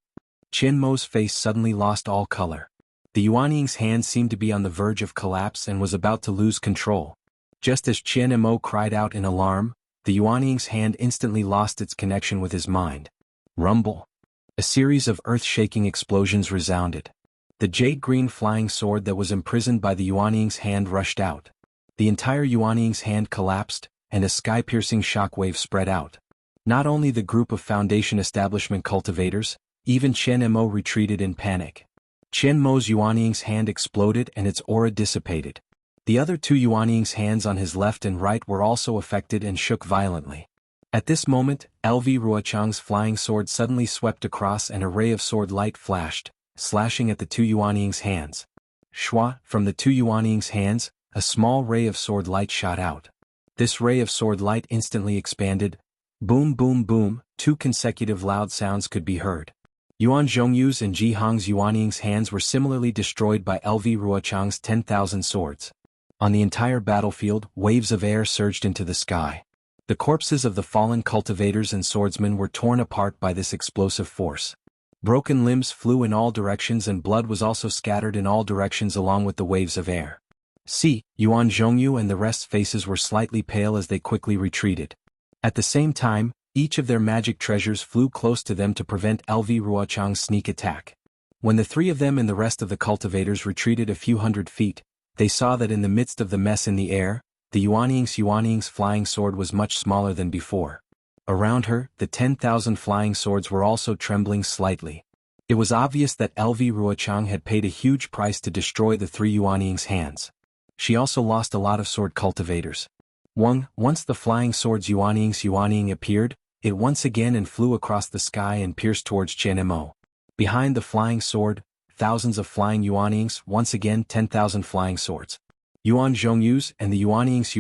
Qian Mo's face suddenly lost all color. The Yuanying's hand seemed to be on the verge of collapse and was about to lose control. Just as Qian Mo cried out in alarm, the Yuanying's hand instantly lost its connection with his mind. Rumble. A series of earth-shaking explosions resounded. The jade-green flying sword that was imprisoned by the Yuanying's hand rushed out. The entire Yuanying's hand collapsed, and a sky-piercing shockwave spread out. Not only the group of Foundation Establishment cultivators, even Qian Mo retreated in panic. Qian Mo's Yuanying's hand exploded and its aura dissipated. The other two Yuanying's hands on his left and right were also affected and shook violently. At this moment, LV Ruochang's flying sword suddenly swept across and a ray of sword light flashed, slashing at the two Yuanying's hands. Shua, from the two Yuanying's hands, a small ray of sword light shot out. This ray of sword light instantly expanded. Boom boom boom, two consecutive loud sounds could be heard. Yuan Zhongyu's and Ji Hong's Yuanying's hands were similarly destroyed by LV Ruochang's 10,000 swords. On the entire battlefield, waves of air surged into the sky. The corpses of the fallen cultivators and swordsmen were torn apart by this explosive force. Broken limbs flew in all directions and blood was also scattered in all directions along with the waves of air. Yuan Zhongyu and the rest's faces were slightly pale as they quickly retreated. At the same time, each of their magic treasures flew close to them to prevent LV Ruochang's sneak attack. When the three of them and the rest of the cultivators retreated a few hundred feet, they saw that in the midst of the mess in the air, the Yuanying's flying sword was much smaller than before. Around her, the 10,000 flying swords were also trembling slightly. It was obvious that LV Ruochang had paid a huge price to destroy the three Yuanying's hands. She also lost a lot of sword cultivators. Once the flying sword's Yuanying appeared, it once again and flew across the sky and pierced towards Qian Mo. Behind the flying sword, thousands of flying Yuanyings, once again 10,000 flying swords. Yuan Zhongyu's and the Yuanying's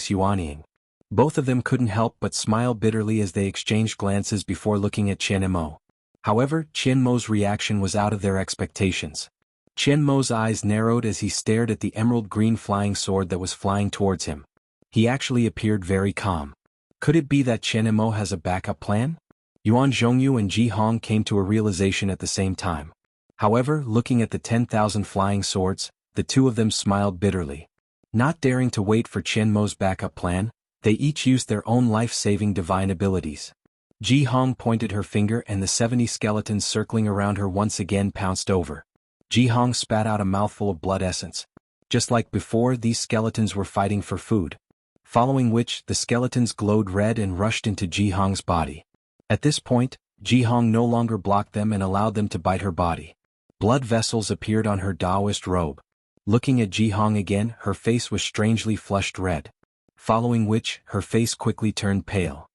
Yuanying. Both of them couldn't help but smile bitterly as they exchanged glances before looking at Qian Mo. However, Qian Mo's reaction was out of their expectations. Qian Mo's eyes narrowed as he stared at the emerald-green flying sword that was flying towards him. He actually appeared very calm. Could it be that Qian Mo has a backup plan? Yuan Zhongyu and Ji Hong came to a realization at the same time. However, looking at the 10,000 flying swords, the two of them smiled bitterly. Not daring to wait for Qian Mo's backup plan, they each used their own life-saving divine abilities. Ji Hong pointed her finger and the 70 skeletons circling around her once again pounced over. Ji Hong spat out a mouthful of blood essence. Just like before, these skeletons were fighting for food. Following which, the skeletons glowed red and rushed into Ji Hong's body. At this point, Ji Hong no longer blocked them and allowed them to bite her body. Blood vessels appeared on her Taoist robe. Looking at Ji Hong again, her face was strangely flushed red. Following which, her face quickly turned pale.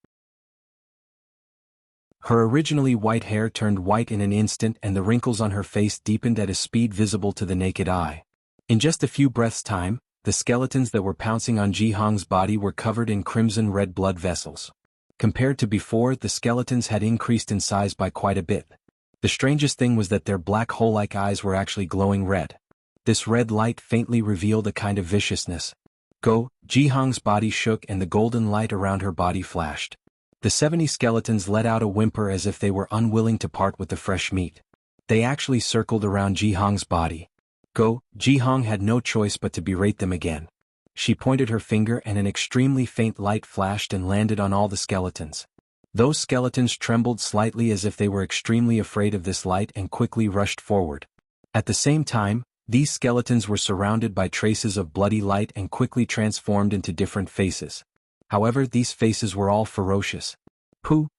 Her originally white hair turned white in an instant and the wrinkles on her face deepened at a speed visible to the naked eye. In just a few breaths' time, the skeletons that were pouncing on Ji Hong's body were covered in crimson-red blood vessels. Compared to before, the skeletons had increased in size by quite a bit. The strangest thing was that their black hole-like eyes were actually glowing red. This red light faintly revealed a kind of viciousness. Ji Hong's body shook and the golden light around her body flashed. The 70 skeletons let out a whimper as if they were unwilling to part with the fresh meat. They actually circled around Ji Hong's body. Go, Jihong had no choice but to berate them again. She pointed her finger and an extremely faint light flashed and landed on all the skeletons. Those skeletons trembled slightly as if they were extremely afraid of this light and quickly rushed forward. At the same time, these skeletons were surrounded by traces of bloody light and quickly transformed into different faces. However, these faces were all ferocious.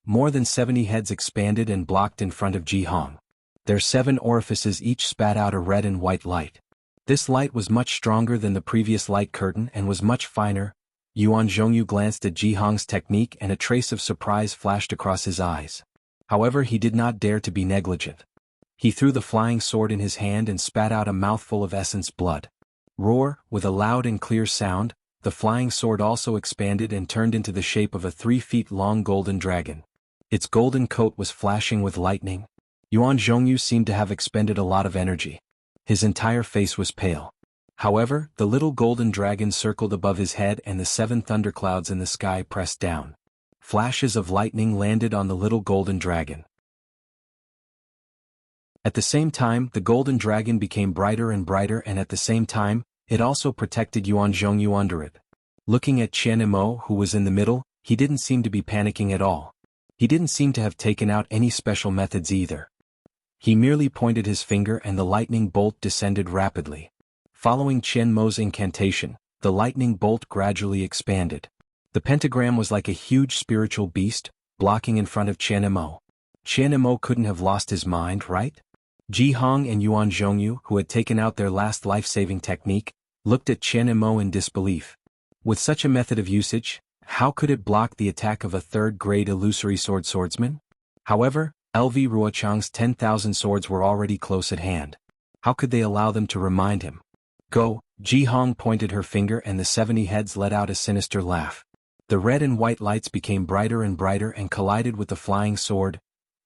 More than 70 heads expanded and blocked in front of Jihong. Their 7 orifices each spat out a red and white light. This light was much stronger than the previous light curtain and was much finer. Yuan Zhongyu glanced at Jihong's technique and a trace of surprise flashed across his eyes. However, he did not dare to be negligent. He threw the flying sword in his hand and spat out a mouthful of essence blood. Roar, with a loud and clear sound, the flying sword also expanded and turned into the shape of a 3 feet long golden dragon. Its golden coat was flashing with lightning. Yuan Zhongyu seemed to have expended a lot of energy. His entire face was pale. However, the little golden dragon circled above his head and the 7 thunderclouds in the sky pressed down. Flashes of lightning landed on the little golden dragon. At the same time, the golden dragon became brighter and brighter, and at the same time, it also protected Yuan Zhongyu under it. Looking at Qian Imo, who was in the middle, he didn't seem to be panicking at all. He didn't seem to have taken out any special methods either. He merely pointed his finger and the lightning bolt descended rapidly. Following Qian Mo's incantation, the lightning bolt gradually expanded. The pentagram was like a huge spiritual beast, blocking in front of Qian Imo. Qian Imo couldn't have lost his mind, right? Jihong and Yuan Zhongyu, who had taken out their last life-saving technique, looked at Qian Imo in disbelief. With such a method of usage, how could it block the attack of a 3rd-grade illusory swordsman? However, LV Ruochang's 10,000 swords were already close at hand. How could they allow them to remind him? Go, Jihong pointed her finger and the 70 heads let out a sinister laugh. The red and white lights became brighter and brighter and collided with the flying sword.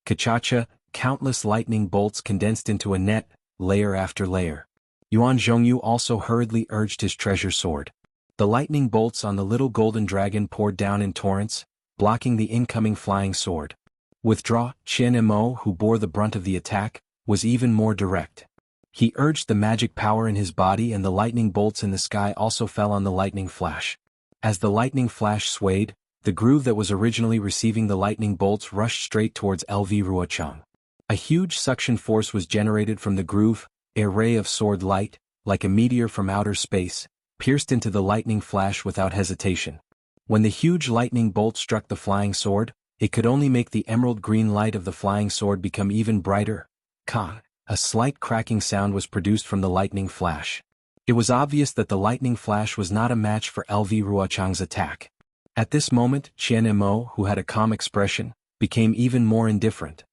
Kachacha, countless lightning bolts condensed into a net, layer after layer. Yuan Zhongyu also hurriedly urged his treasure sword. The lightning bolts on the little golden dragon poured down in torrents, blocking the incoming flying sword. Withdraw, Qian Imo, who bore the brunt of the attack, was even more direct. He urged the magic power in his body and the lightning bolts in the sky also fell on the lightning flash. As the lightning flash swayed, the groove that was originally receiving the lightning bolts rushed straight towards LV Ruochang. A huge suction force was generated from the groove, a ray of sword light, like a meteor from outer space, pierced into the lightning flash without hesitation. When the huge lightning bolt struck the flying sword, it could only make the emerald green light of the flying sword become even brighter. A slight cracking sound was produced from the lightning flash. It was obvious that the lightning flash was not a match for LV Ruochang's attack. At this moment, Qian Imo, who had a calm expression, became even more indifferent.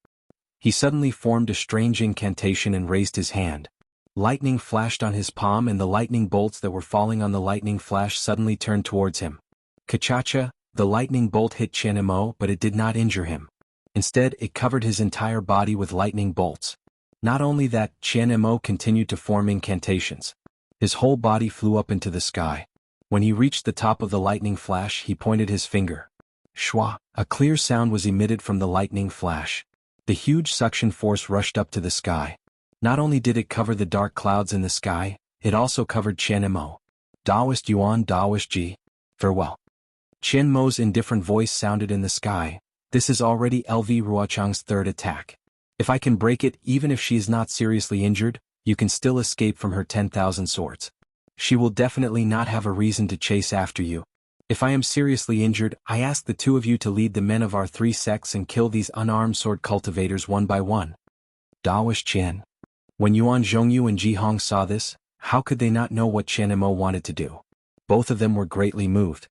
He suddenly formed a strange incantation and raised his hand. Lightning flashed on his palm and the lightning bolts that were falling on the lightning flash suddenly turned towards him. Kachacha, the lightning bolt hit Qian Imo, but it did not injure him. Instead, it covered his entire body with lightning bolts. Not only that, Qian Imo continued to form incantations. His whole body flew up into the sky. When he reached the top of the lightning flash, he pointed his finger. Shwa, a clear sound was emitted from the lightning flash. The huge suction force rushed up to the sky. Not only did it cover the dark clouds in the sky, it also covered Qian Imo. Daoist Yuan Daoist Ji. Farewell. Qian Mo's indifferent voice sounded in the sky. This is already LV Ruochang's 3rd attack. If I can break it, even if she is not seriously injured, you can still escape from her 10,000 swords. She will definitely not have a reason to chase after you. If I am seriously injured, I ask the 2 of you to lead the men of our 3 sects and kill these unarmed sword cultivators one by one. Daoist Qian. When Yuan Zhongyu and Jihong saw this, how could they not know what Qian Imo wanted to do? Both of them were greatly moved.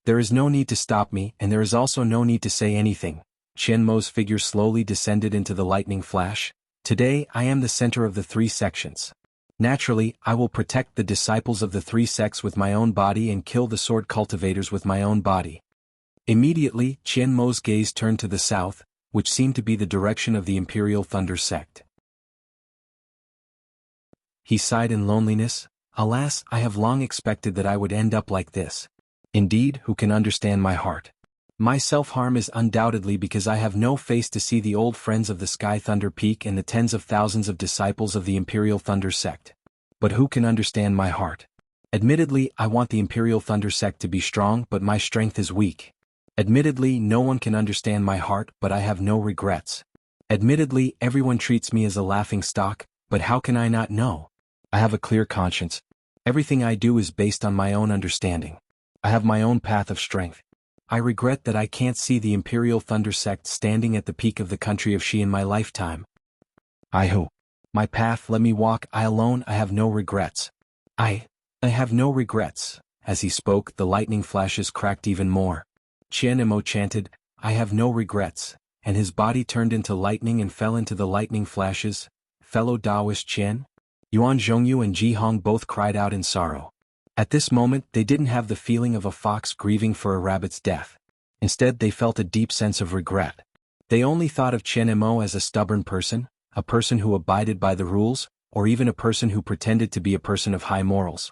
There is no need to stop me, and there is also no need to say anything. Qian Mo's figure slowly descended into the lightning flash. Today, I am the center of the 3 sections. Naturally, I will protect the disciples of the 3 sects with my own body and kill the sword cultivators with my own body. Immediately, Qian Mo's gaze turned to the south, which seemed to be the direction of the Imperial Thunder sect. He sighed in loneliness. Alas, I have long expected that I would end up like this. Indeed, who can understand my heart? My self-harm is undoubtedly because I have no face to see the old friends of the Sky Thunder Peak and the tens of thousands of disciples of the Imperial Thunder sect. But who can understand my heart? Admittedly, I want the Imperial Thunder sect to be strong, but my strength is weak. Admittedly, no one can understand my heart, but I have no regrets. Admittedly, everyone treats me as a laughing stock, but how can I not know? I have a clear conscience. Everything I do is based on my own understanding. I have my own path of strength. I regret that I can't see the Imperial Thunder sect standing at the peak of the country of Xi in my lifetime. My path, let me walk, I alone, I have no regrets. I have no regrets. As he spoke, the lightning flashes cracked even more. Qian Imo chanted, I have no regrets, and his body turned into lightning and fell into the lightning flashes. Fellow Taoist Qian? Yuan Zhongyu and Ji Hong both cried out in sorrow. At this moment, they didn't have the feeling of a fox grieving for a rabbit's death. Instead, they felt a deep sense of regret. They only thought of Qian Imo as a stubborn person, a person who abided by the rules, or even a person who pretended to be a person of high morals.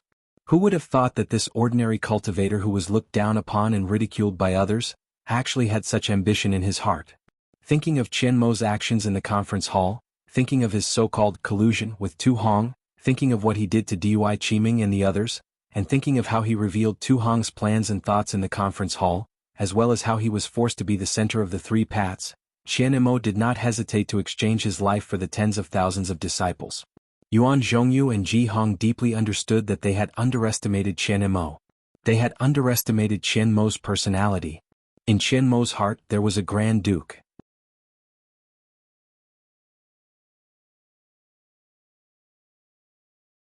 Who would have thought that this ordinary cultivator who was looked down upon and ridiculed by others, actually had such ambition in his heart? Thinking of Qian Mo's actions in the conference hall, thinking of his so-called collusion with Tu Hong, thinking of what he did to Dui Qiming and the others, and thinking of how he revealed Tu Hong's plans and thoughts in the conference hall, as well as how he was forced to be the center of the three paths, Qian Imo did not hesitate to exchange his life for the tens of thousands of disciples. Yuan Zhongyu and Ji Hong deeply understood that they had underestimated Qian Imo. They had underestimated Qian Mo's personality. In Qian Mo's heart there was a Grand Duke.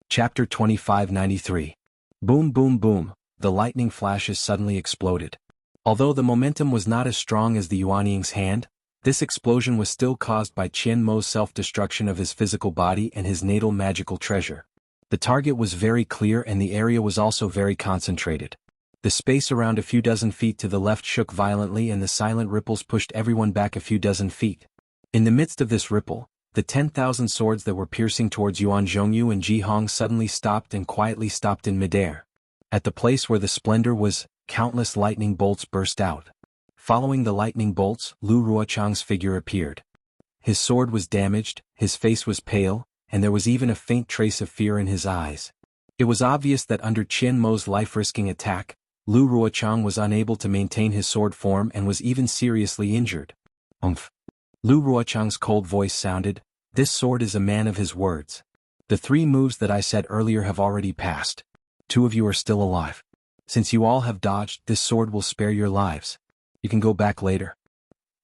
Chapter 2593. Boom boom boom, the lightning flashes suddenly exploded. Although the momentum was not as strong as the Yuanying's hand, this explosion was still caused by Qian Mo's self-destruction of his physical body and his natal magical treasure. The target was very clear and the area was also very concentrated. The space around a few dozen feet to the left shook violently and the silent ripples pushed everyone back a few dozen feet. In the midst of this ripple, the 10,000 swords that were piercing towards Yuan Zhongyu and Ji Hong suddenly stopped and quietly stopped in midair. At the place where the splendor was, countless lightning bolts burst out. Following the lightning bolts, Lu Ruochang's figure appeared. His sword was damaged, his face was pale, and there was even a faint trace of fear in his eyes. It was obvious that under Qian Mo's life-risking attack, Lu Ruochang was unable to maintain his sword form and was even seriously injured. Lu Ruochang's cold voice sounded, "This sword is a man of his words. The 3 moves that I said earlier have already passed. 2 of you are still alive. Since you all have dodged, this sword will spare your lives. You can go back later."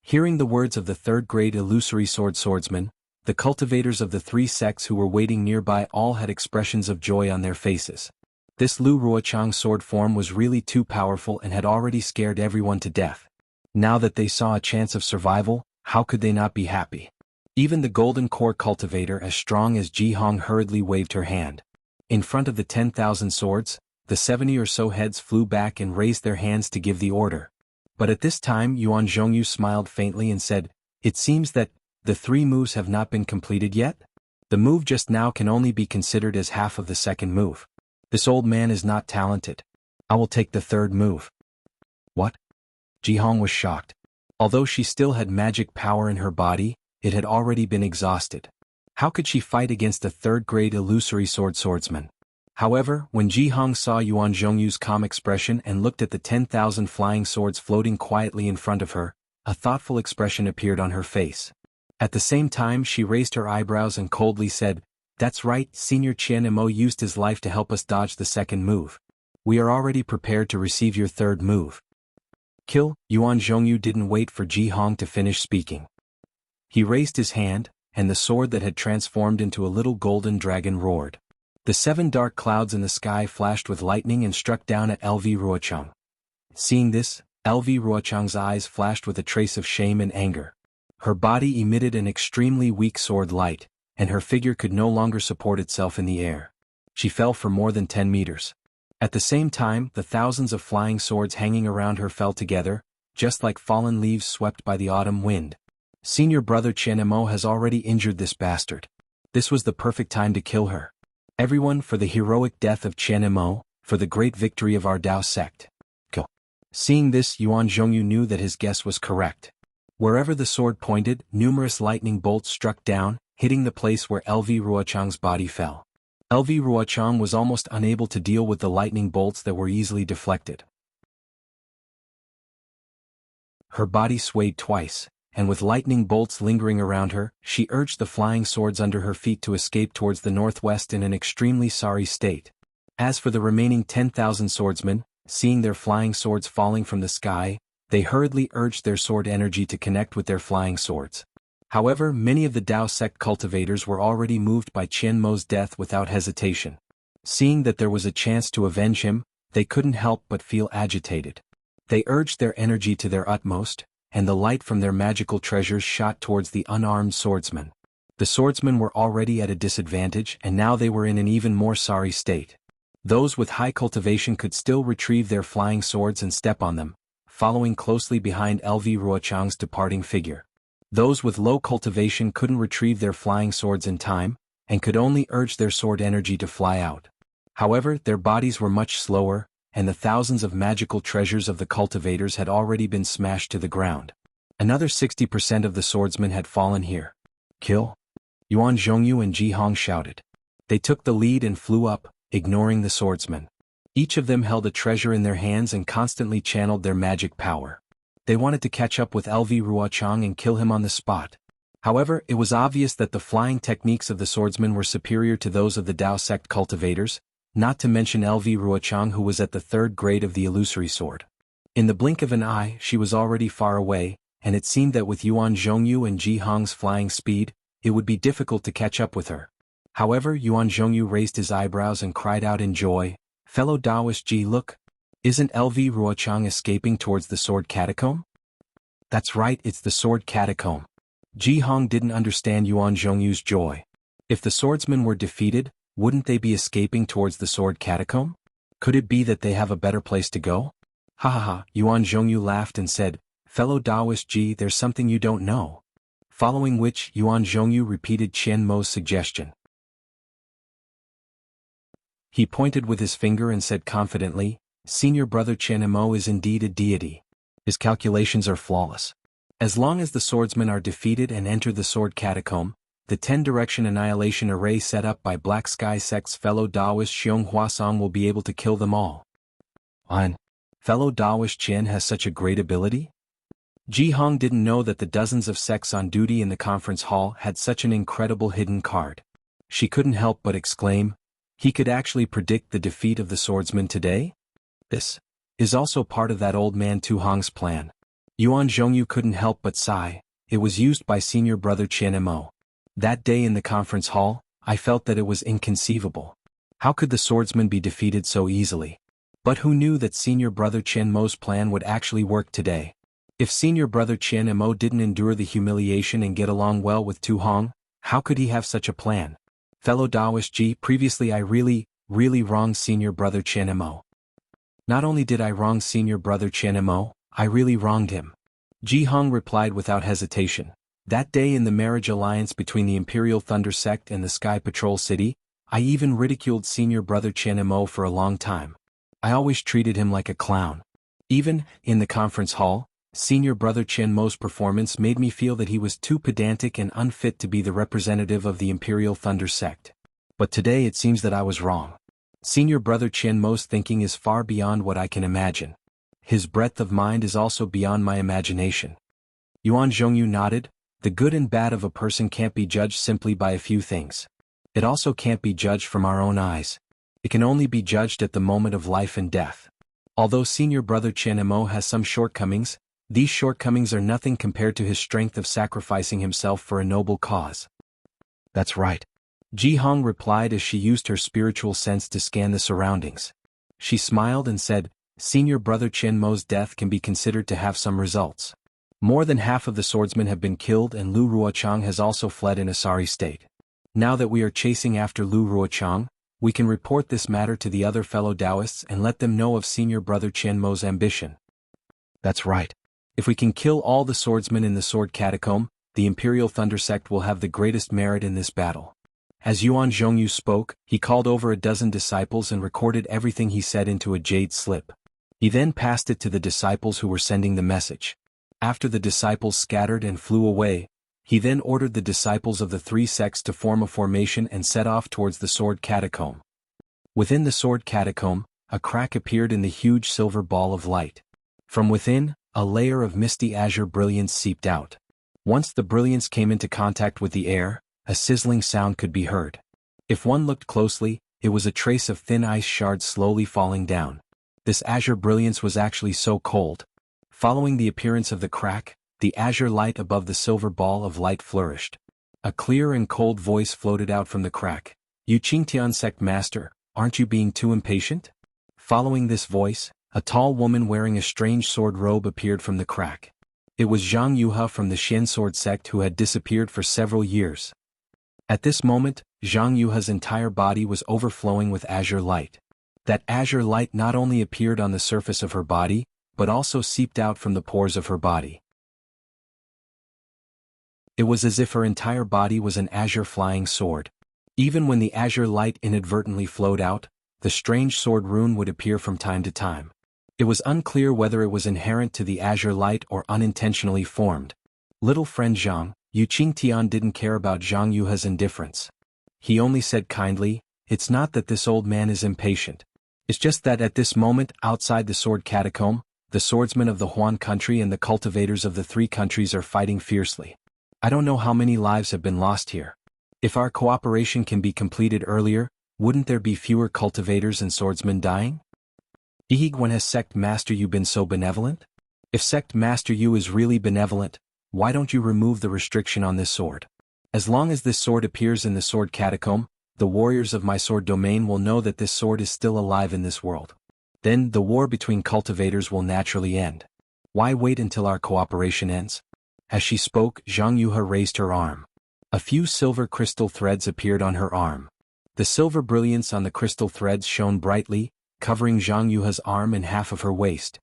Hearing the words of the 3rd-grade illusory swordsman, the cultivators of the 3 sects who were waiting nearby all had expressions of joy on their faces. This Lu Ruochang sword form was really too powerful and had already scared everyone to death. Now that they saw a chance of survival, how could they not be happy? Even the golden core cultivator as strong as Ji Hong hurriedly waved her hand. In front of the 10,000 swords, the 70 or so heads flew back and raised their hands to give the order. But at this time Yuan Zhongyu smiled faintly and said, "It seems that the 3 moves have not been completed yet? The move just now can only be considered as half of the 2nd move. This old man is not talented. I will take the 3rd move." What? Ji Hong was shocked. Although she still had magic power in her body, it had already been exhausted. How could she fight against a 3rd-grade illusory swordsman? However, when Ji Hong saw Yuan Zhongyu's calm expression and looked at the 10,000 flying swords floating quietly in front of her, a thoughtful expression appeared on her face. At the same time she raised her eyebrows and coldly said, "That's right, Senior Qian Imo used his life to help us dodge the 2nd move. We are already prepared to receive your 3rd move." Kill. Yuan Zhongyu didn't wait for Ji Hong to finish speaking. He raised his hand, and the sword that had transformed into a little golden dragon roared. The 7 dark clouds in the sky flashed with lightning and struck down at LV Ruochang. Seeing this, LV Ruochang's eyes flashed with a trace of shame and anger. Her body emitted an extremely weak sword light, and her figure could no longer support itself in the air. She fell for more than 10 meters. At the same time, the thousands of flying swords hanging around her fell together, just like fallen leaves swept by the autumn wind. Senior brother Qian Imo has already injured this bastard. This was the perfect time to kill her. Everyone for the heroic death of Qian Imo, for the great victory of our Dao sect. Go. Seeing this, Yuan Zhongyu knew that his guess was correct. Wherever the sword pointed, numerous lightning bolts struck down, hitting the place where LV Ruochang's body fell. LV Ruochang was almost unable to deal with the lightning bolts that were easily deflected. Her body swayed twice, and with lightning bolts lingering around her, she urged the flying swords under her feet to escape towards the northwest in an extremely sorry state. As for the remaining 10,000 swordsmen, seeing their flying swords falling from the sky, they hurriedly urged their sword energy to connect with their flying swords. However, many of the Dao sect cultivators were already moved by Qian Mo's death without hesitation. Seeing that there was a chance to avenge him, they couldn't help but feel agitated. They urged their energy to their utmost, and the light from their magical treasures shot towards the unarmed swordsmen. The swordsmen were already at a disadvantage, and now they were in an even more sorry state. Those with high cultivation could still retrieve their flying swords and step on them, following closely behind LV Ruochang's departing figure. Those with low cultivation couldn't retrieve their flying swords in time, and could only urge their sword energy to fly out. However, their bodies were much slower, and the thousands of magical treasures of the cultivators had already been smashed to the ground. Another 60% of the swordsmen had fallen here. Kill! Yuan Zhongyu and Ji Hong shouted. They took the lead and flew up, ignoring the swordsmen. Each of them held a treasure in their hands and constantly channeled their magic power. They wanted to catch up with LV Ruochang and kill him on the spot. However, it was obvious that the flying techniques of the swordsmen were superior to those of the Dao sect cultivators, not to mention LV Ruochang, who was at the 3rd grade of the illusory sword. In the blink of an eye, she was already far away, and it seemed that with Yuan Zhongyu and Ji Hong's flying speed, it would be difficult to catch up with her. However, Yuan Zhongyu raised his eyebrows and cried out in joy, "Fellow Taoist Ji, look! Isn't LV Ruochang escaping towards the sword catacomb?" "That's right, it's the sword catacomb." Ji Hong didn't understand Yuan Zhongyu's joy. If the swordsmen were defeated, wouldn't they be escaping towards the sword catacomb? Could it be that they have a better place to go? Ha ha ha, Yuan Zhongyu laughed and said, "Fellow Taoist Ji, there's something you don't know." Following which, Yuan Zhongyu repeated Qian Mo's suggestion. He pointed with his finger and said confidently, "Senior brother Qian Mo is indeed a deity. His calculations are flawless. As long as the swordsmen are defeated and enter the sword catacomb, the 10-direction annihilation array set up by Black Sky Sect's fellow Taoist Xiong Huasong will be able to kill them all." "And fellow Taoist Qian has such a great ability?" Ji Hong didn't know that the dozens of sects on duty in the conference hall had such an incredible hidden card. She couldn't help but exclaim, "He could actually predict the defeat of the swordsmen today? This is also part of that old man Tu Hong's plan." Yuan Zhongyu couldn't help but sigh. It was used by senior brother Qian Mo. That day in the conference hall, I felt that it was inconceivable. How could the swordsmen be defeated so easily? But who knew that senior brother Qian Mo's plan would actually work today? If senior brother Qian Mo didn't endure the humiliation and get along well with Tu Hong, how could he have such a plan? Fellow Taoist Ji, previously I really wronged senior brother Qian Mo. Not only did I wrong senior brother Qian Mo, I really wronged him. Ji Hong replied without hesitation. That day in the marriage alliance between the Imperial Thunder Sect and the Sky Patrol City, I even ridiculed senior brother Qian Mo for a long time. I always treated him like a clown. Even, in the conference hall, senior brother Qian Mo's performance made me feel that he was too pedantic and unfit to be the representative of the Imperial Thunder Sect. But today it seems that I was wrong. Senior brother Qian Mo's thinking is far beyond what I can imagine. His breadth of mind is also beyond my imagination. Yuan Zhongyu nodded. The good and bad of a person can't be judged simply by a few things. It also can't be judged from our own eyes. It can only be judged at the moment of life and death. Although senior brother Qian Mo has some shortcomings, these shortcomings are nothing compared to his strength of sacrificing himself for a noble cause. That's right. Ji Hong replied as she used her spiritual sense to scan the surroundings. She smiled and said, "Senior brother Qian Mo's death can be considered to have some results. More than half of the swordsmen have been killed and Lu Ruochang has also fled in a sorry state. Now that we are chasing after Lu Ruochang, we can report this matter to the other fellow Taoists and let them know of senior brother Qian Mo's ambition." That's right. If we can kill all the swordsmen in the sword catacomb, the Imperial Thunder Sect will have the greatest merit in this battle. As Yuan Zhongyu spoke, he called over a dozen disciples and recorded everything he said into a jade slip. He then passed it to the disciples who were sending the message. After the disciples scattered and flew away, He then ordered the disciples of the three sects to form a formation and set off towards the sword catacomb. Within the sword catacomb, a crack appeared in the huge silver ball of light. From within, a layer of misty azure brilliance seeped out. Once the brilliance came into contact with the air, a sizzling sound could be heard. If one looked closely, it was a trace of thin ice shards slowly falling down. This azure brilliance was actually so cold. Following the appearance of the crack, the azure light above the silver ball of light flourished. A clear and cold voice floated out from the crack. "You Qingtian sect master, aren't you being too impatient?" Following this voice, a tall woman wearing a strange sword robe appeared from the crack. It was Zhang Yuhe from the Xian sword sect who had disappeared for several years. At this moment, Zhang Yuhe's entire body was overflowing with azure light. That azure light not only appeared on the surface of her body, but also seeped out from the pores of her body. It was as if her entire body was an azure flying sword. Even when the azure light inadvertently flowed out, the strange sword rune would appear from time to time. It was unclear whether it was inherent to the azure light or unintentionally formed. Little friend Zhang, Yu Qingtian didn't care about Zhang Yuhe's indifference. He only said kindly, "It's not that this old man is impatient. It's just that at this moment outside the sword catacomb, the swordsmen of the Huan country and the cultivators of the three countries are fighting fiercely. I don't know how many lives have been lost here. If our cooperation can be completed earlier, wouldn't there be fewer cultivators and swordsmen dying?" When has Sect Master Yu been so benevolent? If Sect Master Yu is really benevolent, why don't you remove the restriction on this sword? As long as this sword appears in the sword catacomb, the warriors of my sword domain will know that this sword is still alive in this world. Then the war between cultivators will naturally end. Why wait until our cooperation ends? As she spoke, Zhang Yuhe raised her arm. A few silver crystal threads appeared on her arm. The silver brilliance on the crystal threads shone brightly, covering Zhang Yuhe's arm and half of her waist.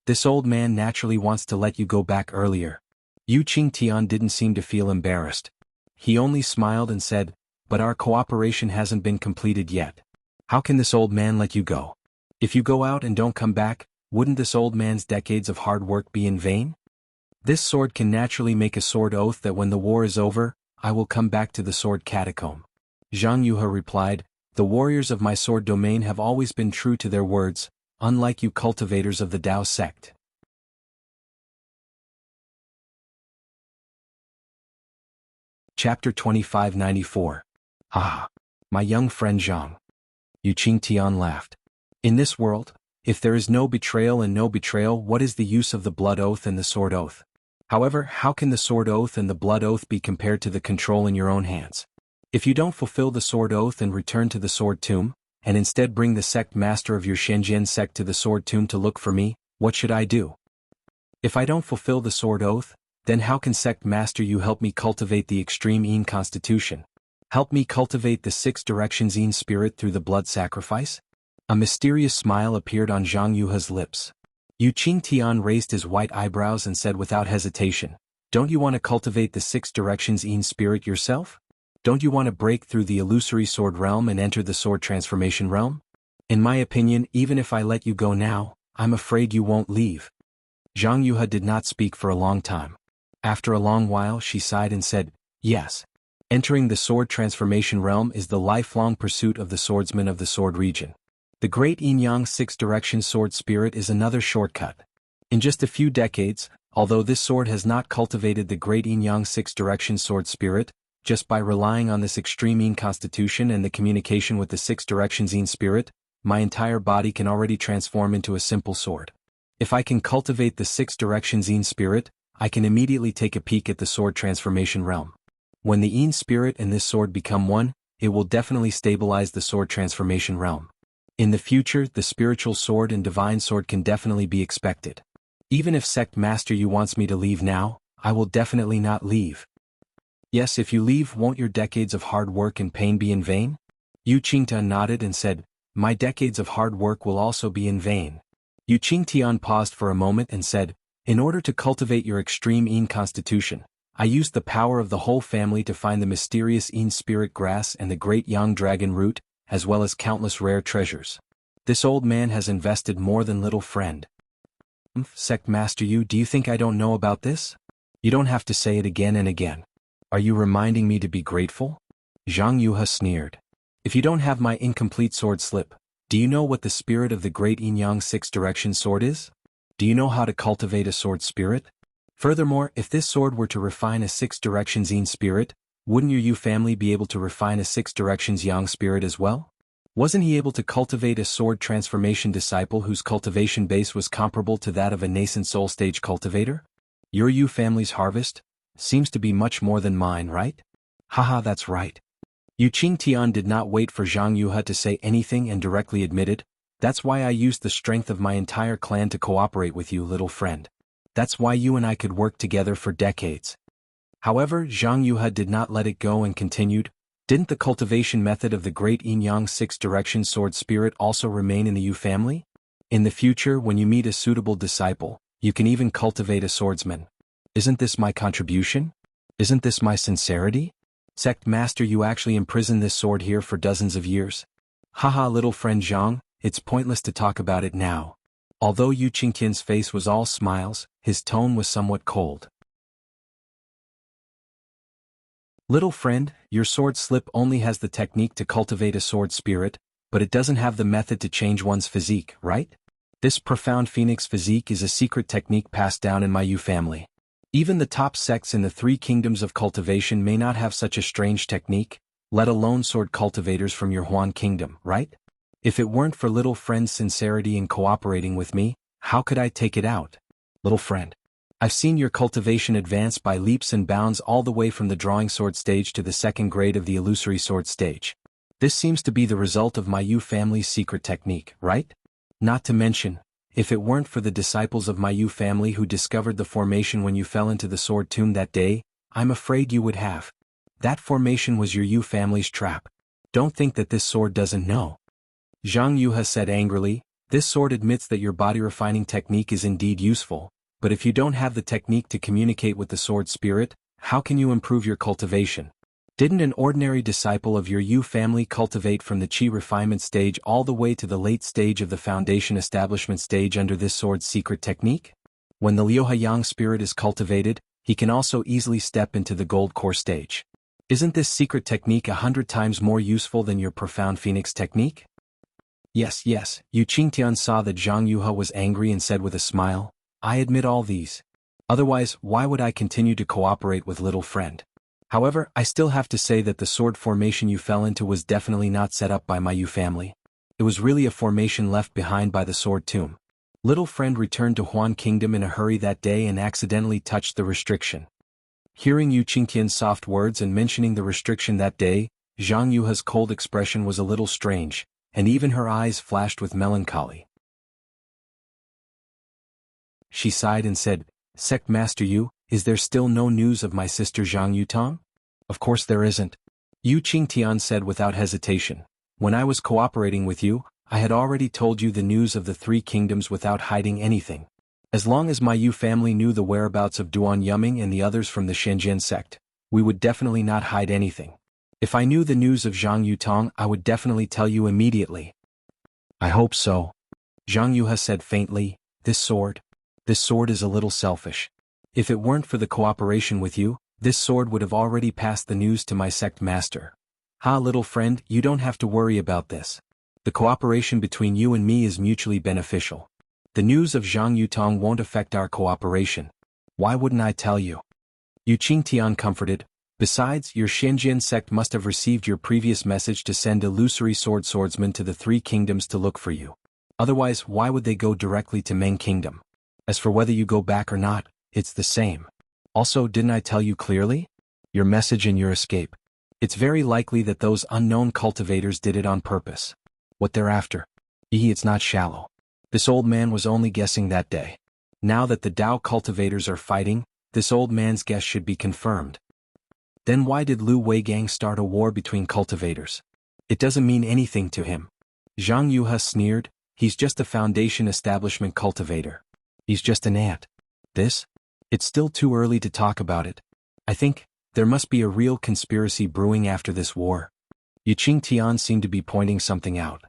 "This old man naturally wants to let you go back earlier." Yu Qingtian didn't seem to feel embarrassed. He only smiled and said, "But our cooperation hasn't been completed yet. How can this old man let you go? If you go out and don't come back, wouldn't this old man's decades of hard work be in vain? This sword can naturally make a sword oath that when the war is over, I will come back to the sword catacomb." Zhang Yuhe replied, "The warriors of my sword domain have always been true to their words, unlike you cultivators of the Dao sect." Chapter 2594. "Ah, my young friend Zhang." Yu Qingtian laughed. "In this world, if there is no betrayal and no betrayal, what is the use of the blood oath and the sword oath? However, how can the sword oath and the blood oath be compared to the control in your own hands? If you don't fulfill the sword oath and return to the sword tomb, and instead bring the sect master of your Shenzhen sect to the sword tomb to look for me, what should I do? If I don't fulfill the sword oath, then how can sect master you help me cultivate the extreme Yin constitution? Help me cultivate the six directions Yin spirit through the blood sacrifice?" A mysterious smile appeared on Zhang Yuhe's lips. Yu Qingtian raised his white eyebrows and said without hesitation, "Don't you want to cultivate the six directions Yin spirit yourself? Don't you want to break through the illusory sword realm and enter the sword transformation realm? In my opinion, even if I let you go now, I'm afraid you won't leave." Zhang Yuhe did not speak for a long time. After a long while she sighed and said, "Yes. Entering the sword transformation realm is the lifelong pursuit of the swordsman of the sword region. The great yin-yang six-direction sword spirit is another shortcut. In just a few decades, although this sword has not cultivated the great yin-yang six-direction sword spirit, just by relying on this extreme yin constitution and the communication with the six directions yin spirit, my entire body can already transform into a simple sword. If I can cultivate the six directions yin spirit, I can immediately take a peek at the sword transformation realm. When the Yin spirit and this sword become one, it will definitely stabilize the sword transformation realm. In the future, the spiritual sword and divine sword can definitely be expected. Even if Sect Master Yu wants me to leave now, I will definitely not leave." "Yes, if you leave, won't your decades of hard work and pain be in vain?" Yu Qingtian nodded and said, "My decades of hard work will also be in vain." Yu Qingtian paused for a moment and said, "In order to cultivate your extreme Yin constitution, I used the power of the whole family to find the mysterious Yin spirit grass and the great Yang dragon root, as well as countless rare treasures. This old man has invested more than little friend." "Sect Master Yu, do you think I don't know about this? You don't have to say it again and again. Are you reminding me to be grateful? Zhang Yuhe sneered. If you don't have my incomplete sword slip, do you know what the spirit of the great Yin-Yang six-direction sword is? Do you know how to cultivate a sword spirit? Furthermore, if this sword were to refine a six-directions Yin spirit, wouldn't your Yu family be able to refine a six-directions Yang spirit as well? Wasn't he able to cultivate a sword transformation disciple whose cultivation base was comparable to that of a nascent soul stage cultivator? Your Yu family's harvest seems to be much more than mine, right? Haha, that's right. Yu Qingtian did not wait for Zhang Yuhe to say anything and directly admitted, that's why I used the strength of my entire clan to cooperate with you, little friend. That's why you and I could work together for decades. However, Zhang Yuhe did not let it go and continued, didn't the cultivation method of the great Yin-Yang six-direction sword spirit also remain in the Yu family? In the future, when you meet a suitable disciple, you can even cultivate a swordsman. Isn't this my contribution? Isn't this my sincerity? Sect Master, you actually imprisoned this sword here for dozens of years. Haha, little friend Zhang, it's pointless to talk about it now. Although Yu Qingtian's face was all smiles, his tone was somewhat cold. Little friend, your sword slip only has the technique to cultivate a sword spirit, but it doesn't have the method to change one's physique, right? This profound phoenix physique is a secret technique passed down in my Yu family. Even the top sects in the three kingdoms of cultivation may not have such a strange technique, let alone sword cultivators from your Huan kingdom, right? If it weren't for little friend's sincerity in cooperating with me, how could I take it out? Little friend, I've seen your cultivation advance by leaps and bounds all the way from the drawing sword stage to the second grade of the illusory sword stage. This seems to be the result of my Yu family's secret technique, right? Not to mention, if it weren't for the disciples of my Yu family who discovered the formation when you fell into the sword tomb that day, I'm afraid you would have. That formation was your Yu family's trap. Don't think that this sword doesn't know. Zhang Yuhe said angrily, this sword admits that your body refining technique is indeed useful, but if you don't have the technique to communicate with the sword spirit, how can you improve your cultivation? Didn't an ordinary disciple of your Yu family cultivate from the Qi refinement stage all the way to the late stage of the foundation establishment stage under this sword's secret technique? When the Liuhe Yang spirit is cultivated, he can also easily step into the gold core stage. Isn't this secret technique 100 times more useful than your profound phoenix technique? Yes, Yu Qingtian saw that Zhang Yuhe was angry and said with a smile, I admit all these. Otherwise, why would I continue to cooperate with little friend? However, I still have to say that the sword formation you fell into was definitely not set up by my Yu family. It was really a formation left behind by the sword tomb. Little friend returned to Huan Kingdom in a hurry that day and accidentally touched the restriction. Hearing Yu Qingtian's soft words and mentioning the restriction that day, Zhang Yuhe's cold expression was a little strange, and even her eyes flashed with melancholy. She sighed and said, Sect Master Yu, is there still no news of my sister Zhang Yutong? Of course there isn't. Yu Qingtian said without hesitation. When I was cooperating with you, I had already told you the news of the three kingdoms without hiding anything. As long as my Yu family knew the whereabouts of Duan Yuming and the others from the Shenzhen sect, we would definitely not hide anything. If I knew the news of Zhang Yutong, I would definitely tell you immediately. I hope so. Zhang Yuhe said faintly, This sword is a little selfish. If it weren't for the cooperation with you, this sword would have already passed the news to my sect master. Ha, little friend, you don't have to worry about this. The cooperation between you and me is mutually beneficial. The news of Zhang Yutong won't affect our cooperation. Why wouldn't I tell you? Yu Qingtian comforted. Besides, your Shenzhen sect must have received your previous message to send illusory swordsmen to the three kingdoms to look for you. Otherwise, why would they go directly to Meng Kingdom? As for whether you go back or not, it's the same. Also, didn't I tell you clearly? Your message and your escape. It's very likely that those unknown cultivators did it on purpose. What they're after? It's not shallow. This old man was only guessing that day. Now that the Dao cultivators are fighting, this old man's guess should be confirmed. Then why did Lu Weigang start a war between cultivators? It doesn't mean anything to him. Zhang Yuhe sneered, he's just a foundation establishment cultivator. He's just an ant. It's still too early to talk about it. I think there must be a real conspiracy brewing after this war. Yu Qingtian seemed to be pointing something out.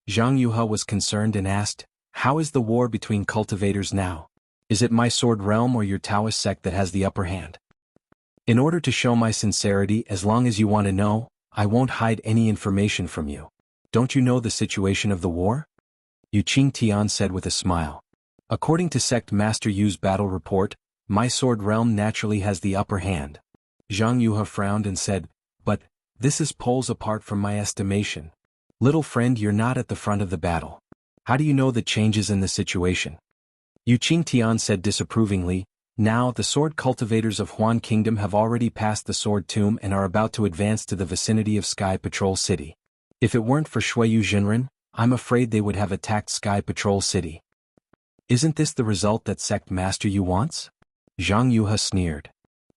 Zhang Yuhe was concerned and asked, how is the war between cultivators now? Is it my sword realm or your Taoist sect that has the upper hand? In order to show my sincerity, as long as you want to know, I won't hide any information from you. Don't you know the situation of the war? Yu Qingtian said with a smile. According to Sect Master Yu's battle report, my sword realm naturally has the upper hand. Zhang Yuhe frowned and said, but, this is poles apart from my estimation. Little friend, you're not at the front of the battle. How do you know the changes in the situation? Yu Qingtian said disapprovingly, now the sword cultivators of Huan Kingdom have already passed the sword tomb and are about to advance to the vicinity of Sky Patrol City. If it weren't for Shuiyu Jinren, I'm afraid they would have attacked Sky Patrol City. Isn't this the result that Sect Master Yu wants? Zhang Yuhe sneered.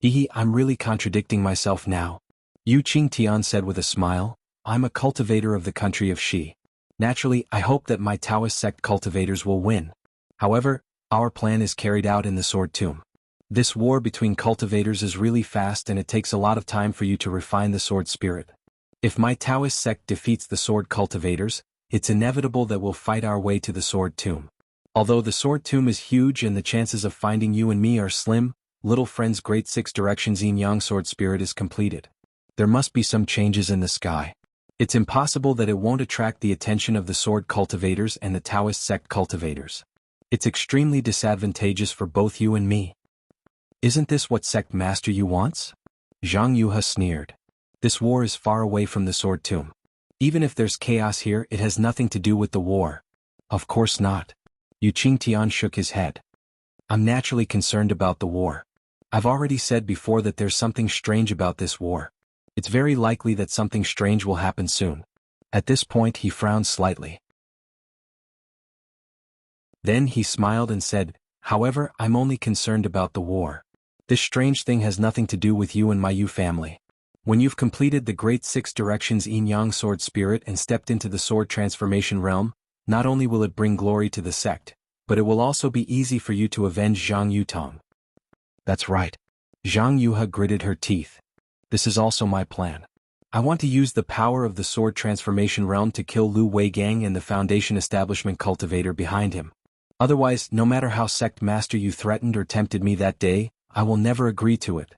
Hehe, I'm really contradicting myself now. Yu Qingtian said with a smile, I'm a cultivator of the country of Shi. Naturally, I hope that my Taoist sect cultivators will win. However, our plan is carried out in the sword tomb. This war between cultivators is really fast and it takes a lot of time for you to refine the sword spirit. If my Taoist sect defeats the sword cultivators, it's inevitable that we'll fight our way to the sword tomb. Although the sword tomb is huge and the chances of finding you and me are slim, little friend's great 6 directions yin-yang sword spirit is completed. There must be some changes in the sky. It's impossible that it won't attract the attention of the sword cultivators and the Taoist sect cultivators. It's extremely disadvantageous for both you and me. Isn't this what Sect Master Yu wants? Zhang Yuhe sneered. This war is far away from the sword tomb. Even if there's chaos here, it has nothing to do with the war. Of course not. Yu Qingtian shook his head. I'm naturally concerned about the war. I've already said before that there's something strange about this war. It's very likely that something strange will happen soon. At this point he frowned slightly. Then he smiled and said, however, I'm only concerned about the war. This strange thing has nothing to do with you and my Yu family. When you've completed the great 6 directions yin-yang sword spirit and stepped into the sword transformation realm, not only will it bring glory to the sect, but it will also be easy for you to avenge Zhang Yutong. That's right. Zhang Yuhe gritted her teeth. This is also my plan. I want to use the power of the sword transformation realm to kill Lu Weigang and the Foundation establishment cultivator behind him. Otherwise, no matter how Sect Master Yu threatened or tempted me that day, I will never agree to it.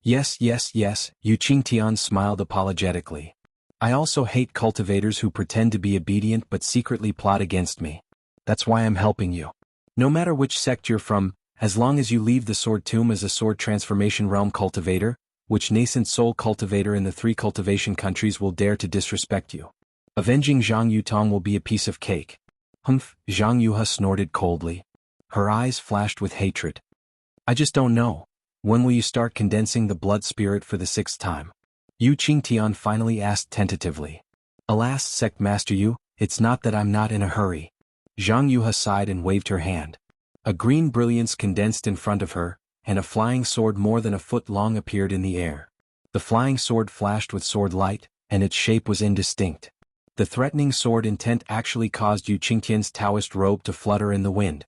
Yes, Yu Qingtian smiled apologetically. I also hate cultivators who pretend to be obedient but secretly plot against me. That's why I'm helping you. No matter which sect you're from, as long as you leave the sword tomb as a sword transformation realm cultivator, which nascent soul cultivator in the 3 cultivation countries will dare to disrespect you? Avenging Zhang Yutong will be a piece of cake. Humph, Zhang Yuhe snorted coldly. Her eyes flashed with hatred. I just don't know. When will you start condensing the blood spirit for the 6th time? Yu Qingtian finally asked tentatively. Alas, Sect Master Yu, it's not that I'm not in a hurry. Zhang Yuhe sighed and waved her hand. A green brilliance condensed in front of her, and a flying sword more than a foot long appeared in the air. The flying sword flashed with sword light, and its shape was indistinct. The threatening sword intent actually caused Yu Qingtian's Taoist robe to flutter in the wind.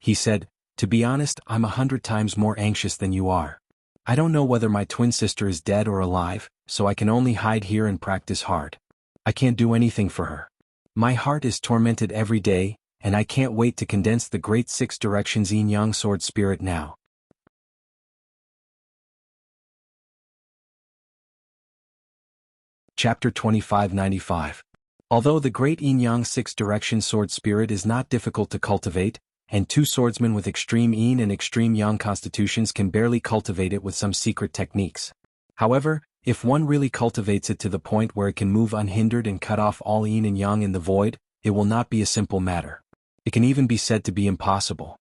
He said, to be honest, I'm 100 times more anxious than you are. I don't know whether my twin sister is dead or alive, so I can only hide here and practice hard. I can't do anything for her. My heart is tormented every day, and I can't wait to condense the great 6 directions yin-yang sword spirit now. Chapter 2595. Although the great yin-yang 6 direction sword spirit is not difficult to cultivate, and 2 swordsmen with extreme yin and extreme yang constitutions can barely cultivate it with some secret techniques. However, if one really cultivates it to the point where it can move unhindered and cut off all yin and yang in the void, it will not be a simple matter. It can even be said to be impossible.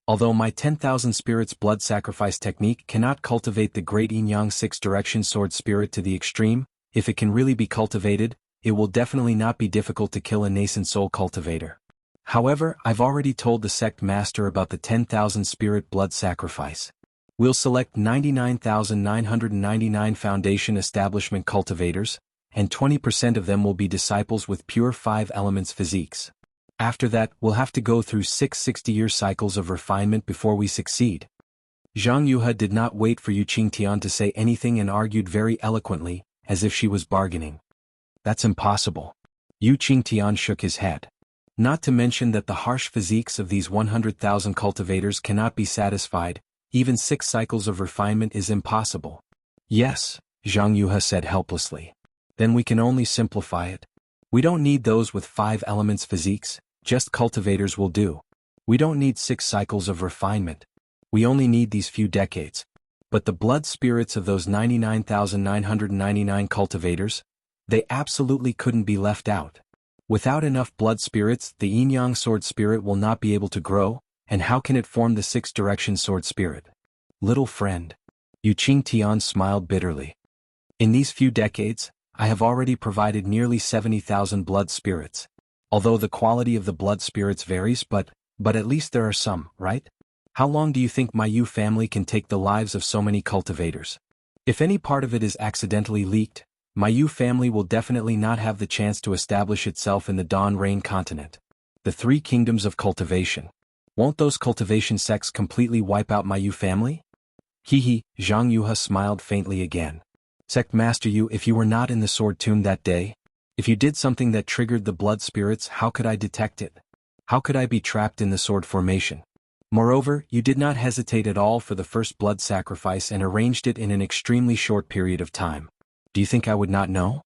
Although my 10,000 spirits blood sacrifice technique cannot cultivate the great yin-yang 6 direction sword spirit to the extreme, if it can really be cultivated, it will definitely not be difficult to kill a nascent soul cultivator. However, I've already told the sect master about the 10,000 spirit blood sacrifice. We'll select 99,999 Foundation establishment cultivators, and 20% of them will be disciples with pure 5 elements physiques. After that, we'll have to go through 6 60-year cycles of refinement before we succeed. Zhang Yuhe did not wait for Yu Qingtian to say anything and argued very eloquently, as if she was bargaining. That's impossible. Yu Qingtian shook his head. Not to mention that the harsh physiques of these 100,000 cultivators cannot be satisfied, even 6 cycles of refinement is impossible. Yes, Zhang Yuhe said helplessly. Then we can only simplify it. We don't need those with 5 elements physiques, just cultivators will do. We don't need 6 cycles of refinement. We only need these few decades. But the blood spirits of those 99,999 cultivators, they absolutely couldn't be left out. Without enough blood spirits, the yin-yang sword spirit will not be able to grow, and how can it form the 6th-direction sword spirit? Little friend. Yu Qingtian smiled bitterly. In these few decades, I have already provided nearly 70,000 blood spirits. Although the quality of the blood spirits varies, but at least there are some, right? How long do you think my Yu family can take the lives of so many cultivators? If any part of it is accidentally leaked, my Yu family will definitely not have the chance to establish itself in the Dawn Rain continent. The 3 kingdoms of cultivation. Won't those cultivation sects completely wipe out my Yu family? Hee, Zhang Yuhe smiled faintly again. Sect Master Yu, if you were not in the sword tomb that day, if you did something that triggered the blood spirits, how could I detect it? How could I be trapped in the sword formation? Moreover, you did not hesitate at all for the first blood sacrifice and arranged it in an extremely short period of time. Do you think I would not know?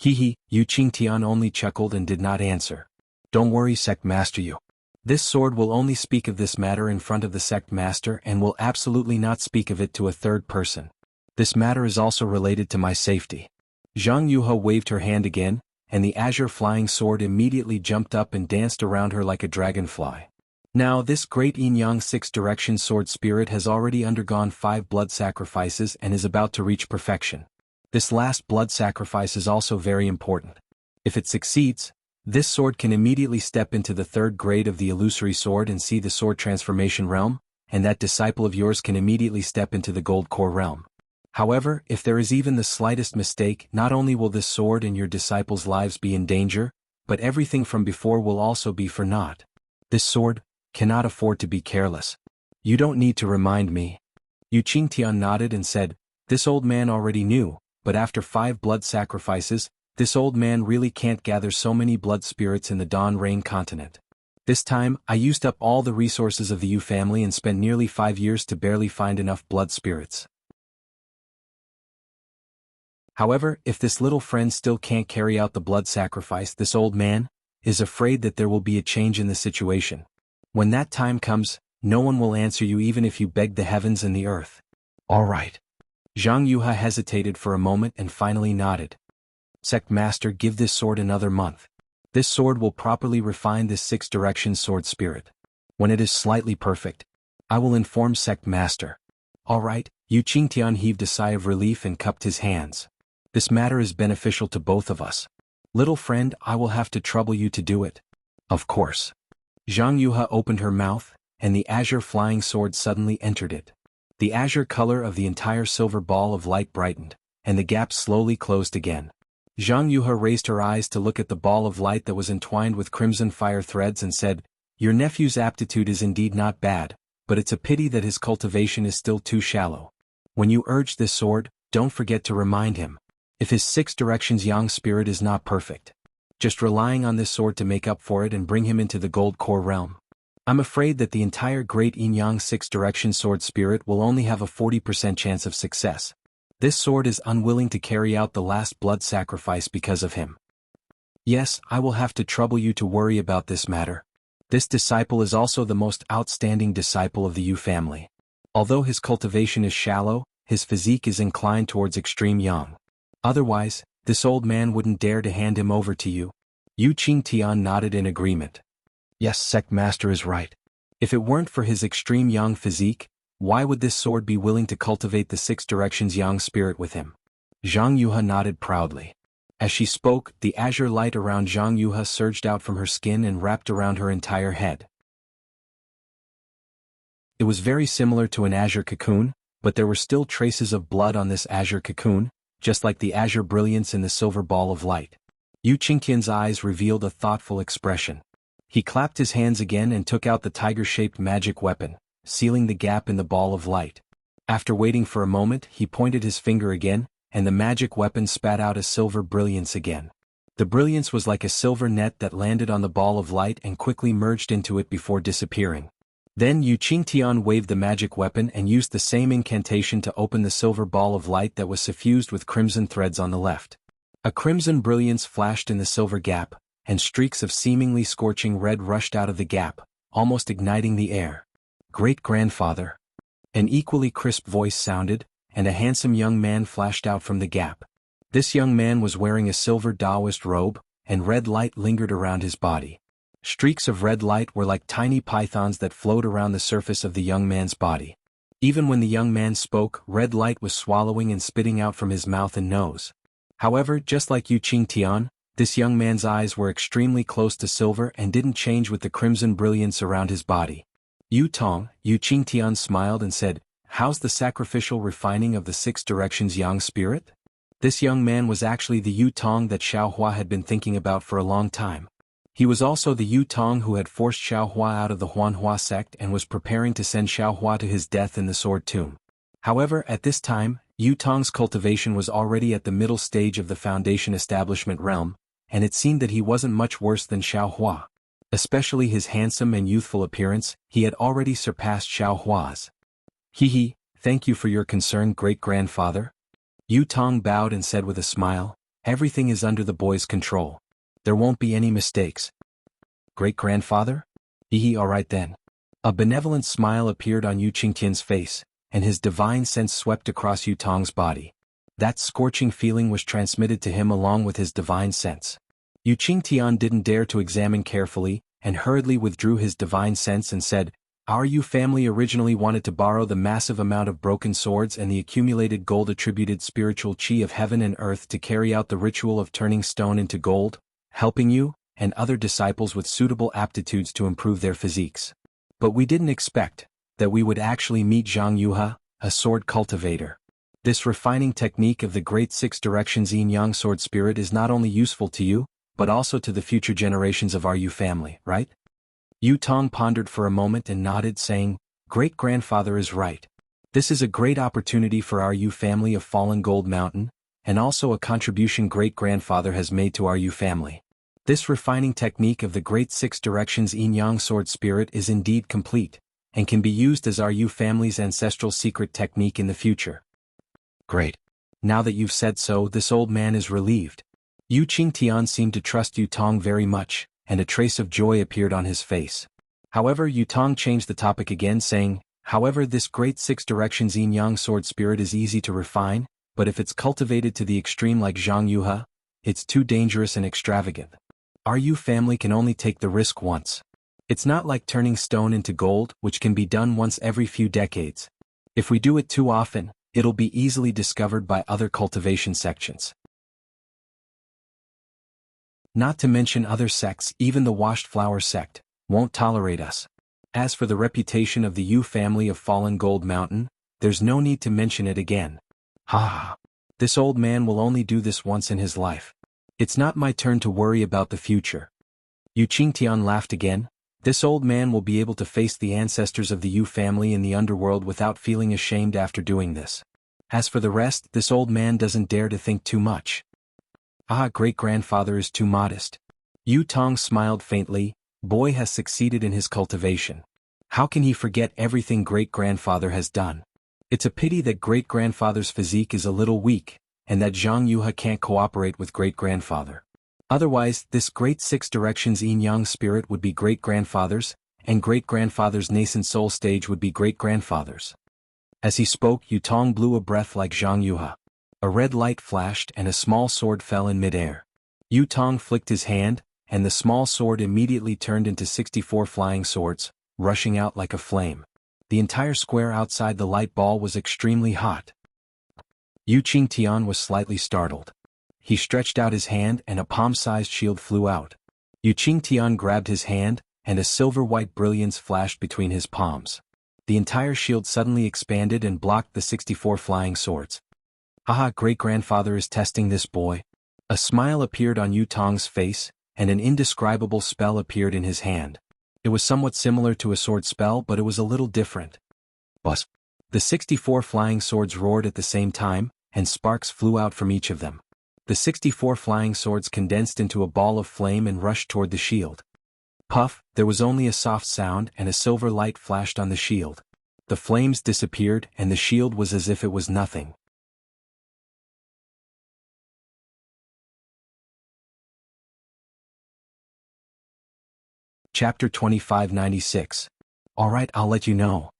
Yu Qingtian only chuckled and did not answer. Don't worry, Sect Master Yu. This sword will only speak of this matter in front of the sect master and will absolutely not speak of it to a third person. This matter is also related to my safety. Zhang Yuhe waved her hand again, and the azure flying sword immediately jumped up and danced around her like a dragonfly. Now this great yin-yang 6th-direction sword spirit has already undergone 5 blood sacrifices and is about to reach perfection. This last blood sacrifice is also very important. If it succeeds, this sword can immediately step into the 3rd grade of the illusory sword and see the sword transformation realm, and that disciple of yours can immediately step into the gold core realm. However, if there is even the slightest mistake, not only will this sword and your disciples' lives be in danger, but everything from before will also be for naught. This sword cannot afford to be careless. You don't need to remind me. Yu Qingtian nodded and said, this old man already knew, but after 5 blood sacrifices, this old man really can't gather so many blood spirits in the Dawn Rain continent. This time, I used up all the resources of the Yu family and spent nearly 5 years to barely find enough blood spirits. However, if this little friend still can't carry out the blood sacrifice, this old man is afraid that there will be a change in the situation. When that time comes, no one will answer you even if you beg the heavens and the earth. All right. Zhang Yuhe hesitated for a moment and finally nodded. Sect Master, give this sword another month. This sword will properly refine this 6th-direction sword spirit. When it is slightly perfect, I will inform Sect Master. All right, Yu Qingtian heaved a sigh of relief and cupped his hands. This matter is beneficial to both of us. Little friend, I will have to trouble you to do it. Of course. Zhang Yuhe opened her mouth, and the azure flying sword suddenly entered it. The azure color of the entire silver ball of light brightened, and the gap slowly closed again. Zhang Yuhe raised her eyes to look at the ball of light that was entwined with crimson fire threads and said, your nephew's aptitude is indeed not bad, but it's a pity that his cultivation is still too shallow. When you urge this sword, don't forget to remind him. If his 6 directions yang spirit is not perfect, just relying on this sword to make up for it and bring him into the gold core realm. I'm afraid that the entire great yin-yang 6 direction sword spirit will only have a 40% chance of success. This sword is unwilling to carry out the last blood sacrifice because of him. Yes, I will have to trouble you to worry about this matter. This disciple is also the most outstanding disciple of the Yu family. Although his cultivation is shallow, his physique is inclined towards extreme yang. Otherwise, this old man wouldn't dare to hand him over to you. Yu Qingtian nodded in agreement. Yes, Sect Master is right. If it weren't for his extreme yang physique, why would this sword be willing to cultivate the 6 directions yang spirit with him? Zhang Yuhe nodded proudly. As she spoke, the azure light around Zhang Yuhe surged out from her skin and wrapped around her entire head. It was very similar to an azure cocoon, but there were still traces of blood on this azure cocoon, just like the azure brilliance in the silver ball of light. Yu Qingtian's eyes revealed a thoughtful expression. He clapped his hands again and took out the tiger-shaped magic weapon, sealing the gap in the ball of light. After waiting for a moment, he pointed his finger again, and the magic weapon spat out a silver brilliance again. The brilliance was like a silver net that landed on the ball of light and quickly merged into it before disappearing. Then Yu Qingtian waved the magic weapon and used the same incantation to open the silver ball of light that was suffused with crimson threads on the left. A crimson brilliance flashed in the silver gap, and streaks of seemingly scorching red rushed out of the gap, almost igniting the air. Great-grandfather. An equally crisp voice sounded, and a handsome young man flashed out from the gap. This young man was wearing a silver Taoist robe, and red light lingered around his body. Streaks of red light were like tiny pythons that flowed around the surface of the young man's body. Even when the young man spoke, red light was swallowing and spitting out from his mouth and nose. However, just like Yu Qingtian, this young man's eyes were extremely close to silver and didn't change with the crimson brilliance around his body. Yu Qingtian smiled and said, "How's the sacrificial refining of the 6 directions yang spirit?" This young man was actually the Yu Tong that Xiaohua had been thinking about for a long time. He was also the Yu Tong who had forced Xiaohua out of the Huanhua sect and was preparing to send Xiaohua to his death in the Sword Tomb. However, at this time, Yu Tong's cultivation was already at the middle stage of the Foundation establishment realm, and it seemed that he wasn't much worse than Xiaohua. Especially his handsome and youthful appearance, he had already surpassed Xiaohua's. Thank you for your concern, great-grandfather." Yu Tong bowed and said with a smile, "Everything is under the boy's control. There won't be any mistakes." "Great-grandfather?" Alright then." A benevolent smile appeared on Yu Qingtian's face, and his divine sense swept across Yu Tong's body. That scorching feeling was transmitted to him along with his divine sense. Yu Qingtian didn't dare to examine carefully, and hurriedly withdrew his divine sense and said, "Our Yu family originally wanted to borrow the massive amount of broken swords and the accumulated gold-attributed spiritual qi of heaven and earth to carry out the ritual of turning stone into gold, helping you and other disciples with suitable aptitudes to improve their physiques. But we didn't expect that we would actually meet Zhang Yuhe, a sword cultivator. This refining technique of the great 6 directions yin-yang sword spirit is not only useful to you, but also to the future generations of our Yu family, right?" Yu Tong pondered for a moment and nodded, saying, "Great-grandfather is right. This is a great opportunity for our Yu family of Fallen Gold Mountain, and also a contribution great-grandfather has made to our Yu family. This refining technique of the great 6 directions yin-yang sword spirit is indeed complete, and can be used as our Yu family's ancestral secret technique in the future." "Great. Now that you've said so, this old man is relieved." Yu Qingtian seemed to trust Yu Tong very much, and a trace of joy appeared on his face. However, Yu Tong changed the topic again, saying, "However, this great 6 directions yin-yang sword spirit is easy to refine, but if it's cultivated to the extreme like Zhang Yuhe, it's too dangerous and extravagant. Our Yu family can only take the risk once. It's not like turning stone into gold, which can be done once every few decades. If we do it too often, it'll be easily discovered by other cultivation sections. Not to mention other sects, even the Washed Flower sect, won't tolerate us. As for the reputation of the Yu family of Fallen Gold Mountain, there's no need to mention it again. Ha! This old man will only do this once in his life. It's not my turn to worry about the future." Yu Qingtian laughed again. "This old man will be able to face the ancestors of the Yu family in the underworld without feeling ashamed after doing this. As for the rest, this old man doesn't dare to think too much." Great-grandfather is too modest." Yu Tong smiled faintly. Boy has succeeded in his cultivation. How can he forget everything great-grandfather has done? It's a pity that great-grandfather's physique is a little weak, and that Zhang Yuhe can't cooperate with great-grandfather. Otherwise, this great 6 directions yin-yang spirit would be great-grandfather's, and great-grandfather's nascent soul stage would be great-grandfather's. As he spoke, Yu Tong blew a breath like Zhang Yuhe. A red light flashed and a small sword fell in midair. Yu Tong flicked his hand, and the small sword immediately turned into 64 flying swords, rushing out like a flame. The entire square outside the light ball was extremely hot. Yu Qingtian was slightly startled. He stretched out his hand and a palm-sized shield flew out. Yu Qingtian grabbed his hand, and a silver-white brilliance flashed between his palms. The entire shield suddenly expanded and blocked the 64 flying swords. Great-grandfather is testing this boy. A smile appeared on Yu Tong's face, and an indescribable spell appeared in his hand. It was somewhat similar to a sword spell, but it was a little different. Buzz! The 64 flying swords roared at the same time, and sparks flew out from each of them. The 64 flying swords condensed into a ball of flame and rushed toward the shield. Puff, there was only a soft sound and a silver light flashed on the shield. The flames disappeared and the shield was as if it was nothing. Chapter 2596. Alright, I'll let you know.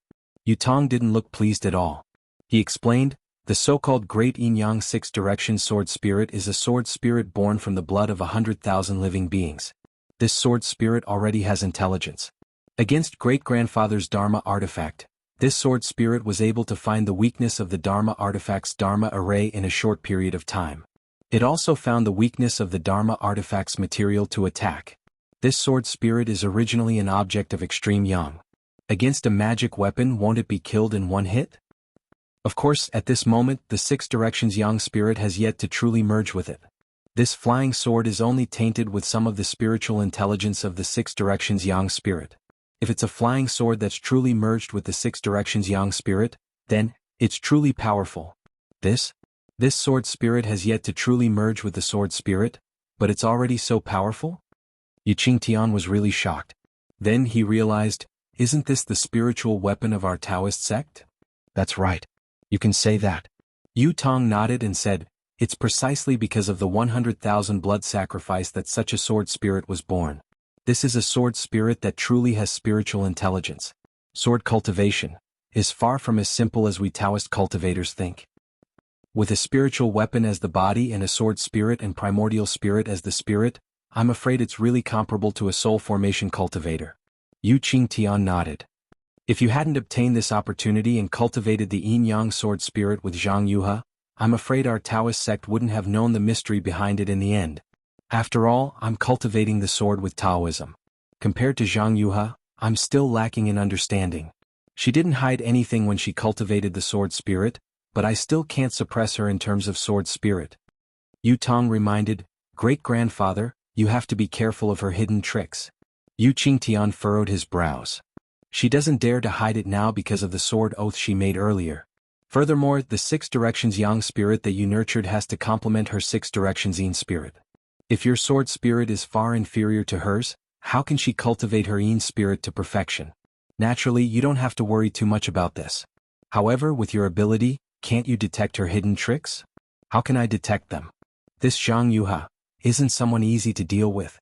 Yutong didn't look pleased at all. He explained, the so-called Great Yin-Yang Six-Direction Sword Spirit is a sword spirit born from the blood of 100,000 living beings. This sword spirit already has intelligence. Against great-grandfather's Dharma artifact, this sword spirit was able to find the weakness of the Dharma artifact's Dharma array in a short period of time. It also found the weakness of the Dharma artifact's material to attack. This sword spirit is originally an object of extreme yang. Against a magic weapon, won't it be killed in one hit? Of course, at this moment, the Six Directions Yang spirit has yet to truly merge with it. This flying sword is only tainted with some of the spiritual intelligence of the Six Directions Yang spirit. If it's a flying sword that's truly merged with the Six Directions Yang spirit, then it's truly powerful. This sword spirit has yet to truly merge with the sword spirit, but it's already so powerful? Yiqing was really shocked. Then he realized, isn't this the spiritual weapon of our Taoist sect? That's right. You can say that. Yutong nodded and said, it's precisely because of the 100,000 blood sacrifice that such a sword spirit was born. This is a sword spirit that truly has spiritual intelligence. Sword cultivation is far from as simple as we Taoist cultivators think. With a spiritual weapon as the body and a sword spirit and primordial spirit as the spirit, I'm afraid it's really comparable to a soul formation cultivator. Yiqing nodded. If you hadn't obtained this opportunity and cultivated the yin-yang sword spirit with Zhang Yuhe, I'm afraid our Taoist sect wouldn't have known the mystery behind it in the end. After all, I'm cultivating the sword with Taoism. Compared to Zhang Yuhe, I'm still lacking in understanding. She didn't hide anything when she cultivated the sword spirit, but I still can't suppress her in terms of sword spirit. Yutong reminded, great-grandfather, you have to be careful of her hidden tricks. Yiqing furrowed his brows. She doesn't dare to hide it now because of the sword oath she made earlier. Furthermore, the Six Directions Yang spirit that you nurtured has to complement her Six Directions Yin spirit. If your sword spirit is far inferior to hers, how can she cultivate her Yin spirit to perfection? Naturally, you don't have to worry too much about this. However, with your ability, can't you detect her hidden tricks? How can I detect them? This Zhang Yuhe isn't someone easy to deal with.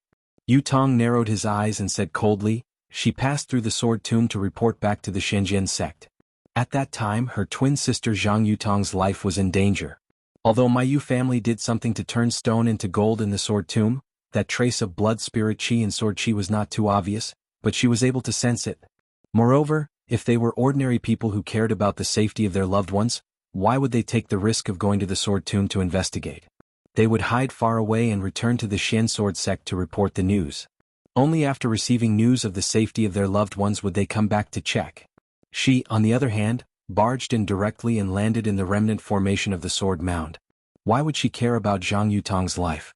Yutong narrowed his eyes and said coldly, she passed through the sword tomb to report back to the Shenzhen sect. At that time, her twin sister Zhang Yutong's life was in danger. Although my Yu family did something to turn stone into gold in the sword tomb, that trace of blood spirit chi and sword chi was not too obvious, but she was able to sense it. Moreover, if they were ordinary people who cared about the safety of their loved ones, why would they take the risk of going to the sword tomb to investigate? They would hide far away and return to the Xian sword sect to report the news. Only after receiving news of the safety of their loved ones would they come back to check. She, on the other hand, barged in directly and landed in the remnant formation of the sword mound. Why would she care about Zhang Yutong's life?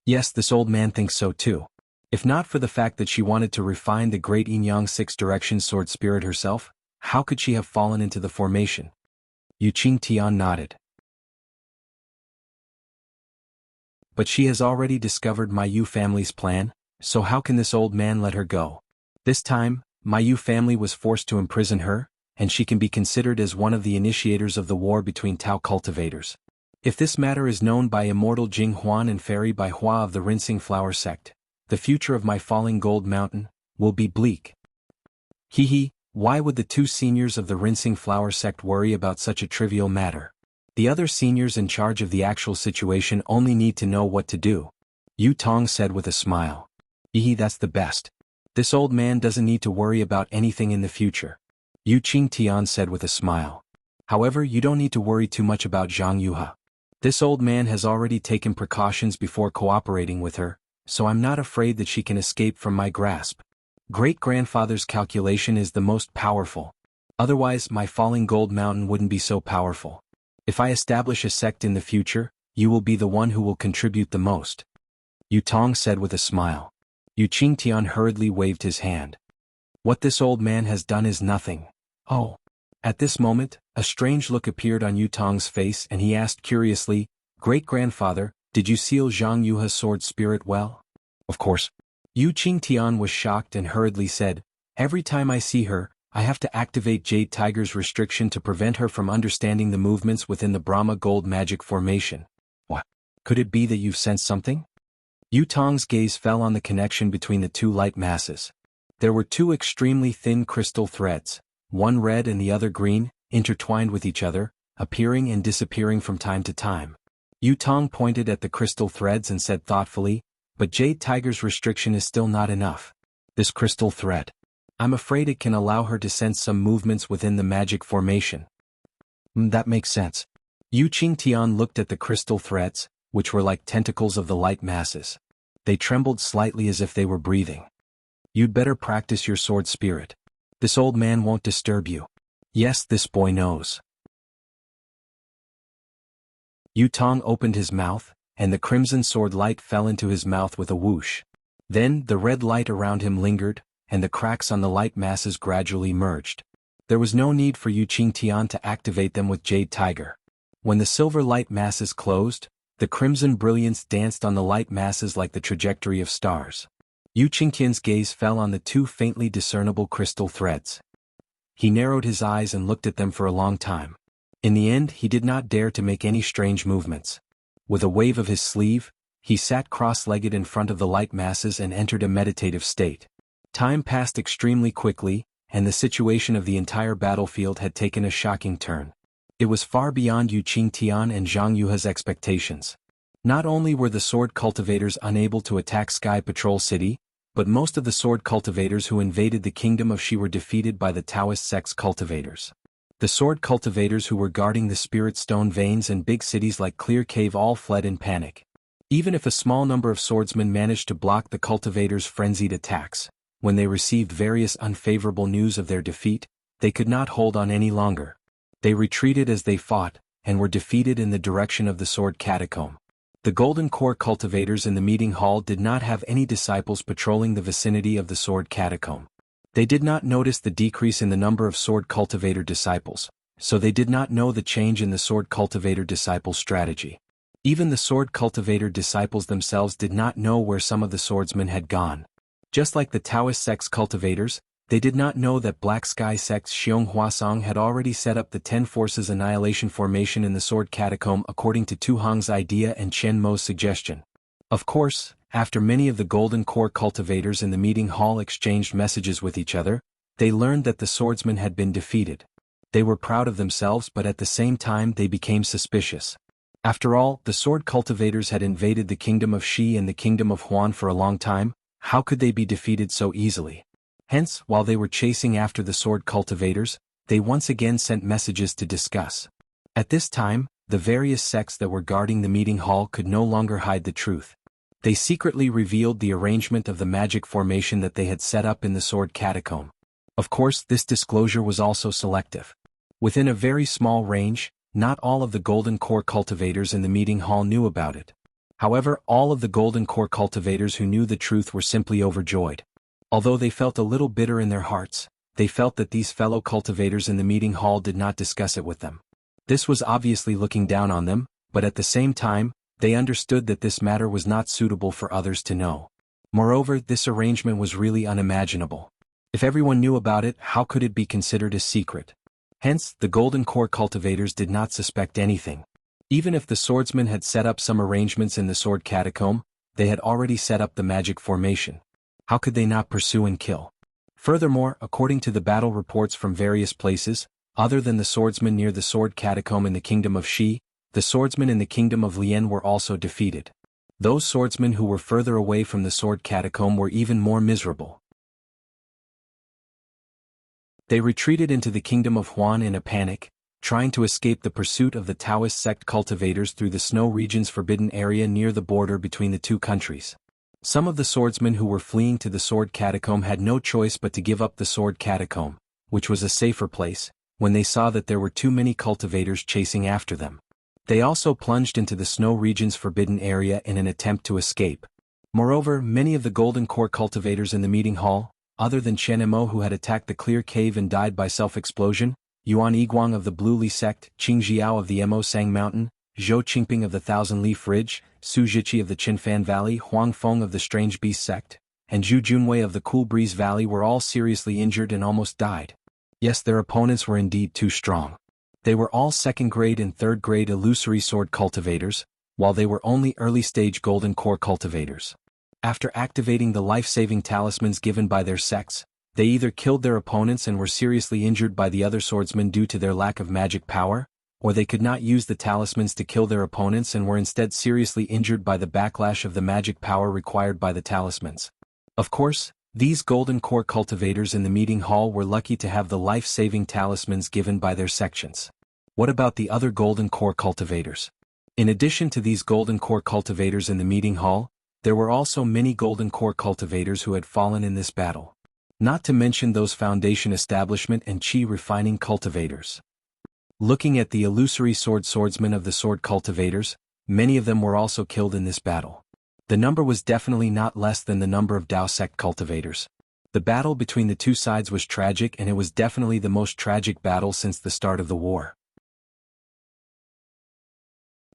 Yes, this old man thinks so too. If not for the fact that she wanted to refine the great yin-yang six-direction sword spirit herself, how could she have fallen into the formation? Yiqing nodded. But she has already discovered my Yu family's plan, so how can this old man let her go? This time, my Yu family was forced to imprison her, and she can be considered as one of the initiators of the war between Tao cultivators. If this matter is known by immortal Jing Huan and Fairy Bai Hua of the Rinsing Flower sect, the future of my falling gold mountain will be bleak. Why would the two seniors of the Rinsing Flower sect worry about such a trivial matter? The other seniors in charge of the actual situation only need to know what to do. Yutong said with a smile. That's the best. This old man doesn't need to worry about anything in the future. Yiqing said with a smile. However, you don't need to worry too much about Zhang Yuhe. This old man has already taken precautions before cooperating with her, so I'm not afraid that she can escape from my grasp. Great-grandfather's calculation is the most powerful. Otherwise, my falling gold mountain wouldn't be so powerful. If I establish a sect in the future, you will be the one who will contribute the most. Yutong said with a smile. Yiqing hurriedly waved his hand. What this old man has done is nothing. Oh. At this moment, a strange look appeared on Yutong's face and he asked curiously, Great-grandfather, did you seal Zhang Yuhe's sword spirit well? Of course. Yu Qingtian was shocked and hurriedly said, "Every time I see her, I have to activate Jade Tiger's restriction to prevent her from understanding the movements within the Brahma Gold magic formation. What? Could it be that you've sensed something?" Yu Tong's gaze fell on the connection between the two light masses. There were two extremely thin crystal threads, one red and the other green, intertwined with each other, appearing and disappearing from time to time. Yu Tong pointed at the crystal threads and said thoughtfully, "But Jade Tiger's restriction is still not enough. This crystal thread. I'm afraid it can allow her to sense some movements within the magic formation." That makes sense." Yu Qingtian looked at the crystal threads, which were like tentacles of the light masses. They trembled slightly as if they were breathing. "You'd better practice your sword spirit. This old man won't disturb you. Yes, this boy knows." Yu Tong opened his mouth, and the crimson sword light fell into his mouth with a whoosh. Then the red light around him lingered, and the cracks on the light masses gradually merged. There was no need for Yu Qingtian to activate them with Jade Tiger. When the silver light masses closed, the crimson brilliance danced on the light masses like the trajectory of stars. Yu Qingtian's gaze fell on the two faintly discernible crystal threads. He narrowed his eyes and looked at them for a long time. In the end, he did not dare to make any strange movements. With a wave of his sleeve, he sat cross-legged in front of the light masses and entered a meditative state. Time passed extremely quickly, and the situation of the entire battlefield had taken a shocking turn. It was far beyond Yu Qingtian and Zhang Yuhe's expectations. Not only were the sword cultivators unable to attack Sky Patrol City, but most of the sword cultivators who invaded the kingdom of Shi were defeated by the Taoist sect's cultivators. The sword cultivators who were guarding the spirit stone veins and big cities like Clear Cave all fled in panic. Even if a small number of swordsmen managed to block the cultivators' frenzied attacks, when they received various unfavorable news of their defeat, they could not hold on any longer. They retreated as they fought, and were defeated in the direction of the sword catacomb. The Golden Core cultivators in the meeting hall did not have any disciples patrolling the vicinity of the sword catacomb. They did not notice the decrease in the number of sword cultivator disciples, so they did not know the change in the sword cultivator disciple strategy. Even the sword cultivator disciples themselves did not know where some of the swordsmen had gone. Just like the Taoist sect's cultivators, they did not know that Black Sky sect's Xiong Huasong had already set up the 10 Forces Annihilation Formation in the Sword Catacomb according to Tu Hong's idea and Chen Mo's suggestion. Of course, after many of the Golden Core cultivators in the meeting hall exchanged messages with each other, they learned that the swordsmen had been defeated. They were proud of themselves, but at the same time they became suspicious. After all, the sword cultivators had invaded the kingdom of Shi and the kingdom of Huan for a long time. How could they be defeated so easily? Hence, while they were chasing after the sword cultivators, they once again sent messages to discuss. At this time, the various sects that were guarding the meeting hall could no longer hide the truth. They secretly revealed the arrangement of the magic formation that they had set up in the sword catacomb. Of course, this disclosure was also selective. Within a very small range, not all of the Golden Core cultivators in the meeting hall knew about it. However, all of the Golden Core cultivators who knew the truth were simply overjoyed. Although they felt a little bitter in their hearts, they felt that these fellow cultivators in the meeting hall did not discuss it with them. This was obviously looking down on them, but at the same time, they understood that this matter was not suitable for others to know. Moreover, this arrangement was really unimaginable. If everyone knew about it, how could it be considered a secret? Hence, the Golden Core cultivators did not suspect anything. Even if the swordsmen had set up some arrangements in the sword catacomb, they had already set up the magic formation. How could they not pursue and kill? Furthermore, according to the battle reports from various places, other than the swordsmen near the sword catacomb in the kingdom of Shi, the swordsmen in the kingdom of Lian were also defeated. Those swordsmen who were further away from the sword catacomb were even more miserable. They retreated into the kingdom of Huan in a panic, trying to escape the pursuit of the Taoist sect cultivators through the snow region's forbidden area near the border between the two countries. Some of the swordsmen who were fleeing to the sword catacomb had no choice but to give up the sword catacomb, which was a safer place, when they saw that there were too many cultivators chasing after them. They also plunged into the snow region's forbidden area in an attempt to escape. Moreover, many of the Golden Core cultivators in the meeting hall, other than Chen Mo who had attacked the Clear Cave and died by self-explosion, Yuan Yiguang of the Blue Li sect, Qing Jiao of the Mo Sang Mountain, Zhou Qingping of the Thousand Leaf Ridge, Su Zhiqi of the Qinfan Valley, Huang Feng of the Strange Beast sect, and Zhu Junwei of the Cool Breeze Valley were all seriously injured and almost died. Yes, their opponents were indeed too strong. They were all second-grade and third-grade illusory sword cultivators, while they were only early-stage golden core cultivators. After activating the life-saving talismans given by their sects, they either killed their opponents and were seriously injured by the other swordsmen due to their lack of magic power, or they could not use the talismans to kill their opponents and were instead seriously injured by the backlash of the magic power required by the talismans. Of course, these golden core cultivators in the meeting hall were lucky to have the life-saving talismans given by their sections. What about the other golden core cultivators? In addition to these golden core cultivators in the meeting hall, there were also many golden core cultivators who had fallen in this battle. Not to mention those foundation establishment and chi refining cultivators. Looking at the illusory swordsmen of the sword cultivators, many of them were also killed in this battle. The number was definitely not less than the number of Dao sect cultivators. The battle between the two sides was tragic, and it was definitely the most tragic battle since the start of the war.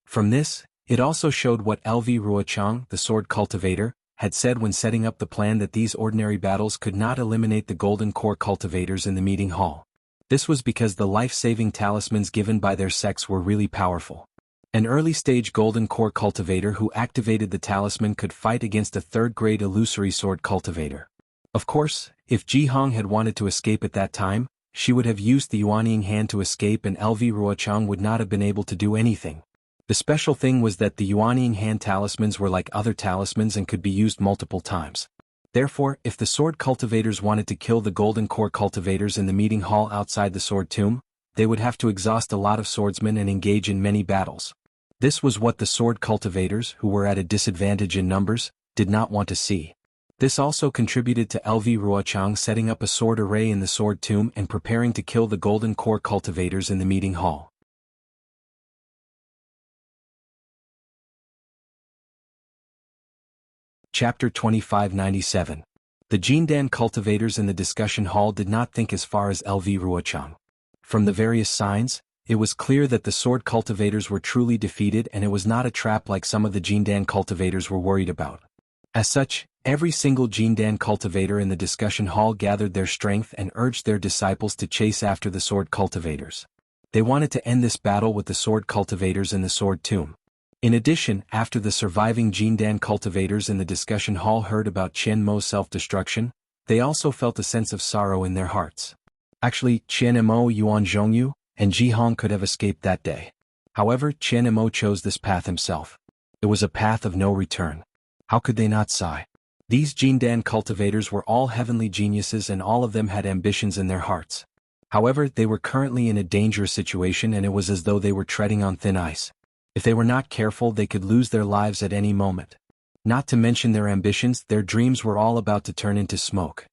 From this, it also showed what LV Ruochang, the sword cultivator, had said when setting up the plan, that these ordinary battles could not eliminate the golden core cultivators in the meeting hall. This was because the life-saving talismans given by their sects were really powerful. An early-stage golden core cultivator who activated the talisman could fight against a third-grade illusory sword cultivator. Of course, if Ji Hong had wanted to escape at that time, she would have used the Yuanying hand to escape, and LV Ruochang would not have been able to do anything. The special thing was that the Yuanying hand talismans were like other talismans and could be used multiple times. Therefore, if the sword cultivators wanted to kill the golden core cultivators in the meeting hall outside the sword tomb, they would have to exhaust a lot of swordsmen and engage in many battles. This was what the sword cultivators, who were at a disadvantage in numbers, did not want to see. This also contributed to LV Ruochang setting up a sword array in the sword tomb and preparing to kill the golden core cultivators in the meeting hall. Chapter 2597. The Jindan cultivators in the discussion hall did not think as far as LV Ruochang. From the various signs, it was clear that the sword cultivators were truly defeated, and it was not a trap like some of the Jindan cultivators were worried about. As such, every single Jindan cultivator in the discussion hall gathered their strength and urged their disciples to chase after the sword cultivators. They wanted to end this battle with the sword cultivators in the sword tomb. In addition, after the surviving Jindan cultivators in the discussion hall heard about Qian Mo's self-destruction, they also felt a sense of sorrow in their hearts. Actually, Qian Mo, Yuan Zhongyu, and Ji Hong could have escaped that day. However, Qian Mo chose this path himself. It was a path of no return. How could they not sigh? These Jindan cultivators were all heavenly geniuses, and all of them had ambitions in their hearts. However, they were currently in a dangerous situation, and it was as though they were treading on thin ice. If they were not careful, they could lose their lives at any moment. Not to mention their ambitions, their dreams were all about to turn into smoke.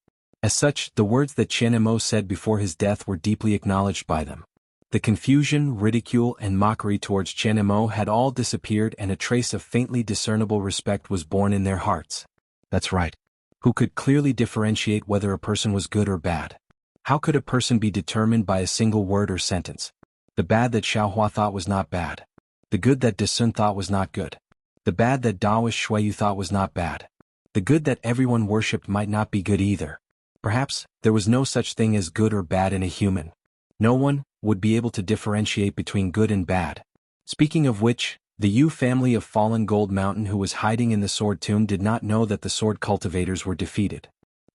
As such, the words that Qian Mo said before his death were deeply acknowledged by them. The confusion, ridicule, and mockery towards Qian Mo had all disappeared, and a trace of faintly discernible respect was born in their hearts. That's right. Who could clearly differentiate whether a person was good or bad? How could a person be determined by a single word or sentence? The bad that Xiaohua thought was not bad. The good that Desun thought was not good. The bad that Daoist Shuiyu thought was not bad. The good that everyone worshipped might not be good either. Perhaps, there was no such thing as good or bad in a human. No one would be able to differentiate between good and bad. Speaking of which, the Yu family of fallen Gold Mountain who was hiding in the sword tomb did not know that the sword cultivators were defeated.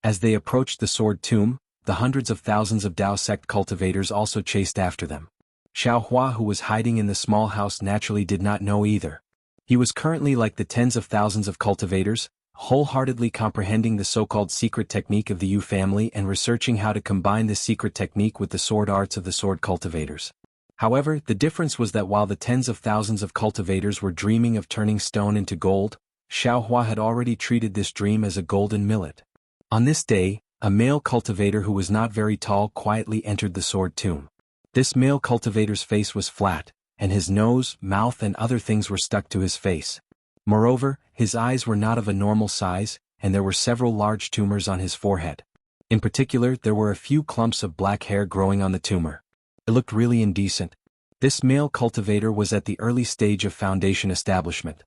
As they approached the sword tomb, the hundreds of thousands of Dao sect cultivators also chased after them. Xiaohua, who was hiding in the small house, naturally did not know either. He was currently like the tens of thousands of cultivators, wholeheartedly comprehending the so-called secret technique of the Yu family and researching how to combine this secret technique with the sword arts of the sword cultivators. However, the difference was that while the tens of thousands of cultivators were dreaming of turning stone into gold, Xiaohua had already treated this dream as a golden millet. On this day, a male cultivator who was not very tall quietly entered the sword tomb. This male cultivator's face was flat, and his nose, mouth, and other things were stuck to his face. Moreover, his eyes were not of a normal size, and there were several large tumors on his forehead. In particular, there were a few clumps of black hair growing on the tumor. It looked really indecent. This male cultivator was at the early stage of foundation establishment.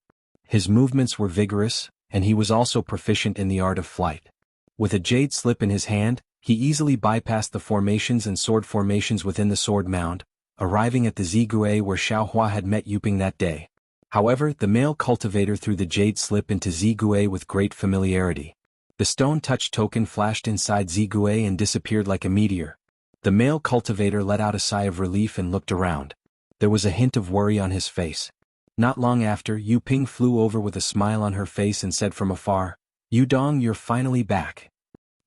His movements were vigorous, and he was also proficient in the art of flight. With a jade slip in his hand, he easily bypassed the formations and sword formations within the sword mound, arriving at the Zigue where Xiaohua had met Yuping that day. However, the male cultivator threw the jade slip into Zigue with great familiarity. The stone touch token flashed inside Zigue and disappeared like a meteor. The male cultivator let out a sigh of relief and looked around. There was a hint of worry on his face. Not long after, Yuping flew over with a smile on her face and said from afar, "Yudong, you're finally back.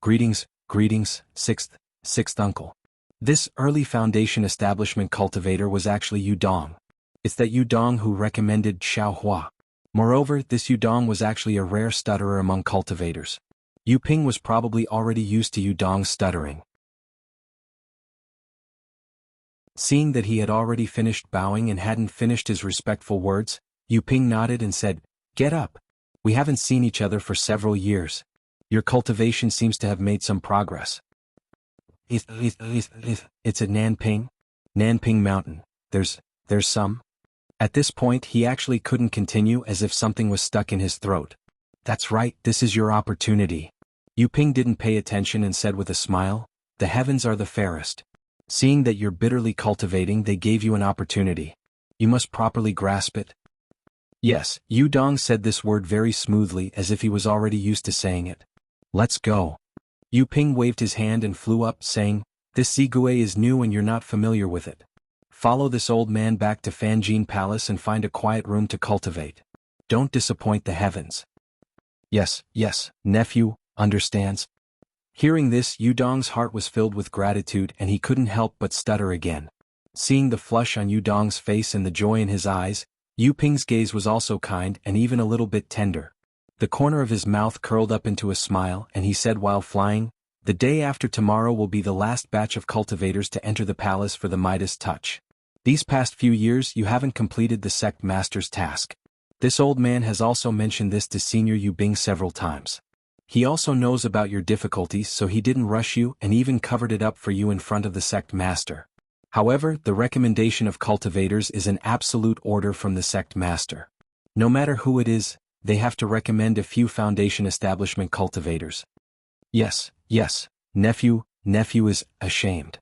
Greetings, sixth uncle." This early foundation establishment cultivator was actually Yudong. It's that Yudong who recommended Xiaohua. Moreover, this Yudong was actually a rare stutterer among cultivators. Yuping was probably already used to Yudong's stuttering. Seeing that he had already finished bowing and hadn't finished his respectful words, Yuping nodded and said, "Get up. We haven't seen each other for several years. Your cultivation seems to have made some progress." It's at Nanping Mountain. There's some. At this point he actually couldn't continue as if something was stuck in his throat. "That's right, this is your opportunity." Yuping didn't pay attention and said with a smile, "The heavens are the fairest. Seeing that you're bitterly cultivating, they gave you an opportunity. You must properly grasp it." "Yes," Yudong said this word very smoothly as if he was already used to saying it. "Let's go." Yuping waved his hand and flew up, saying, "This Zigue is new and you're not familiar with it. Follow this old man back to Fanjin Palace and find a quiet room to cultivate. Don't disappoint the heavens." Yes, nephew, understands." Hearing this, Yudong's heart was filled with gratitude and he couldn't help but stutter again. Seeing the flush on Yudong's face and the joy in his eyes, Yuping's gaze was also kind and even a little bit tender. The corner of his mouth curled up into a smile and he said while flying, "The day after tomorrow will be the last batch of cultivators to enter the palace for the Midas touch. These past few years you haven't completed the sect master's task." This old man has also mentioned this to Senior Yubing several times. He also knows about your difficulties, so he didn't rush you and even covered it up for you in front of the sect master. However, the recommendation of cultivators is an absolute order from the sect master. No matter who it is, they have to recommend a few foundation establishment cultivators. Yes, nephew is ashamed."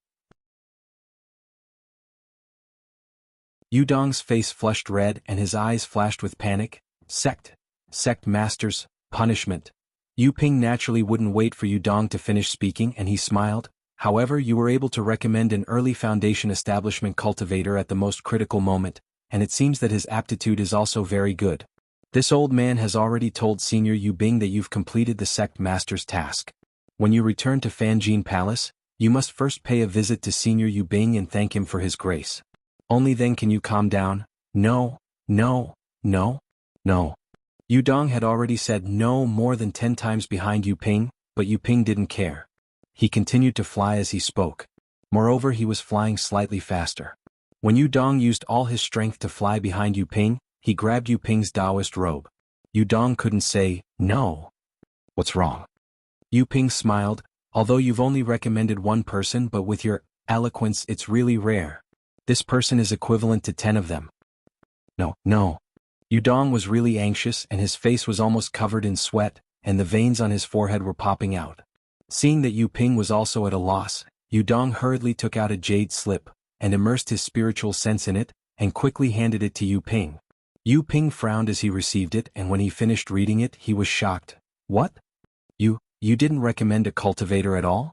Yudong's face flushed red and his eyes flashed with panic. Sect masters, punishment. Yuping naturally wouldn't wait for Yudong to finish speaking and he smiled. "However, you were able to recommend an early foundation establishment cultivator at the most critical moment, and it seems that his aptitude is also very good. This old man has already told Senior Yubing that you've completed the sect master's task. When you return to Fanjin Palace, you must first pay a visit to Senior Yubing and thank him for his grace. Only then can you calm down." No. Yudong had already said no more than 10 times behind Yuping, but Yuping didn't care. He continued to fly as he spoke. Moreover, he was flying slightly faster. When Yudong used all his strength to fly behind Yuping, he grabbed Yuping's Taoist robe. Yudong couldn't say, "No. What's wrong?" Yuping smiled, "Although you've only recommended one person, but with your eloquence it's really rare. This person is equivalent to 10 of them." No. Yudong was really anxious and his face was almost covered in sweat, and the veins on his forehead were popping out. Seeing that Yuping was also at a loss, Yudong hurriedly took out a jade slip, and immersed his spiritual sense in it, and quickly handed it to Yuping. Yuping frowned as he received it, and when he finished reading it he was shocked. "What? You didn't recommend a cultivator at all?"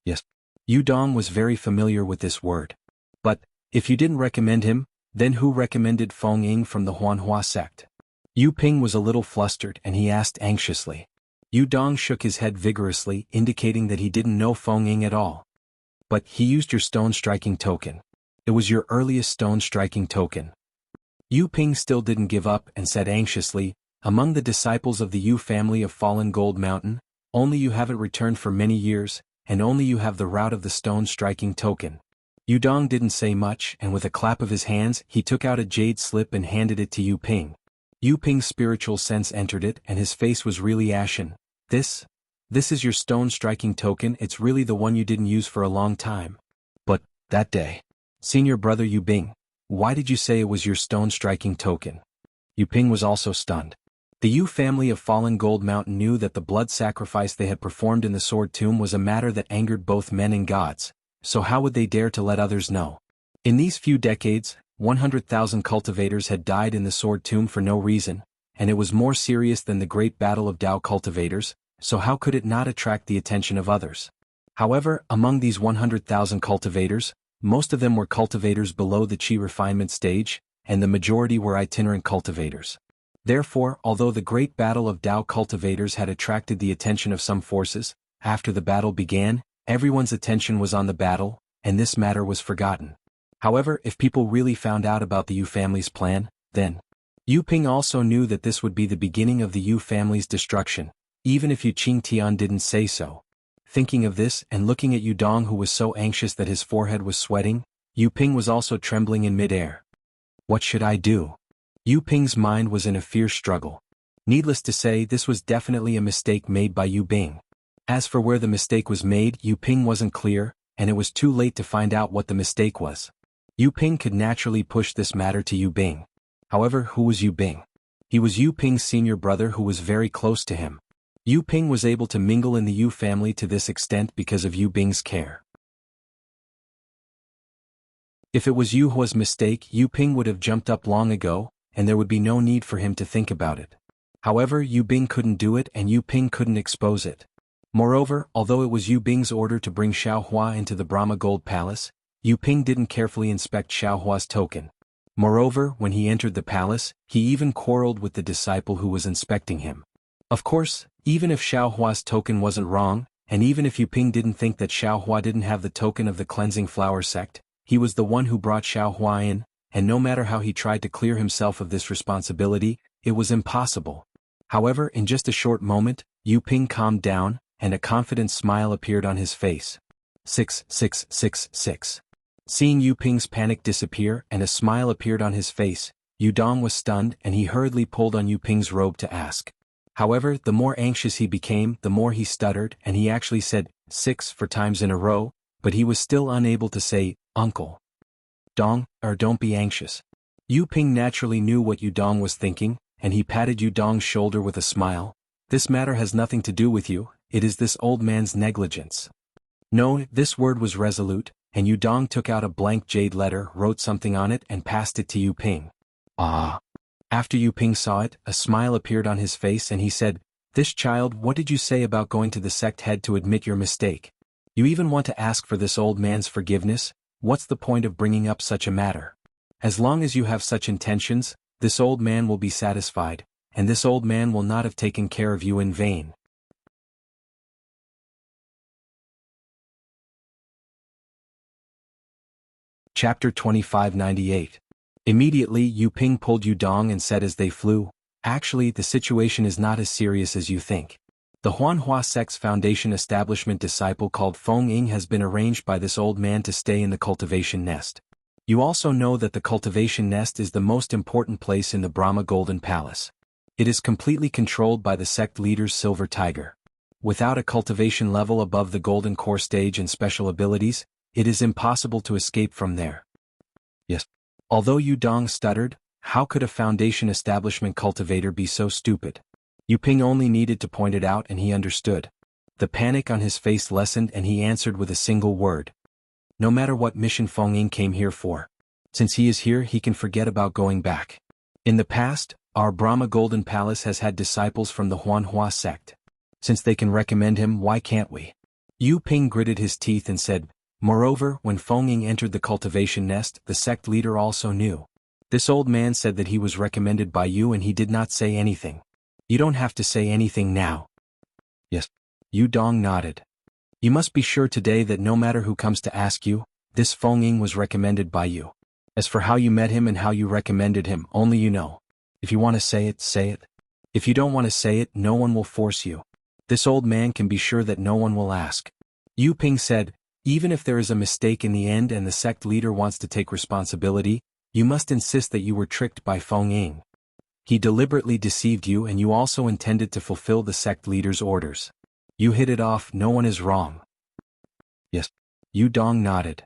"Yes." Yudong was very familiar with this word. "But, if you didn't recommend him, then who recommended Feng Ying from the Huanhua sect?" Yuping was a little flustered and he asked anxiously. Yudong shook his head vigorously, indicating that he didn't know Feng Ying at all. "But he used your stone striking token. It was your earliest stone striking token." Yuping still didn't give up and said anxiously, "Among the disciples of the Yu family of Fallen Gold Mountain, only you haven't returned for many years, and only you have the route of the stone striking token." Yudong didn't say much, and with a clap of his hands he took out a jade slip and handed it to Yuping. Yuping's spiritual sense entered it and his face was really ashen. This is your stone striking token. It's really the one you didn't use for a long time." "But, that day, Senior Brother Yubing, why did you say it was your stone striking token?" Yuping was also stunned. The Yu family of Fallen Gold Mountain knew that the blood sacrifice they had performed in the Sword Tomb was a matter that angered both men and gods, so how would they dare to let others know? In these few decades, 100,000 cultivators had died in the Sword Tomb for no reason, and it was more serious than the Great Battle of Dao cultivators, so how could it not attract the attention of others? However, among these 100,000 cultivators, most of them were cultivators below the Qi refinement stage, and the majority were itinerant cultivators. Therefore, although the Great Battle of Dao cultivators had attracted the attention of some forces, after the battle began, everyone's attention was on the battle, and this matter was forgotten. However, if people really found out about the Yu family's plan, then Yu Ping also knew that this would be the beginning of the Yu family's destruction, even if Yu Qingtian didn't say so. Thinking of this and looking at Yu Dong, who was so anxious that his forehead was sweating, Yu Ping was also trembling in mid-air. What should I do? Yu Ping's mind was in a fierce struggle. Needless to say, this was definitely a mistake made by Yu Bing. As for where the mistake was made, Yu Ping wasn't clear, and it was too late to find out what the mistake was. Yu Ping could naturally push this matter to Yu Bing. However, who was Yu Bing? He was Yu Ping's senior brother who was very close to him. Yu Ping was able to mingle in the Yu family to this extent because of Yu Bing's care. If it was Yu Hua's mistake, Yu Ping would have jumped up long ago, and there would be no need for him to think about it. However, Yu Bing couldn't do it and Yu Ping couldn't expose it. Moreover, although it was Yu Bing's order to bring Xiao Hua into the Brahma Gold Palace, Yu Ping didn't carefully inspect Xiao Hua's token. Moreover, when he entered the palace, he even quarreled with the disciple who was inspecting him. Of course, even if Xiao Hua's token wasn't wrong, and even if Yu Ping didn't think that Xiao Hua didn't have the token of the Cleansing Flower sect, he was the one who brought Xiao Hua in, and no matter how he tried to clear himself of this responsibility, it was impossible. However, in just a short moment, Yu Ping calmed down, and a confident smile appeared on his face. 66666. Seeing Yu Ping's panic disappear and a smile appeared on his face, Yu Dong was stunned and he hurriedly pulled on Yu Ping's robe to ask. However, the more anxious he became, the more he stuttered, and he actually said 6 4 times in a row, but he was still unable to say, "Uncle." "Dong, don't be anxious." Yu Ping naturally knew what Yu Dong was thinking, and he patted Yu Dong's shoulder with a smile. "This matter has nothing to do with you, it is this old man's negligence." No, this word was resolute, and Yu Dong took out a blank jade letter, wrote something on it and passed it to Yu Ping. Ah. After Yu Ping saw it, a smile appeared on his face and he said, "This child, what did you say about going to the sect head to admit your mistake? You even want to ask for this old man's forgiveness? What's the point of bringing up such a matter? As long as you have such intentions, this old man will be satisfied, and this old man will not have taken care of you in vain." Chapter 2598. Immediately Yu Ping pulled Yu Dong and said as they flew, "Actually, the situation is not as serious as you think. The Huanhua sect's foundation establishment disciple called Feng Ying has been arranged by this old man to stay in the cultivation nest. You also know that the cultivation nest is the most important place in the Brahma Golden Palace. It is completely controlled by the sect leader's Silver Tiger. Without a cultivation level above the Golden Core stage and special abilities, it is impossible to escape from there." Yes. Although Yu Dong stuttered, how could a foundation establishment cultivator be so stupid? Yu Ping only needed to point it out and he understood. The panic on his face lessened and he answered with a single word. "No matter what mission Feng Ying came here for. Since he is here, he can forget about going back. In the past, our Brahma Golden Palace has had disciples from the Huanhua sect. Since they can recommend him, why can't we?" Yu Ping gritted his teeth and said, "Moreover, when Feng Ying entered the cultivation nest, the sect leader also knew. This old man said that he was recommended by you and he did not say anything. You don't have to say anything now." "Yes." Yu Dong nodded. "You must be sure today that no matter who comes to ask you, this Feng Ying was recommended by you. As for how you met him and how you recommended him, only you know. If you want to say it, say it. If you don't want to say it, no one will force you. This old man can be sure that no one will ask." Yu Ping said, "Even if there is a mistake in the end and the sect leader wants to take responsibility, you must insist that you were tricked by Feng Ying. He deliberately deceived you and you also intended to fulfill the sect leader's orders. You hit it off, no one is wrong." "Yes." Yu Dong nodded.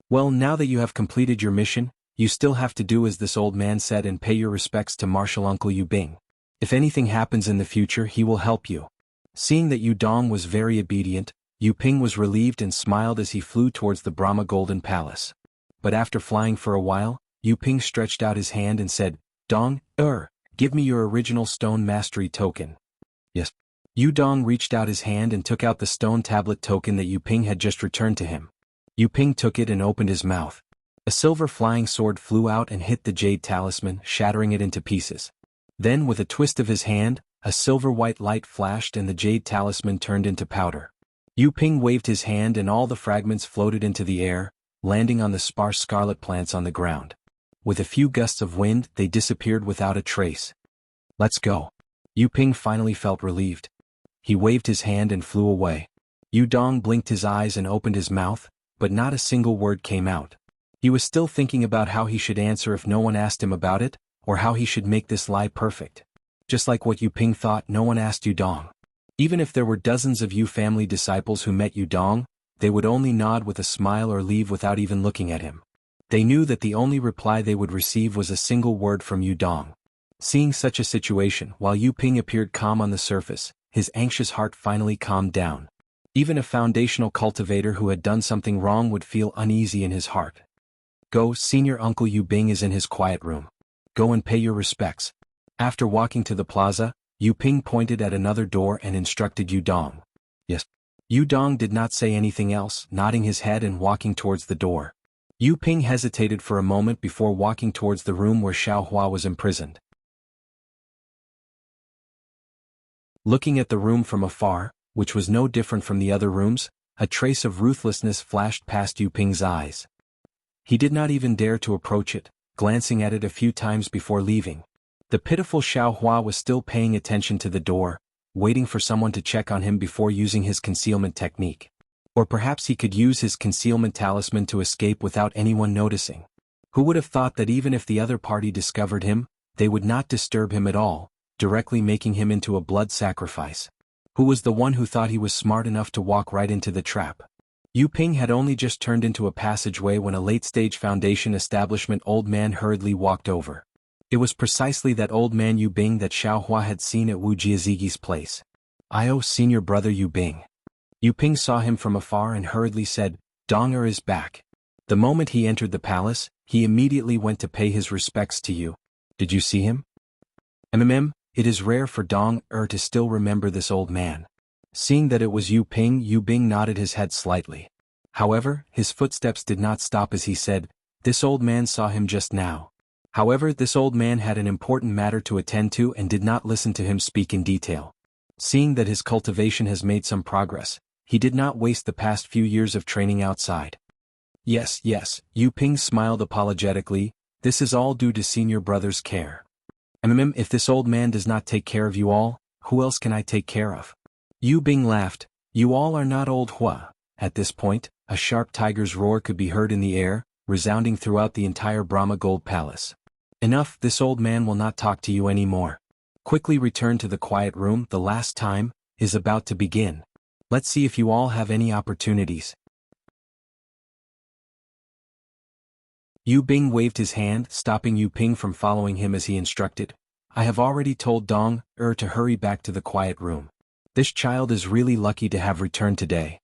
"Well, now that you have completed your mission, you still have to do as this old man said and pay your respects to Martial Uncle Yu Bing. If anything happens in the future, he will help you. Seeing that Yu Dong was very obedient, Yu Ping was relieved and smiled as he flew towards the Brahma Golden Palace. But after flying for a while, Yu Ping stretched out his hand and said, Dong, give me your original stone mastery token. Yes. Yu Dong reached out his hand and took out the stone tablet token that Yu Ping had just returned to him. Yu Ping took it and opened his mouth. A silver flying sword flew out and hit the jade talisman, shattering it into pieces. Then with a twist of his hand, a silver-white light flashed and the jade talisman turned into powder. Yu Ping waved his hand and all the fragments floated into the air, landing on the sparse scarlet plants on the ground. With a few gusts of wind, they disappeared without a trace. Let's go. Yu Ping finally felt relieved. He waved his hand and flew away. Yu Dong blinked his eyes and opened his mouth, but not a single word came out. He was still thinking about how he should answer if no one asked him about it, or how he should make this lie perfect. Just like what Yu Ping thought, no one asked Yu Dong. Even if there were dozens of Yu family disciples who met Yu Dong, they would only nod with a smile or leave without even looking at him. They knew that the only reply they would receive was a single word from Yu Dong. Seeing such a situation, while Yu Ping appeared calm on the surface, his anxious heart finally calmed down. Even a foundational cultivator who had done something wrong would feel uneasy in his heart. Go, Senior Uncle Yu Bing is in his quiet room. Go and pay your respects. After walking to the plaza, Yu Ping pointed at another door and instructed Yu Dong. Yes. Yu Dong did not say anything else, nodding his head and walking towards the door. Yu Ping hesitated for a moment before walking towards the room where Xiao Hua was imprisoned. Looking at the room from afar, which was no different from the other rooms, a trace of ruthlessness flashed past Yu Ping's eyes. He did not even dare to approach it, glancing at it a few times before leaving. The pitiful Xiao Hua was still paying attention to the door, waiting for someone to check on him before using his concealment technique. Or perhaps he could use his concealment talisman to escape without anyone noticing. Who would have thought that even if the other party discovered him, they would not disturb him at all, directly making him into a blood sacrifice? Who was the one who thought he was smart enough to walk right into the trap? Yu Ping had only just turned into a passageway when a late-stage Foundation establishment old man hurriedly walked over. It was precisely that old man Yu Bing that Xiao Hua had seen at Wu Jiazigi's place. Senior brother Yu Bing. Yu Ping saw him from afar and hurriedly said, Dong is back. The moment he entered the palace, he immediately went to pay his respects to you. Did you see him? It is rare for Dong to still remember this old man. Seeing that it was Yu Bing nodded his head slightly. However, his footsteps did not stop as he said, this old man saw him just now. However, this old man had an important matter to attend to and did not listen to him speak in detail. Seeing that his cultivation has made some progress, he did not waste the past few years of training outside. Yes, Yu Ping smiled apologetically, this is all due to senior brother's care. If this old man does not take care of you all, who else can I take care of? Yu Bing laughed, you all are not old Hua. At this point, a sharp tiger's roar could be heard in the air, resounding throughout the entire Brahma Gold Palace. Enough, this old man will not talk to you anymore. Quickly return to the quiet room, the last time is about to begin. Let's see if you all have any opportunities. Yu Bing waved his hand, stopping Yu Ping from following him as he instructed. I have already told Dong to hurry back to the quiet room. This child is really lucky to have returned today.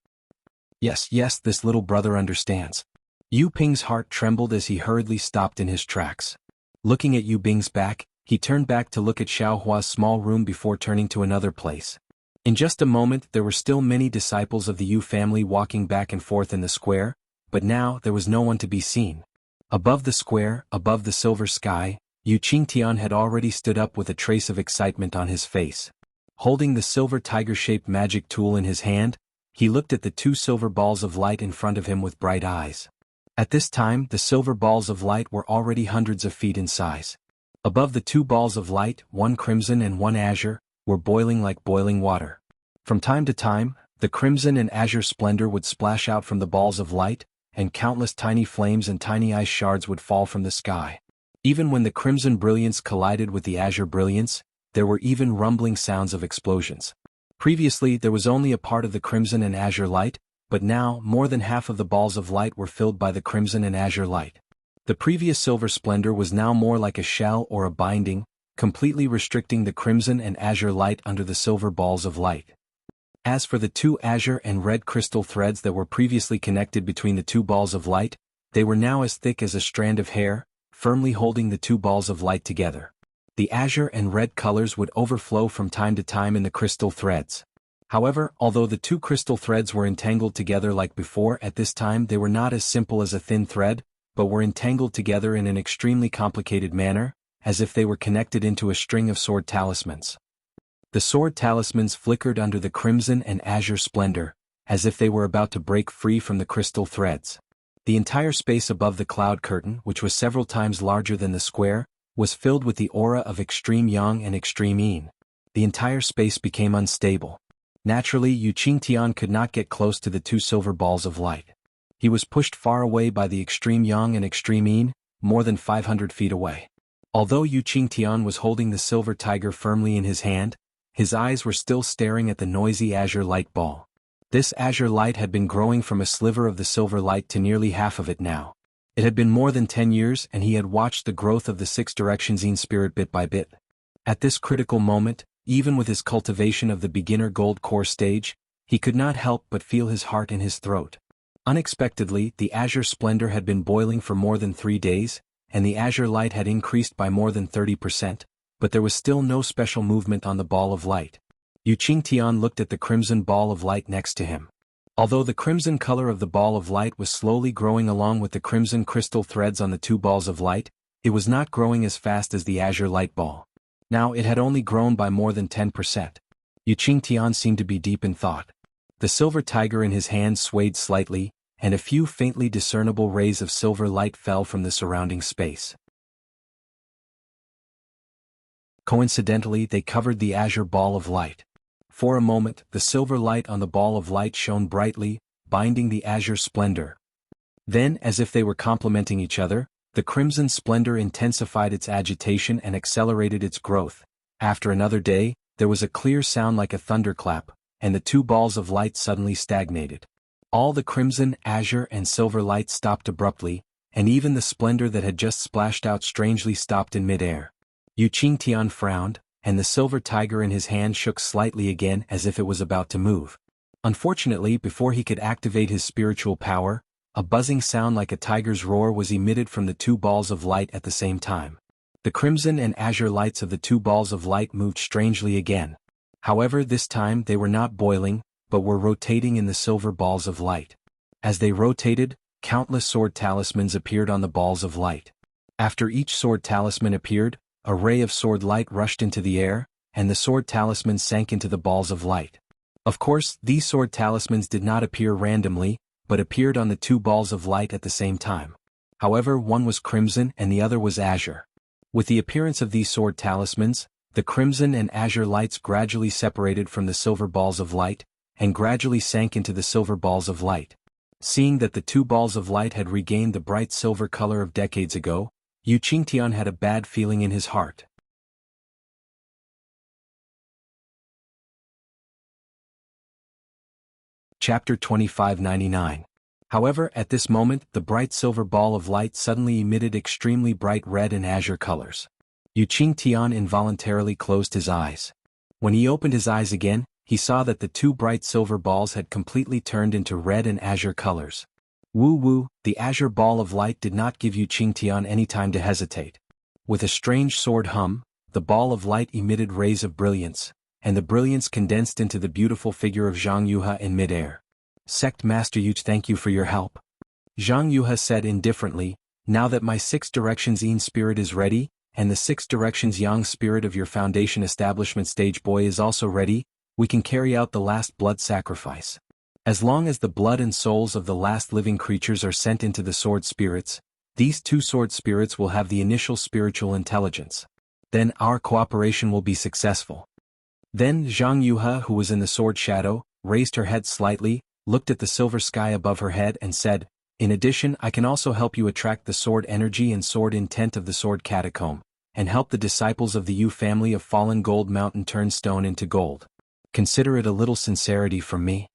Yes, this little brother understands. Yu Ping's heart trembled as he hurriedly stopped in his tracks. Looking at Yu Bing's back, he turned back to look at Xiao Hua's small room before turning to another place. In just a moment there were still many disciples of the Yu family walking back and forth in the square, but now there was no one to be seen. Above the square, above the silver sky, Yu Qingtian had already stood up with a trace of excitement on his face. Holding the silver tiger-shaped magic tool in his hand, he looked at the two silver balls of light in front of him with bright eyes. At this time, the silver balls of light were already hundreds of feet in size. Above the two balls of light, one crimson and one azure, were boiling like boiling water. From time to time, the crimson and azure splendor would splash out from the balls of light, and countless tiny flames and tiny ice shards would fall from the sky. Even when the crimson brilliance collided with the azure brilliance, there were even rumbling sounds of explosions. Previously there was only a part of the crimson and azure light, but now more than half of the balls of light were filled by the crimson and azure light. The previous silver splendor was now more like a shell or a binding, completely restricting the crimson and azure light under the silver balls of light. As for the two azure and red crystal threads that were previously connected between the two balls of light, they were now as thick as a strand of hair, firmly holding the two balls of light together. The azure and red colors would overflow from time to time in the crystal threads. However, although the two crystal threads were entangled together like before, at this time they were not as simple as a thin thread, but were entangled together in an extremely complicated manner, as if they were connected into a string of sword talismans. The sword talismans flickered under the crimson and azure splendor, as if they were about to break free from the crystal threads. The entire space above the cloud curtain, which was several times larger than the square, was filled with the aura of extreme yang and extreme yin. The entire space became unstable. Naturally, Enchanting could not get close to the two silver balls of light. He was pushed far away by the extreme yang and extreme yin, more than 500 feet away. Although Enchanting was holding the silver tiger firmly in his hand, his eyes were still staring at the noisy azure light ball. This azure light had been growing from a sliver of the silver light to nearly half of it now. It had been more than 10 years and he had watched the growth of the six directions in spirit bit by bit. At this critical moment, even with his cultivation of the beginner gold core stage, he could not help but feel his heart in his throat. Unexpectedly, the azure splendor had been boiling for more than 3 days, and the azure light had increased by more than 30%, but there was still no special movement on the ball of light. Enchanting looked at the crimson ball of light next to him. Although the crimson color of the ball of light was slowly growing along with the crimson crystal threads on the two balls of light, it was not growing as fast as the azure light ball. Now it had only grown by more than 10%. Enchanting seemed to be deep in thought. The silver tiger in his hand swayed slightly, and a few faintly discernible rays of silver light fell from the surrounding space. Coincidentally, they covered the azure ball of light. For a moment, the silver light on the ball of light shone brightly, binding the azure splendor. Then, as if they were complementing each other, the crimson splendor intensified its agitation and accelerated its growth. After another day, there was a clear sound like a thunderclap, and the two balls of light suddenly stagnated. All the crimson, azure, and silver light stopped abruptly, and even the splendor that had just splashed out strangely stopped in midair. Enchanting frowned, and the silver tiger in his hand shook slightly again as if it was about to move. Unfortunately, before he could activate his spiritual power, a buzzing sound like a tiger's roar was emitted from the two balls of light at the same time. The crimson and azure lights of the two balls of light moved strangely again. However, this time they were not boiling, but were rotating in the silver balls of light. As they rotated, countless sword talismans appeared on the balls of light. After each sword talisman appeared, a ray of sword light rushed into the air, and the sword talismans sank into the balls of light. Of course, these sword talismans did not appear randomly, but appeared on the two balls of light at the same time. However, one was crimson and the other was azure. With the appearance of these sword talismans, the crimson and azure lights gradually separated from the silver balls of light, and gradually sank into the silver balls of light. Seeing that the two balls of light had regained the bright silver color of decades ago, Enchanting had a bad feeling in his heart. Chapter 2599. However, at this moment, the bright silver ball of light suddenly emitted extremely bright red and azure colors. Enchanting involuntarily closed his eyes. When he opened his eyes again, he saw that the two bright silver balls had completely turned into red and azure colors. Woo-woo, the azure ball of light did not give Enchanting any time to hesitate. With a strange sword hum, the ball of light emitted rays of brilliance, and the brilliance condensed into the beautiful figure of Zhang Yuhe in midair. Sect Master Yuch, thank you for your help. Zhang Yuhe said indifferently, now that my 6 directions Yin spirit is ready, and the 6 directions Yang spirit of your foundation establishment stage boy is also ready, we can carry out the last blood sacrifice. As long as the blood and souls of the last living creatures are sent into the sword spirits, these 2 sword spirits will have the initial spiritual intelligence. Then our cooperation will be successful. Then Zhang Yuhe, who was in the sword shadow, raised her head slightly, looked at the silver sky above her head and said, in addition, I can also help you attract the sword energy and sword intent of the sword catacomb, and help the disciples of the Yu family of fallen gold mountain turn stone into gold. Consider it a little sincerity from me.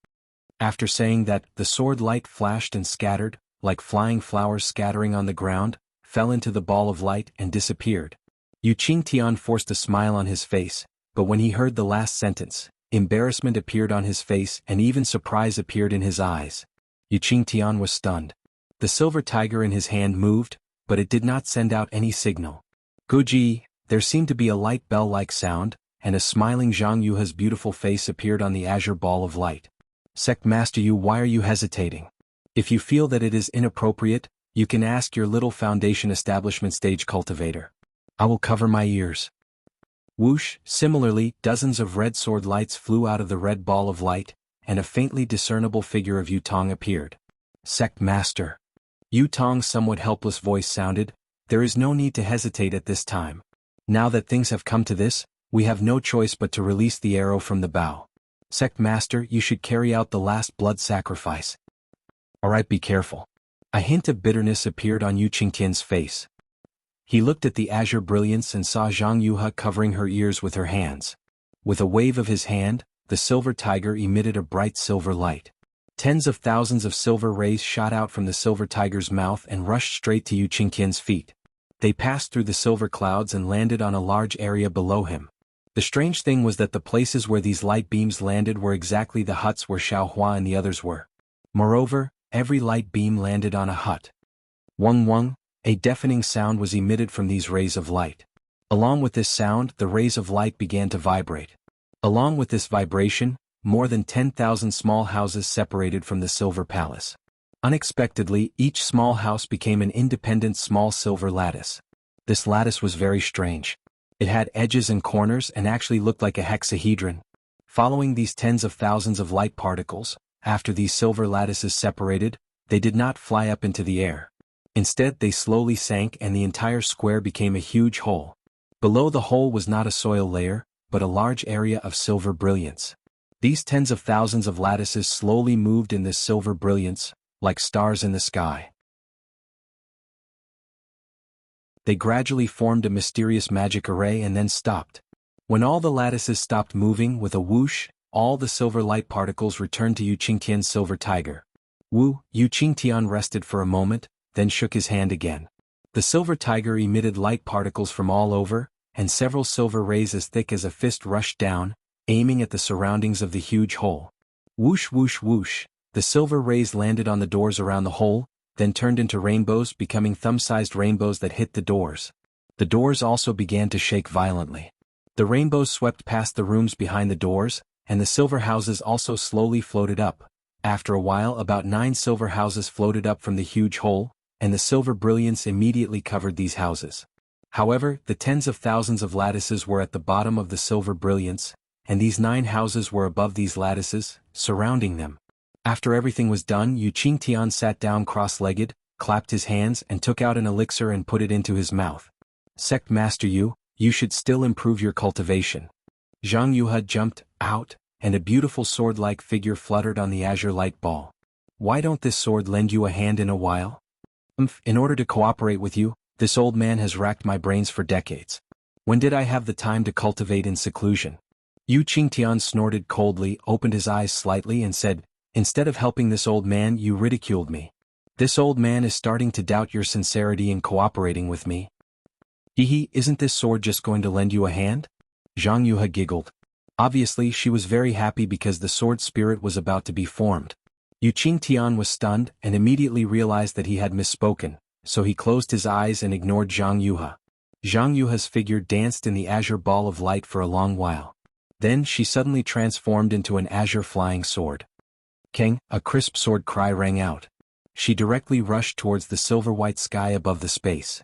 After saying that, the sword light flashed and scattered, like flying flowers scattering on the ground, fell into the ball of light and disappeared. Yu Qingtian forced a smile on his face, but when he heard the last sentence, embarrassment appeared on his face and even surprise appeared in his eyes. Yu Qingtian was stunned. The silver tiger in his hand moved, but it did not send out any signal. Guji, there seemed to be a light bell-like sound, and a smiling Zhang Yuha's beautiful face appeared on the azure ball of light. Sect Master Yu, why are you hesitating? If you feel that it is inappropriate, you can ask your little foundation establishment stage cultivator. I will cover my ears. Whoosh, similarly, dozens of red sword lights flew out of the red ball of light, and a faintly discernible figure of Yu Tong appeared. Sect Master. Yu Tong's somewhat helpless voice sounded, there is no need to hesitate at this time. Now that things have come to this, we have no choice but to release the arrow from the bow. Sect Master, you should carry out the last blood sacrifice. Alright, be careful. A hint of bitterness appeared on Yu Qingtian's face. He looked at the azure brilliance and saw Zhang Yuha covering her ears with her hands. With a wave of his hand, the silver tiger emitted a bright silver light. Tens of thousands of silver rays shot out from the silver tiger's mouth and rushed straight to Yu Qingtian's feet. They passed through the silver clouds and landed on a large area below him. The strange thing was that the places where these light beams landed were exactly the huts where Xiaohua and the others were. Moreover, every light beam landed on a hut. Wung wung, a deafening sound was emitted from these rays of light. Along with this sound, the rays of light began to vibrate. Along with this vibration, more than 10,000 small houses separated from the silver palace. Unexpectedly, each small house became an independent small silver lattice. This lattice was very strange. It had edges and corners and actually looked like a hexahedron. Following these tens of thousands of light particles, after these silver lattices separated, they did not fly up into the air. Instead, they slowly sank and the entire square became a huge hole. Below the hole was not a soil layer, but a large area of silver brilliance. These tens of thousands of lattices slowly moved in this silver brilliance, like stars in the sky. They gradually formed a mysterious magic array and then stopped. When all the lattices stopped moving with a whoosh, all the silver light particles returned to Yu Qingtian's silver tiger. Yu Qingtian rested for a moment, then shook his hand again. The silver tiger emitted light particles from all over, and several silver rays as thick as a fist rushed down, aiming at the surroundings of the huge hole. Whoosh whoosh whoosh, the silver rays landed on the doors around the hole, then turned into rainbows, becoming thumb-sized rainbows that hit the doors. The doors also began to shake violently. The rainbows swept past the rooms behind the doors, and the silver houses also slowly floated up. After a while, about 9 silver houses floated up from the huge hole, and the silver brilliance immediately covered these houses. However, the tens of thousands of lattices were at the bottom of the silver brilliance, and these 9 houses were above these lattices, surrounding them. After everything was done, Yu Qingtian sat down cross-legged, clapped his hands and took out an elixir and put it into his mouth. Sect Master Yu, you should still improve your cultivation. Zhang Yuha jumped out, and a beautiful sword-like figure fluttered on the azure light ball. Why don't this sword lend you a hand in a while? In order to cooperate with you, this old man has racked my brains for decades. When did I have the time to cultivate in seclusion? Yu Qingtian snorted coldly, opened his eyes slightly and said, instead of helping this old man, you ridiculed me. This old man is starting to doubt your sincerity in cooperating with me. Hehe, isn't this sword just going to lend you a hand? Zhang Yuha giggled. Obviously, she was very happy because the sword spirit was about to be formed. Yu Qingtian was stunned and immediately realized that he had misspoken, so he closed his eyes and ignored Zhang Yuha. Zhang Yuha's figure danced in the azure ball of light for a long while. Then she suddenly transformed into an azure flying sword. Keng, a crisp sword cry rang out. She directly rushed towards the silver-white sky above the space.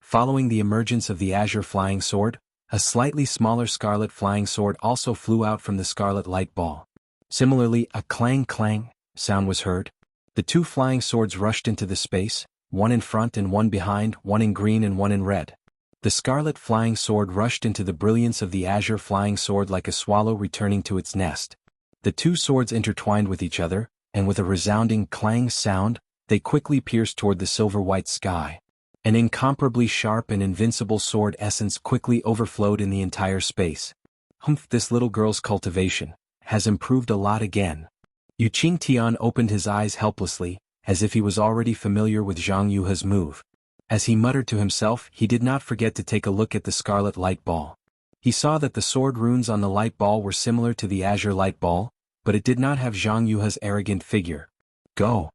Following the emergence of the azure flying sword, a slightly smaller scarlet flying sword also flew out from the scarlet light ball. Similarly, a clang-clang sound was heard. The 2 flying swords rushed into the space, one in front and one behind, one in green and one in red. The scarlet flying sword rushed into the brilliance of the azure flying sword like a swallow returning to its nest. The 2 swords intertwined with each other, and with a resounding clang sound, they quickly pierced toward the silver-white sky. An incomparably sharp and invincible sword essence quickly overflowed in the entire space. This little girl's cultivation has improved a lot again. Yu Qingtian opened his eyes helplessly, as if he was already familiar with Zhang Yuha's move. As he muttered to himself, he did not forget to take a look at the scarlet light ball. He saw that the sword runes on the light ball were similar to the azure light ball, but it did not have Zhang Yuha's arrogant figure. Go!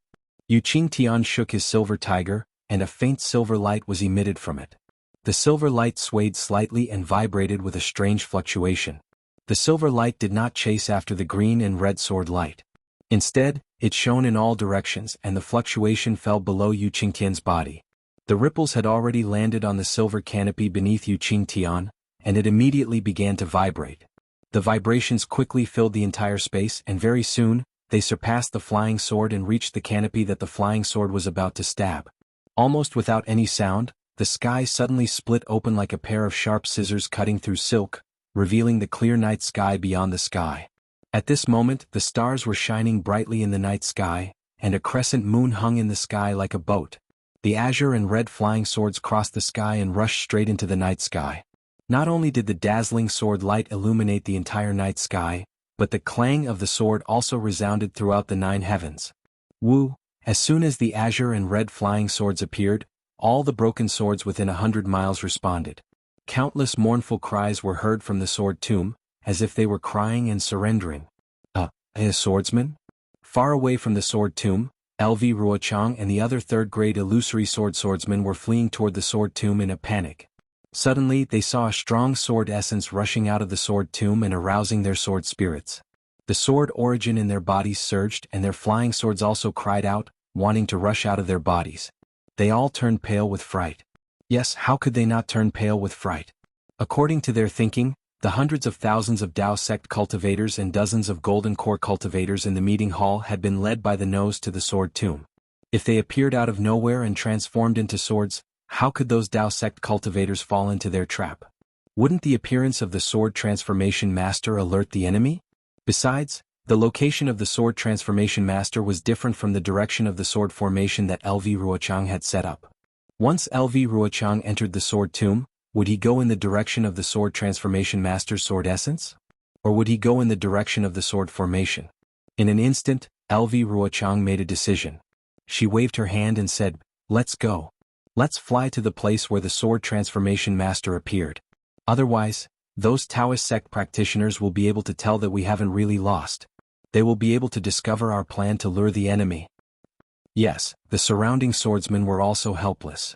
Yu Qingtian shook his silver tiger, and a faint silver light was emitted from it. The silver light swayed slightly and vibrated with a strange fluctuation. The silver light did not chase after the green and red sword light. Instead, it shone in all directions and the fluctuation fell below Yu Qingtian's body. The ripples had already landed on the silver canopy beneath Yu Qingtian, and it immediately began to vibrate. The vibrations quickly filled the entire space and very soon, they surpassed the flying sword and reached the canopy that the flying sword was about to stab. Almost without any sound, the sky suddenly split open like a pair of sharp scissors cutting through silk, revealing the clear night sky beyond the sky. At this moment, the stars were shining brightly in the night sky, and a crescent moon hung in the sky like a boat. The azure and red flying swords crossed the sky and rushed straight into the night sky. Not only did the dazzling sword light illuminate the entire night sky, but the clang of the sword also resounded throughout the 9 heavens. Woo! As soon as the azure and red flying swords appeared, all the broken swords within 100 miles responded. Countless mournful cries were heard from the sword tomb, as if they were crying and surrendering. A swordsman? Far away from the sword tomb, LV Ruochang and the other third-grade illusory swordsmen were fleeing toward the sword tomb in a panic. Suddenly, they saw a strong sword essence rushing out of the sword tomb and arousing their sword spirits. The sword origin in their bodies surged and their flying swords also cried out, wanting to rush out of their bodies. They all turned pale with fright. Yes, how could they not turn pale with fright? According to their thinking, the hundreds of thousands of Dao sect cultivators and dozens of golden core cultivators in the meeting hall had been led by the nose to the sword tomb. If they appeared out of nowhere and transformed into swords, how could those Dao sect cultivators fall into their trap? Wouldn't the appearance of the sword transformation master alert the enemy? Besides, the location of the sword transformation master was different from the direction of the sword formation that LV Ruochang had set up. Once LV Ruochang entered the sword tomb, would he go in the direction of the sword transformation master's sword essence? Or would he go in the direction of the sword formation? In an instant, LV Ruochang made a decision. She waved her hand and said, "Let's go. Let's fly to the place where the sword transformation master appeared. Otherwise, those Taoist sect practitioners will be able to tell that we haven't really lost. They will be able to discover our plan to lure the enemy." Yes, the surrounding swordsmen were also helpless.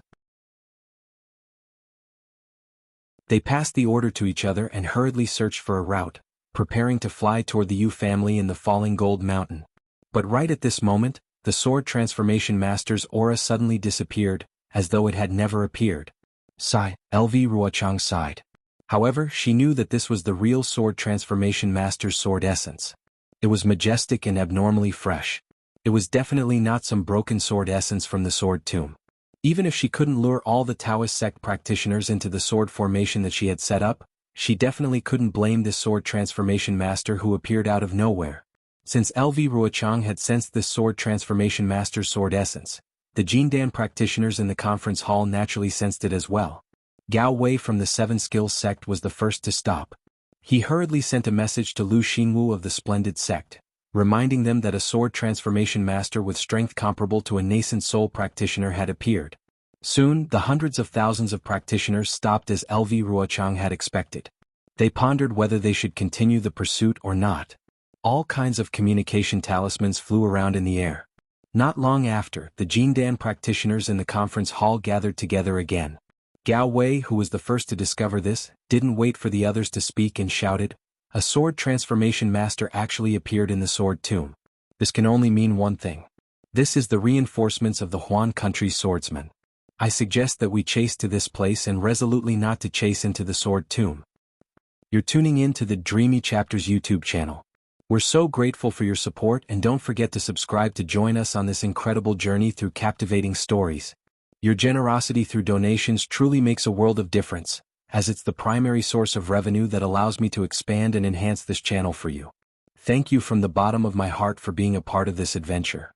They passed the order to each other and hurriedly searched for a route, preparing to fly toward the Yu family in the falling gold mountain. But right at this moment, the sword transformation master's aura suddenly disappeared, as though it had never appeared. Sigh, LV Ruochang sighed. However, she knew that this was the real sword transformation master's sword essence. It was majestic and abnormally fresh. It was definitely not some broken sword essence from the sword tomb. Even if she couldn't lure all the Taoist sect practitioners into the sword formation that she had set up, she definitely couldn't blame this sword transformation master who appeared out of nowhere. Since LV Ruochang had sensed this sword transformation master's sword essence, the Jindan practitioners in the conference hall naturally sensed it as well. Gao Wei from the Seven Skills sect was the first to stop. He hurriedly sent a message to Lu Xingwu of the Splendid sect, reminding them that a sword transformation master with strength comparable to a nascent soul practitioner had appeared. Soon, the hundreds of thousands of practitioners stopped as LV Ruochang had expected. They pondered whether they should continue the pursuit or not. All kinds of communication talismans flew around in the air. Not long after, the Jindan practitioners in the conference hall gathered together again. Gao Wei, who was the first to discover this, didn't wait for the others to speak and shouted, "A sword transformation master actually appeared in the sword tomb. This can only mean one thing. This is the reinforcements of the Huan country's swordsmen. I suggest that we chase to this place and resolutely not to chase into the sword tomb." You're tuning in to the Dreamy Chapters YouTube channel. We're so grateful for your support and don't forget to subscribe to join us on this incredible journey through captivating stories. Your generosity through donations truly makes a world of difference, as it's the primary source of revenue that allows me to expand and enhance this channel for you. Thank you from the bottom of my heart for being a part of this adventure.